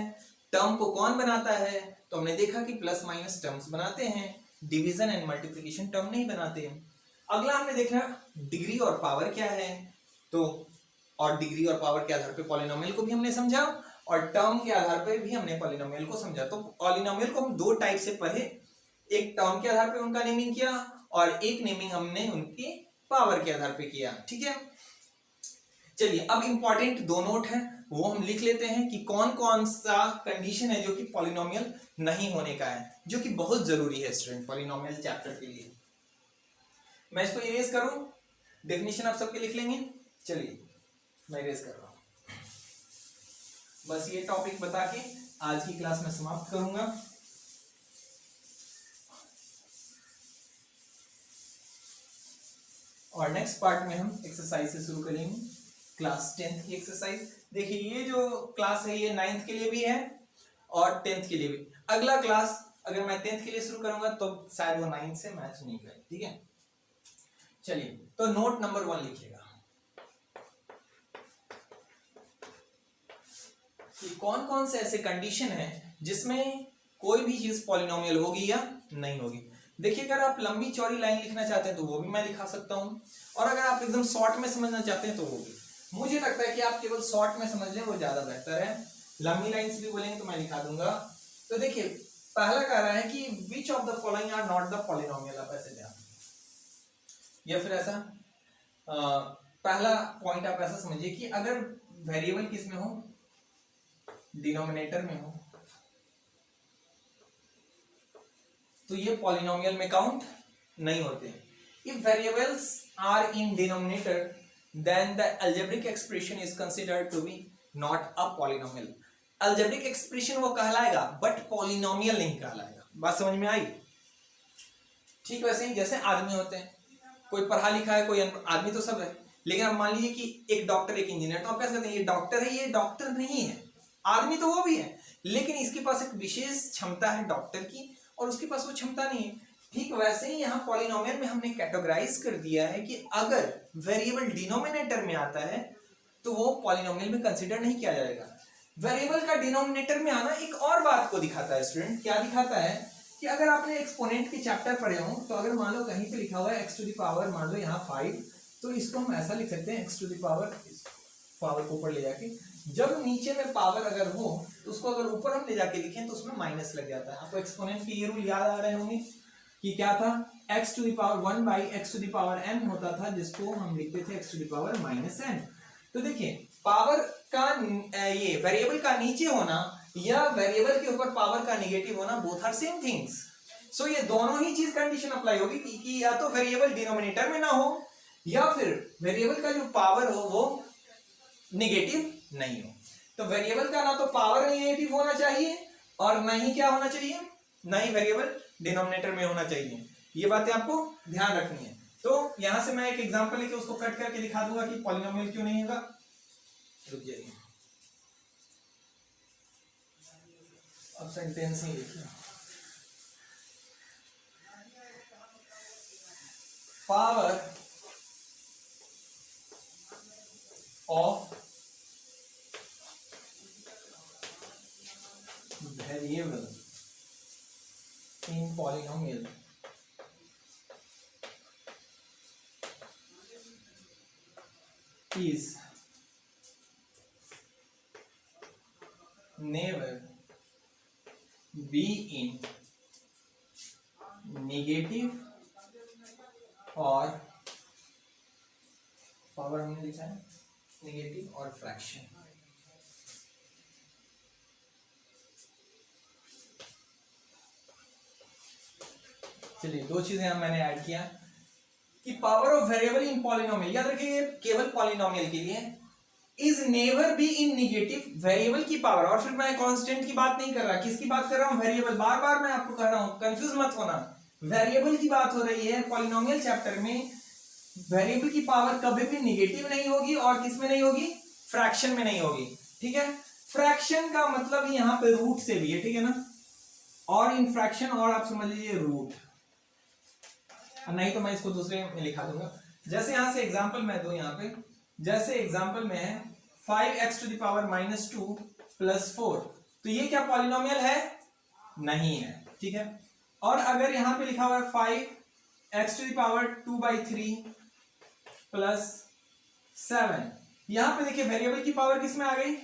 टर्म को कौन बनाता है, तो हमने देखा कि प्लस माइनस टर्म्स बनाते हैं, डिवीजन एंड मल्टीप्लिकेशन टर्म नहीं बनाते हैं। अगला हमने देखा डिग्री और पावर क्या है, तो और डिग्री और पावर के आधार पे पॉलिनोमियल को भी हमने समझा, और टर्म के आधार पे भी हमने पॉलिनोमियल को समझा। तो पॉलिनोमियल को हम 2 टाइप से पढ़े, एक टर्म के आधार पे उनका नेमिंग किया और एक नेमिंग हमने उनके पावर के आधार पे किया, ठीक है। चलिए अब इंपॉर्टेंट 2 नोट है वो हम लिख लेते हैं कि कौन कौन सा कंडीशन है जो कि पॉलिनोमियल नहीं होने का है, जो कि बहुत जरूरी है स्टूडेंट पॉलिनोमियल चैप्टर के लिए। मैं इसको इरेज करूं, डेफिनेशन आप सबके लिख लेंगे। चलिए मैं इरेज कर रहा हूं, बस ये टॉपिक बता के आज की क्लास में समाप्त करूंगा। और नेक्स्ट पार्ट में हम एक्सरसाइज से शुरू करेंगे, क्लास 10th की एक्सरसाइज। देखिए ये जो क्लास है ये 9th के लिए भी है और 10th के लिए भी। अगला क्लास अगर मैं 10th के लिए शुरू करूंगा तो शायद वो 9th से मैच नहीं करे, ठीक है। चलिए तो नोट नंबर 1 लिखिएगा कि कौन कौन से ऐसे कंडीशन है जिसमें कोई भी चीज पॉलिनोमियल होगी या नहीं होगी। देखिए अगर आप लंबी चौड़ी लाइन लिखना चाहते हैं तो वो भी मैं लिखा सकता हूं, और अगर आप एकदम शॉर्ट में समझना चाहते हैं तो वो भी। मुझे लगता है कि आप केवल शॉर्ट में समझ लें वो ज्यादा बेहतर है, लंबी लाइन से भी बोलेंगे तो मैं लिखा दूंगा। तो देखिए पहला कह रहा है कि which of the following are not the polynomial, आप ऐसे ध्यान, या फिर ऐसा पहला पॉइंट आप ऐसा समझिए कि अगर वेरिएबल किस में हो, डिनोमिनेटर में हो, तो ये पॉलिनोमियल में काउंट नहीं होते। If variables are in denominator, then the algebraic expression is considered to be not a polynomial. algebraic expression वो कहलाएगा but polynomial नहीं कहलाएगा। बात समझ में आई? ठीक वैसे ही जैसे आदमी होते हैं, कोई पढ़ा लिखा है, कोई आदमी तो सब है, लेकिन अब मान लीजिए कि एक डॉक्टर एक इंजीनियर, तो आप कैसे कहते हैं ये डॉक्टर है, ये डॉक्टर नहीं है। आदमी तो वो भी है, लेकिन इसके पास एक विशेष क्षमता है डॉक्टर की और उसके पास वो क्षमता नहीं है। ठीक वैसे ही यहाँ पॉलिनोमियल में हमने कैटेगराइज कर दिया है कि अगर वेरिएबल डिनोमिनेटर में आता है तो वो पॉलिनोमियल में कंसीडर नहीं किया जाएगा। वेरिएबल का डिनोमिनेटर में आना एक और बात को दिखाता है स्टूडेंट। क्या दिखाता है कि अगर आपने एक्सपोनेंट के चैप्टर पढ़े हो तो अगर मान लो कहीं पे लिखा हुआ है x टू द पावर मान लो यहाँ 5, तो इसको हम ऐसा लिख सकते हैं x टू द पावर को ऊपर ले जाके, जब नीचे में पावर अगर हो तो उसको अगर ऊपर हम ले जाके लिखें तो उसमें माइनस लग जाता है। आपको एक्सपोनेंट की ये रूल याद आ रहे होंगे कि क्या था, x to the power 1 by x to the power n होता था, जिसको हम लिखते थे x to the power minus n। तो देखिए पावर का ये वेरिएबल का नीचे होना या वेरिएबल के ऊपर पावर का नेगेटिव होना, बोथ आर सेम थिंग्स। सो ये दोनों ही चीज कंडीशन अप्लाई होगी कि या तो वेरिएबल डिनोमिनेटर में ना हो या फिर वेरिएबल का जो पावर हो वो नेगेटिव नहीं हो। तो वेरिएबल का ना तो पावर नेगेटिव होना चाहिए और ना ही क्या होना चाहिए, ना ही वेरिएबल डिनोमिनेटर में होना चाहिए। ये बातें आपको ध्यान रखनी है। तो यहां से मैं एक एग्जांपल लेके उसको कट करके दिखा दूंगा कि पॉलिनोमियल क्यों नहीं होगा। रुक जाइए, अब सेंटेंस ही लिखिए। Power of variable in polynomial is never be in negative और पावर हमने लिखा है नेगेटिव और फ्रैक्शन। चलिए दो चीजें हम मैंने ऐड किया कि power of variable in polynomial, याद रखिए केवल पॉलिनोमियल के लिए, is never be in negative. Variable की पावर, और फिर मैं कांस्टेंट की बात नहीं कर रहा, किसकी बात कर रहा हूं, वेरिएबल। बार बार मैं आपको कह रहा हूं, कंफ्यूज मत होना, वेरिएबल की बात हो रही है। पॉलिनोमियल चैप्टर में वेरिएबल की पावर कभी भी नेगेटिव नहीं होगी और किस में नहीं होगी, फ्रैक्शन में नहीं होगी। ठीक है, फ्रैक्शन का मतलब यहाँ पे रूट से भी है, ठीक है ना, और इन फ्रैक्शन और आप समझ लीजिए रूट, नहीं तो मैं इसको दूसरे में लिखा दूंगा। जैसे यहां से एग्जांपल मैं दूं यहाँ पे, जैसे एग्जांपल में है 5x to the power minus 2 plus 4, तो ये क्या पॉलिनोमियल है, नहीं है। ठीक है, और अगर यहाँ पे लिखा हुआ है 5x to the power 2/3 plus 7, यहाँ पे देखिए वेरिएबल की पावर किस में आ गई,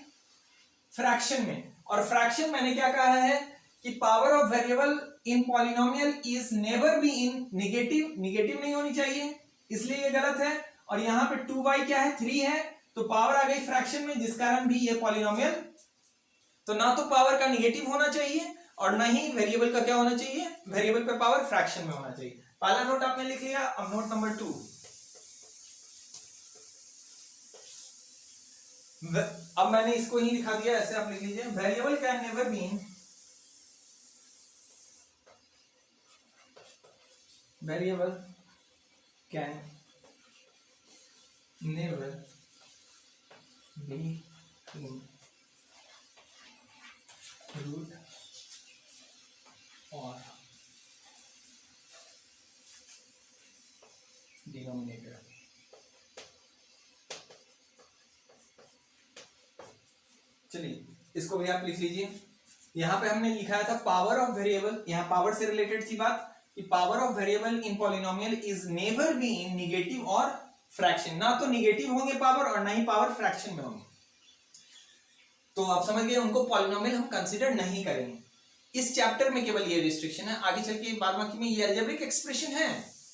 फ्रैक्शन में। और फ्रैक्शन मैंने क्या कहा है कि power of variable in polynomial is never be in negative, negative नहीं होनी चाहिए, इसलिए ये गलत है। और यहाँ पे 2 क्या है, 3 है, तो पावर आ गई फ्रैक्शन में, जिस कारण भी ये पॉलिनोमियल, तो ना तो पावर का नेगेटिव होना चाहिए और ना ही वेरिएबल का क्या होना चाहिए, वेरिएबल पे पावर फ्रैक्शन में होना चाहिए। पहला नोट आपने लिख लिया। अब नोट नंबर 2, अब मैंने इसको ही लिखा दिया, ऐसे आप लिख लीजिए, variable can never be in, variable can never be in root or denominator। चलिए इसको भी आप लिख लीजिए। यहां पे हमने लिखा था पावर ऑफ वेरिएबल, यहां पावर से रिलेटेड थी बात कि power of variable in polynomial is never be in negative और फ्रैक्शन, ना तो नेगेटिव होंगे पावर और ना ही पावर फ्रैक्शन में होंगे। तो आप समझ गए, उनको पॉलिनोमियल हम कंसीडर नहीं करेंगे। इस चैप्टर में केवल ये रिस्ट्रिक्शन है, आगे चल के बाद बाकी में ये अलजेब्रिक एक्सप्रेशन है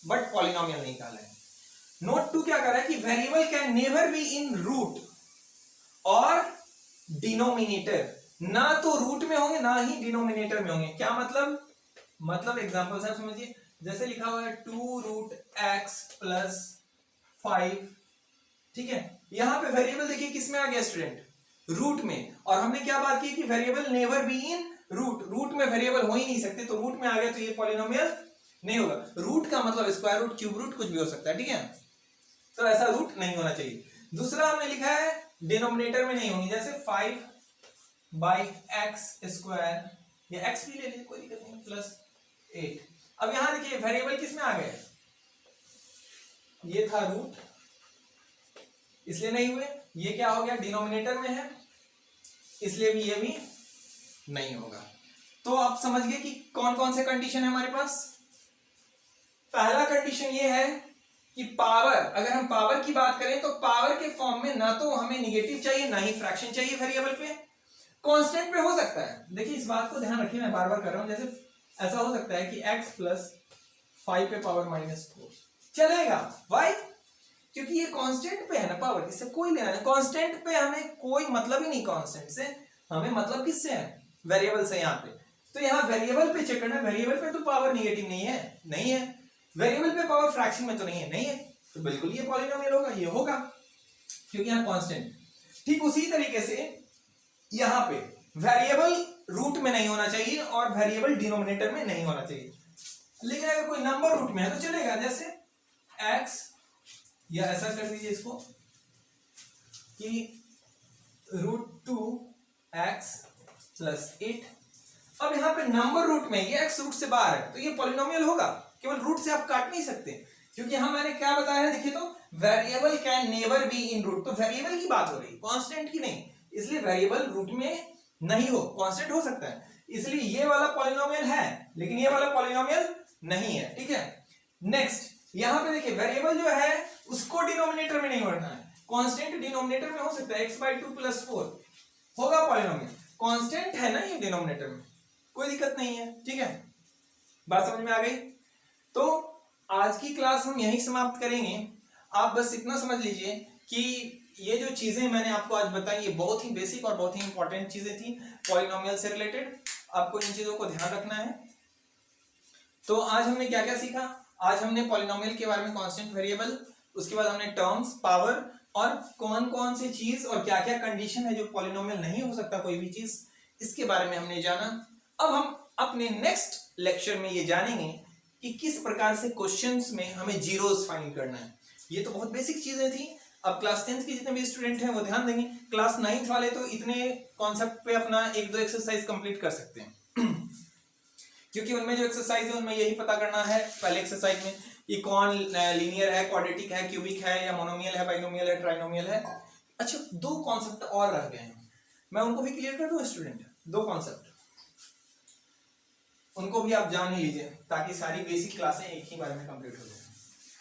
बट पॉलिनोमियल नहीं कहा है। नोट 2 क्या कर रहा है कि variable can never be in root और डिनोमिनेटर, ना तो रूट में होंगे ना ही डिनोमिनेटर में होंगे। क्या मतलब, मतलब एग्जांपल से समझिए, जैसे लिखा हुआ है 2√x प्लस 5, ठीक है। यहां पे वेरिएबल देखिए किसमें आ गया स्टूडेंट, रूट में, और हमने क्या बात की कि variable never be in root, root में वेरिएबल हो ही नहीं सकते, तो रूट में आ गया तो ये पॉलिनोमियल नहीं होगा। रूट का मतलब स्क्वायर रूट, क्यूब रूट, कुछ भी हो सकता है, ठीक है, तो ऐसा रूट नहीं होना चाहिए। दूसरा हमने लिखा है डिनोमिनेटर में नहीं होंगी, जैसे 5/x², या x भी ले लीजिए कोई दिक्कत नहीं, प्लस 8। अब यहां देखिए वेरिएबल किस में आ गए, ये था रूट, इसलिए नहीं हुए। ये क्या हो गया, डिनोमिनेटर में है, इसलिए भी ये भी नहीं होगा। तो आप समझ गए कि कौन कौन से कंडीशन है हमारे पास। पहला कंडीशन ये है कि पावर, अगर हम पावर की बात करें तो पावर के फॉर्म में ना तो हमें निगेटिव चाहिए ना ही फ्रैक्शन चाहिए वेरिएबल पे, कांस्टेंट पे हो सकता है। देखिए इस बात को ध्यान रखिए, मैं बार बार कर रहा हूं, जैसे ऐसा हो सकता है कि x प्लस 5 पे पावर -4 चलेगा, वाई, क्योंकि ये कांस्टेंट पे है ना पावर, इससे कोई लेना नहीं, कांस्टेंट पे हमें कोई मतलब ही नहीं, कांस्टेंट से हमें मतलब किससे है, वेरिएबल से। यहाँ पे तो यहाँ वेरिएबल पे चेक करना, वेरिएबल पे तो पावर निगेटिव नहीं है, नहीं है, वेरिएबल पे पावर फ्रैक्शन में तो नहीं है, नहीं है, तो बिल्कुल ये पॉलिनोमियल होगा, ये होगा, क्योंकि यहाँ कांस्टेंट। ठीक उसी तरीके से यहाँ पे वेरिएबल रूट में नहीं होना चाहिए और वेरिएबल डिनोमिनेटर में नहीं होना चाहिए, लेकिन अगर कोई नंबर रूट में है तो चलेगा, जैसे x, या ऐसा कर दीजिए इसको कि √2x प्लस 8। अब यहाँ पे नंबर रूट में, ये x रूट से बाहर है, तो ये पॉलिनोमियल होगा, केवल रूट से आप काट नहीं सकते, क्योंकि यहाँ मैंने क्या बताया है, देखिए तो variable can never be in root, तो वेरिएबल की बात हो रही, कांस्टेंट की नहीं, इसलिए वेरिएबल रूट में नहीं हो, कांस्टेंट हो सकता है, इसलिए ये वाला पॉलिनोमियल है, लेकिन ये वाला पॉलिनोमियल नहीं है, ठीक है। नेक्स्ट यहाँ पे देखिए वेरिएबल जो है उसको डिनोमिनेटर में नहीं होना है, कांस्टेंट डिनोमिनेटर में हो सकता है, x/2 + 4 होगा पॉलिनोमियल, कांस्टेंट है ना ये डिनोमिनेटर में, कोई दिक्कत नहीं है, ठीक है, बात समझ में आ गई। तो आज की क्लास हम यहीं समाप्त करेंगे। आप बस इतना समझ लीजिए कि ये जो चीजें मैंने आपको आज बताई, ये बहुत ही बेसिक और बहुत ही इंपॉर्टेंट चीजें थी पॉलिनोमियल से रिलेटेड, आपको इन चीजों को ध्यान रखना है। तो आज हमने क्या क्या सीखा, आज हमने पॉलिनोमियल के बारे में, कांस्टेंट, वेरिएबल, उसके बाद हमने टर्म्स, पावर, और कौन कौन सी चीज और क्या क्या कंडीशन है जो पॉलिनोमियल नहीं हो सकता कोई भी चीज, इसके बारे में हमने जाना। अब हम अपने नेक्स्ट लेक्चर में ये जानेंगे कि किस प्रकार से क्वेश्चंस में हमें जीरोस फाइंड करना है। ये तो बहुत बेसिक चीजें थी, अब क्लास 10th के जितने भी स्टूडेंट हैं वो ध्यान देंगे, क्लास 9th वाले तो इतने कॉन्सेप्ट पे अपना 1-2 एक्सरसाइज कंप्लीट कर सकते हैं क्योंकि उनमें जो एक्सरसाइज है उनमें यही पता करना है पहले एक्सरसाइज में कि कौन लीनियर है, क्वाड्रेटिक है, क्यूबिक है, या मोनोमियल है, बाइनोमियल है, ट्राइनोमियल है। अच्छा, 2 कॉन्सेप्ट और रह गए हैं, मैं उनको भी क्लियर कर दूं स्टूडेंट, 2 कॉन्सेप्ट, उनको भी आप जान ही लीजिए ताकि सारी बेसिक क्लासें एक ही बार में कंप्लीट हो जाए।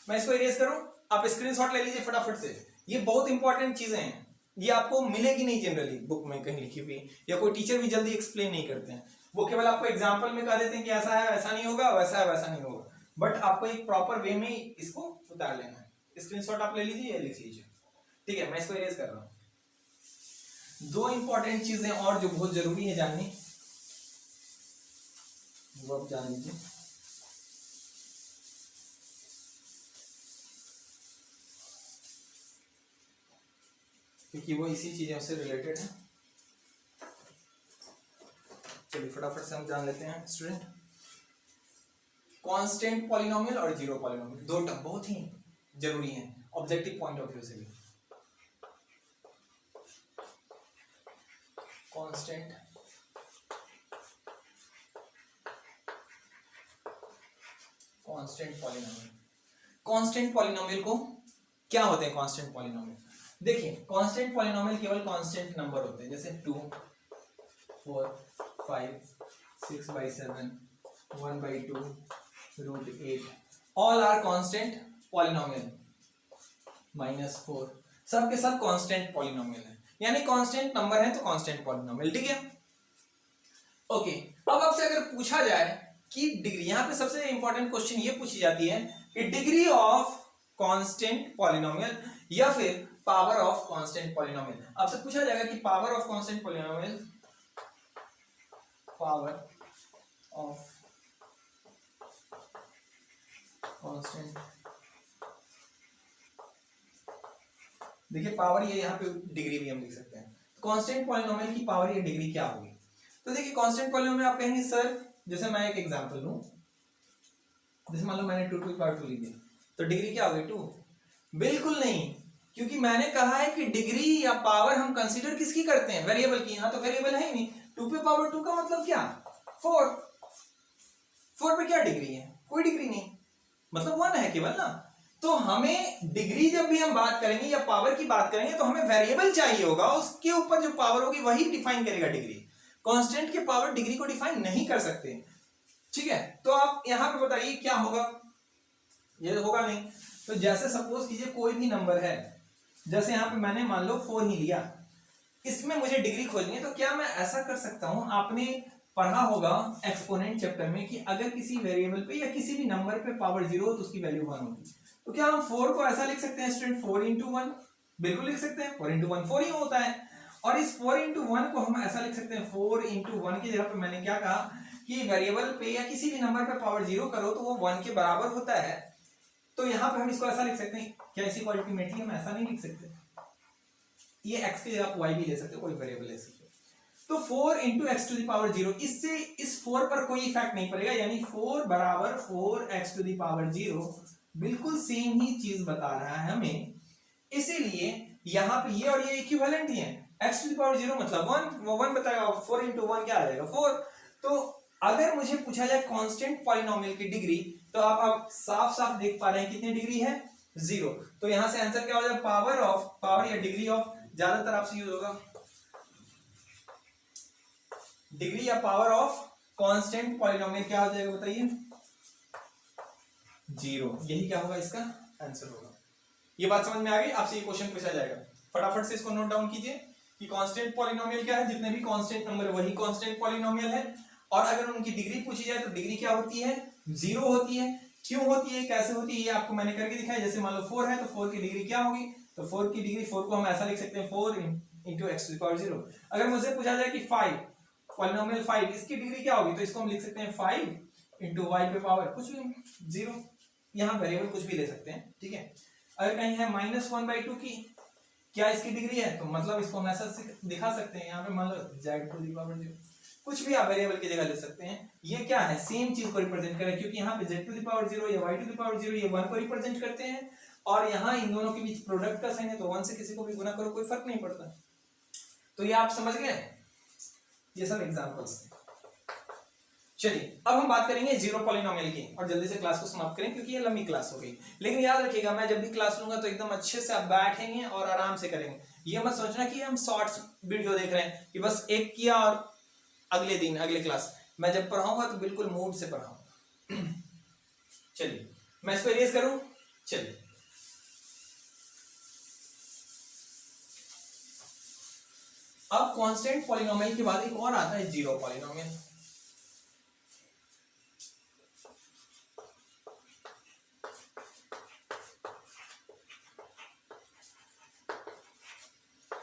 मैं इसको इरेज करूं, आप स्क्रीनशॉट ले लीजिए फटाफट से, ये बहुत इंपॉर्टेंट चीजें हैं, ये आपको मिलेगी नहीं जनरली बुक में कहीं लिखी हुई, या कोई टीचर भी जल्दी एक्सप्लेन नहीं करते हैं, वो केवल आपको एग्जाम्पल में कह देते हैं कि ऐसा है वैसा नहीं होगा, वैसा है वैसा नहीं होगा, बट आपको एक प्रॉपर वे में इसको उतार लेना है। स्क्रीनशॉट आप ले लीजिए या लिख लीजिए, ठीक है, मैं इसको इरेज कर रहा हूं। 2 इंपॉर्टेंट चीजें और जो बहुत जरूरी है जाननी, वो आप जान लीजिए। क्योंकि वो इसी चीजों से रिलेटेड है, चलिए फटाफट से हम जान लेते हैं स्टूडेंट। कांस्टेंट पॉलिनोमियल और जीरो पॉलिनोमियल, 2 टर्म बहुत ही जरूरी हैं ऑब्जेक्टिव पॉइंट ऑफ व्यू से भी। कांस्टेंट पॉलिनोमियल, कांस्टेंट पॉलिनोमियल को क्या होते हैं कांस्टेंट पॉलिनोमियल, देखिए कांस्टेंट पॉलिनोमियल केवल कांस्टेंट नंबर होते हैं, जैसे 2, 4, 5, 6/7, 1/2, √8, ऑल आर कांस्टेंट पॉलिनोमियल, -4, सब के सब कांस्टेंट पॉलिनोमियल है, यानी कांस्टेंट नंबर है तो कांस्टेंट पॉलिनोमियल, ठीक है। ओके, अब आपसे अगर पूछा जाए कि डिग्री, यहां पे सबसे इंपॉर्टेंट क्वेश्चन ये पूछी जाती है कि डिग्री ऑफ कांस्टेंट पॉलिनोमियल या फिर पावर ऑफ कांस्टेंट पॉलिनोमियल, आपसे पूछा जाएगा कि power of constant polynomial, power of constant, देखिए पावर ये यहाँ पे डिग्री भी हम लिख सकते हैं। कांस्टेंट पॉलिनोमियल की पावर या डिग्री क्या होगी? तो देखिए कांस्टेंट पॉलिनोमियल आप कहेंगे सर, जैसे मैं एक एग्जांपल लूं, जैसे मान लो मैंने 2 टू पावर 2 लिख दिया, तो डिग्री क्या होगी 2? बिल्कुल नहीं, क्योंकि मैंने कहा है कि डिग्री या पावर हम कंसीडर किसकी करते हैं? वेरिएबल की। यहाँ तो वेरिएबल है ही नहीं। 2 पे पावर 2 का मतलब क्या? 4। 4 पे क्या डिग्री है? कोई डिग्री नहीं, मतलब 1 है केवल ना। तो हमें डिग्री जब भी हम बात करेंगे या पावर की बात करेंगे तो हमें वेरिएबल चाहिए होगा, उसके ऊपर जो पावर होगी वही डिफाइन करेगा डिग्री। कांस्टेंट के पावर डिग्री को डिफाइन नहीं कर सकते, ठीक है। तो आप यहां पे बताइए क्या होगा? ये होगा नहीं। तो जैसे सपोज कीजिए कोई भी नंबर है, जैसे यहां पे मैंने मान लो 4 ही लिया, इसमें मुझे डिग्री खोजनी है, तो क्या मैं ऐसा कर सकता हूं? आपने पढ़ा होगा एक्सपोनेंट चैप्टर में कि अगर किसी वेरिएबल पे या किसी भी नंबर पे पावर 0 हो तो उसकी वैल्यू 1 होगी। तो क्या हम 4 को ऐसा लिख सकते हैं स्टूडेंट 4 इंटू 1? बिल्कुल लिख सकते हैं, 4 इंटू 1 4 ही होता है। और इस 4 इंटू 1 को हम ऐसा लिख सकते हैं 4 इंटू 1 की जगह पे मैंने क्या कहा कि वेरिएबल पे या किसी भी नंबर पे पावर 0 करो तो वो 1 के बराबर होता है। तो यहाँ पे हम इसको ऐसा लिख सकते हैं, क्या इसी को अल्टीमेटली हम ऐसा नहीं लिख सकते? ये x की जगह आप y भी ले सकते हो, कोई वेरिएबल ले सकते हो। तो 4 into x to the power 0, इससे इस 4 पर कोई इफेक्ट नहीं पड़ेगा, यानी 4 बराबर 4x टू द पावर 0 बिल्कुल सेम ही चीज बता रहा है हमें। इसीलिए यहाँ पे ये और ये इक्विवेलेंट ही है। x टू द पावर 0 मतलब 1, वो 1 बताएगा। 4 इंटू 1 क्या आ जाएगा? 4। तो अगर मुझे पूछा जाए कांस्टेंट पॉलिनोमियल की डिग्री, तो आप साफ साफ देख पा रहे हैं कितनी डिग्री है? 0। तो यहां से आंसर क्या हो जाएगा? पावर ऑफ, पावर या डिग्री ऑफ, ज्यादातर आपसे यूज होगा डिग्री या पावर ऑफ कांस्टेंट पॉलिनोमियल। क्या हो जाएगा बताइए? 0। यही क्या होगा? इसका आंसर होगा। ये बात समझ में आ गई? आपसे ये क्वेश्चन पूछा जाएगा, फटाफट से इसको नोट डाउन कीजिए कि कांस्टेंट पॉलिनोमियल क्या है। जितने भी कांस्टेंट नंबर वही कांस्टेंट पॉलिनोमियल है, और अगर उनकी डिग्री पूछी जाए तो डिग्री क्या होती है? 0 होती है। क्यों होती है, कैसे होती है, ये आपको मैंने करके दिखाया। जैसे मान लो 4 है तो 4 की डिग्री क्या होगी? तो 4 की डिग्री, 4 को हम ऐसा लिख सकते हैं 4 into x to the power 0। अगर मुझसे पूछा जाए कि 5, पॉलिनोमियल 5, इसकी डिग्री क्या होगी? तो इसको हम लिख सकते हैं 5 इंटू वाई पे पावर कुछ भी 0। यहाँ वेरिएबल कुछ भी ले सकते हैं, ठीक है। अगर कहीं है -1/2 की, क्या इसकी डिग्री है? तो मतलब इसको हम ऐसा दिखा सकते हैं, यहाँ पे मान लो z टू द पावर 0, कुछ भी आप वेरिएबल की जगह ले सकते हैं। ये क्या है? सेम चीज को रिप्रेजेंट करें, क्योंकि यहाँ पे z टू द पावर 0 या y टू द पावर 0 ये 1 को रिप्रेजेंट करते हैं, और यहाँ इन दोनों के बीच प्रोडक्ट का साइन है, तो 1 से किसी को भी गुना करो कोई फर्क नहीं पड़ता। तो ये आप समझ गए? ये सब एग्जांपल्स थे। चलिए अब हम बात करेंगे 0 पॉलिनोमियल की, और जल्दी से क्लास को समाप्त करें क्योंकि ये लंबी क्लास हो गई। लेकिन याद रखिएगा, मैं जब भी क्लास लूंगा तो एकदम अच्छे से आप बैठेंगे और आराम से करेंगे। ये मत सोचना कि हम शॉर्ट्स वीडियो देख रहे हैं कि बस एक किया और अगले दिन अगले क्लास। मैं जब पढ़ाऊंगा तो बिल्कुल मूड से पढ़ाऊंगा। चलिए मैं इसको इरेज करूं। चलिए अब कांस्टेंट पॉलिनोमियल के बाद एक और आता है 0 पॉलिनोमियल।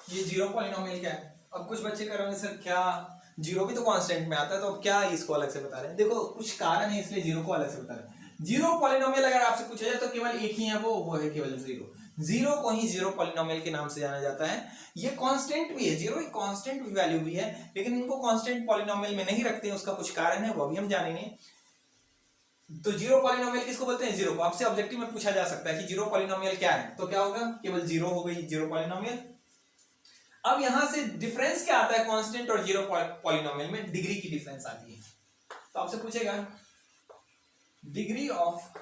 ये 0 पॉलिनोमियल क्या है? अब कुछ बच्चे कर रहे हैं सर क्या 0 भी तो कांस्टेंट में आता है, तो अब क्या इसको अलग से बता रहे हैं? देखो कुछ कारण है इसलिए 0 को अलग से बता रहे हैं। 0 पॉलिनोमियल अगर आपसे पूछा जाए तो केवल एक ही है, वो है केवल 0। 0 को ही 0 पॉलिनोमियल के नाम से जाना जाता है। ये कांस्टेंट भी है, 0 एक कांस्टेंट वैल्यू भी है, लेकिन इनको कांस्टेंट पॉलिनोमियल में नहीं रखते हैं, उसका कुछ कारण है, वो भी हम जानेंगे। तो 0 पॉलिनोमियल किसको बोलते हैं? 0 को। आपसे ऑब्जेक्टिव में पूछा जा सकता है कि 0 पॉलिनोमियल क्या है, तो क्या होगा? केवल 0 हो गई 0 पॉलिनोमियल। अब यहां से डिफरेंस क्या आता है कांस्टेंट और 0 पॉलिनोमियल में? डिग्री की डिफरेंस आती है। तो आपसे पूछेगा डिग्री ऑफ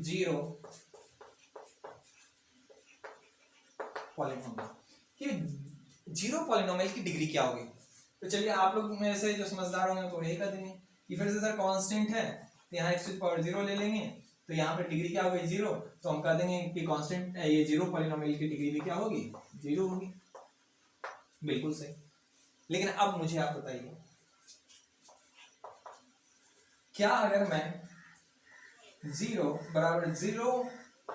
0 पॉलिनोमियल, कि 0 पॉलिनोमियल की डिग्री क्या होगी? तो चलिए आप लोग में से जो समझदार होंगे तो यही कर देंगे कि फिर से सर कांस्टेंट है तो यहाँ x टू द पावर 0 ले लेंगे, तो यहाँ पे डिग्री क्या होगी? 0। तो हम कह देंगे कि कांस्टेंट ये 0 पॉलिनोमियल की डिग्री भी क्या होगी? 0 होगी। बिल्कुल सही। लेकिन अब मुझे आप बताइए, क्या अगर मैं 0 बराबर 0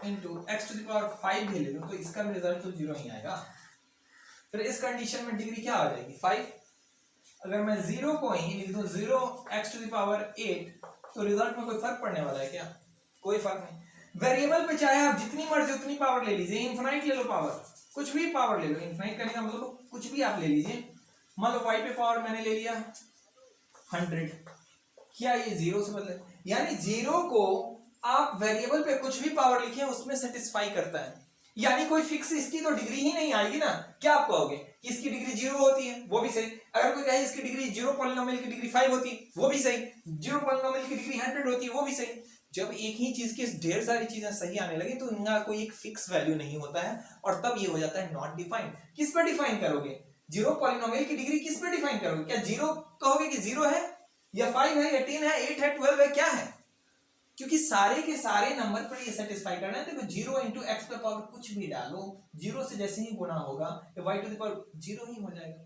into x to the power 5 भी ले लूं तो इसका भी रिजल्ट तो 0 ही आएगा। फिर इस कंडीशन में डिग्री क्या आ जाएगी? 5। अगर मैं 0 को ही लिख दूं 0 एक्स टू द पावर 8 तो रिजल्ट में कोई फर्क पड़ने वाला है क्या? कोई फर्क नहीं। वेरिएबल पे चाहे आप जितनी मर्जी उतनी पावर ले लीजिए, इनफिनाइट ले लो पावर, कुछ भी पावर ले लो, इनफिनाइट करने का मतलब कुछ भी आप ले लीजिए। मान लो y पे पावर मैंने ले लिया 100, क्या ये जीरो से बदले? यानी जीरो को आप वेरिएबल पे कुछ भी पावर लिखे उसमें सेटिस्फाई करता है, यानी कोई फिक्स इसकी तो डिग्री ही नहीं आएगी ना। क्या आप कहोगे कि इसकी डिग्री जीरो होती है, वो भी सही। अगर कोई कहे इसकी डिग्री जीरो पॉलिनोमियल की डिग्री 5 होती है, वो भी सही। जीरो पॉलिनोमियल की डिग्री 100 होती है, वो भी सही। जब एक ही चीज की ढेर सारी चीजें सही आने लगी तो इनका कोई एक फिक्स वैल्यू नहीं होता है, और तब ये हो जाता है नॉट डिफाइंड। किस पे डिफाइन करोगे? जीरो पॉलिनोमियल की डिग्री किस पे डिफाइन करोगे? क्या जीरो कहोगे कि जीरो है, या 5 है, या 10 है, 8 है, 12 है, क्या है? क्योंकि सारे के सारे नंबर पर ये सेटिस्फाई करना है। देखो जीरो इंटू एक्स पे पावर कुछ भी डालो, जीरो से जैसे ही गुना होगा y to the power zero ही हो जाएगा।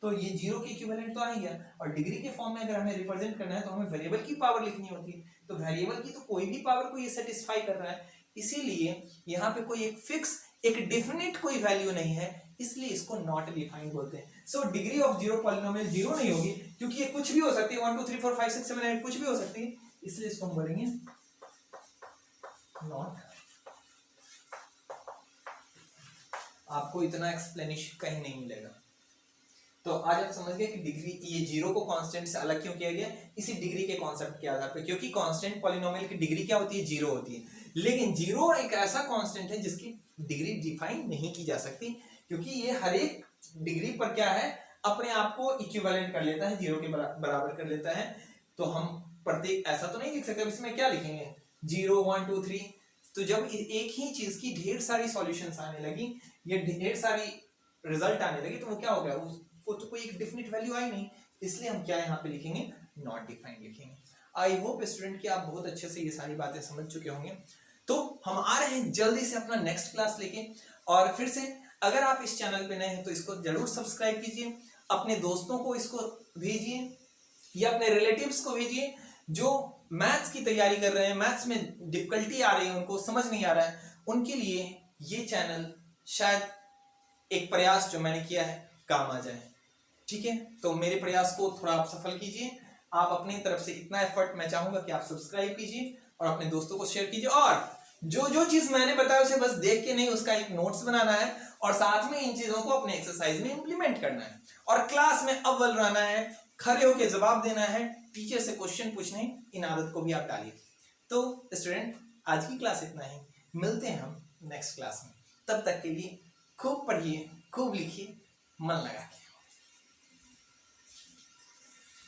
तो ये जीरो के इक्विवेलेंट तो आ ही गया। और डिग्री के फॉर्म में अगर हमें रिप्रेजेंट करना है तो हमें वेरिएबल की पावर लिखनी होती है, तो वेरिएबल की तो कोई भी पावर को ये सेटिस्फाई कर रहा है, इसीलिए यहाँ पे कोई एक फिक्स एक डेफिनेट कोई वैल्यू नहीं है, इसलिए इसको नॉट डिफाइंड बोलते हैं। So degree of zero polynomial zero नहीं होगी, क्योंकि ये कुछ भी हो सकती है, 1 2 3 4 5 6 7 8 कुछ भी हो सकती है, इसलिए इसको हम बोलेंगे नॉट। आपको इतना एक्सप्लेनेशन कहीं नहीं मिलेगा। तो आज आप समझ गए कि डिग्री, ये जीरो को कांस्टेंट से अलग क्यों किया गया, इसी डिग्री के कॉन्सेप्ट के आधार पर, क्योंकि कांस्टेंट पॉलिनोमियल की डिग्री क्या होती है? जीरो होती है। लेकिन जीरो एक ऐसा कांस्टेंट है जिसकी डिग्री डिफाइन नहीं की जा सकती, क्योंकि ये हर एक डिग्री पर क्या है, अपने आप को इक्विवेलेंट कर लेता है, जीरो के बराबर कर लेता है। तो हम प्रत्येक ऐसा तो नहीं लिख सकते। इसमें क्या लिखेंगे? 0 1 2 3। तो जब एक ही चीज की ढेर सारी सॉल्यूशंस आने लगी, ये ढेर सारी रिजल्ट आने लगी, तो वो क्या हो गया, उसको तो कोई एक डेफिनेट वैल्यू आई नहीं, इसलिए हम क्या यहाँ पे लिखेंगे? नॉट डिफाइंड लिखेंगे। आई होप स्टूडेंट कि आप बहुत अच्छे से ये सारी बातें समझ चुके होंगे। तो हम आ रहे हैं जल्दी से अपना नेक्स्ट क्लास लेके, और फिर से अगर आप इस चैनल पे नए हैं तो इसको जरूर सब्सक्राइब कीजिए, अपने दोस्तों को इसको भेजिए या अपने रिलेटिव्स को भेजिए जो मैथ्स की तैयारी कर रहे हैं, मैथ्स में डिफिकल्टी आ रही है, उनको समझ नहीं आ रहा है, उनके लिए ये चैनल शायद एक प्रयास जो मैंने किया है काम आ जाए। ठीक है, तो मेरे प्रयास को थोड़ा आप सफल कीजिए। आप अपनी तरफ से इतना एफर्ट मैं चाहूंगा कि आप सब्सक्राइब कीजिए और अपने दोस्तों को शेयर कीजिए, और जो जो चीज मैंने बताया उसे बस देख के नहीं, उसका एक नोट्स बनाना है, और साथ में इन चीजों को अपने एक्सरसाइज में इंप्लीमेंट करना है, और क्लास में अव्वल रहना है, खड़े होकर जवाब देना है, टीचर से क्वेश्चन पूछने, इन आदत को भी आप डालिए। तो स्टूडेंट आज की क्लास इतना ही, मिलते हैं हम नेक्स्ट क्लास में। तब तक के लिए खूब पढ़िए, खूब लिखिए, मन लगा के।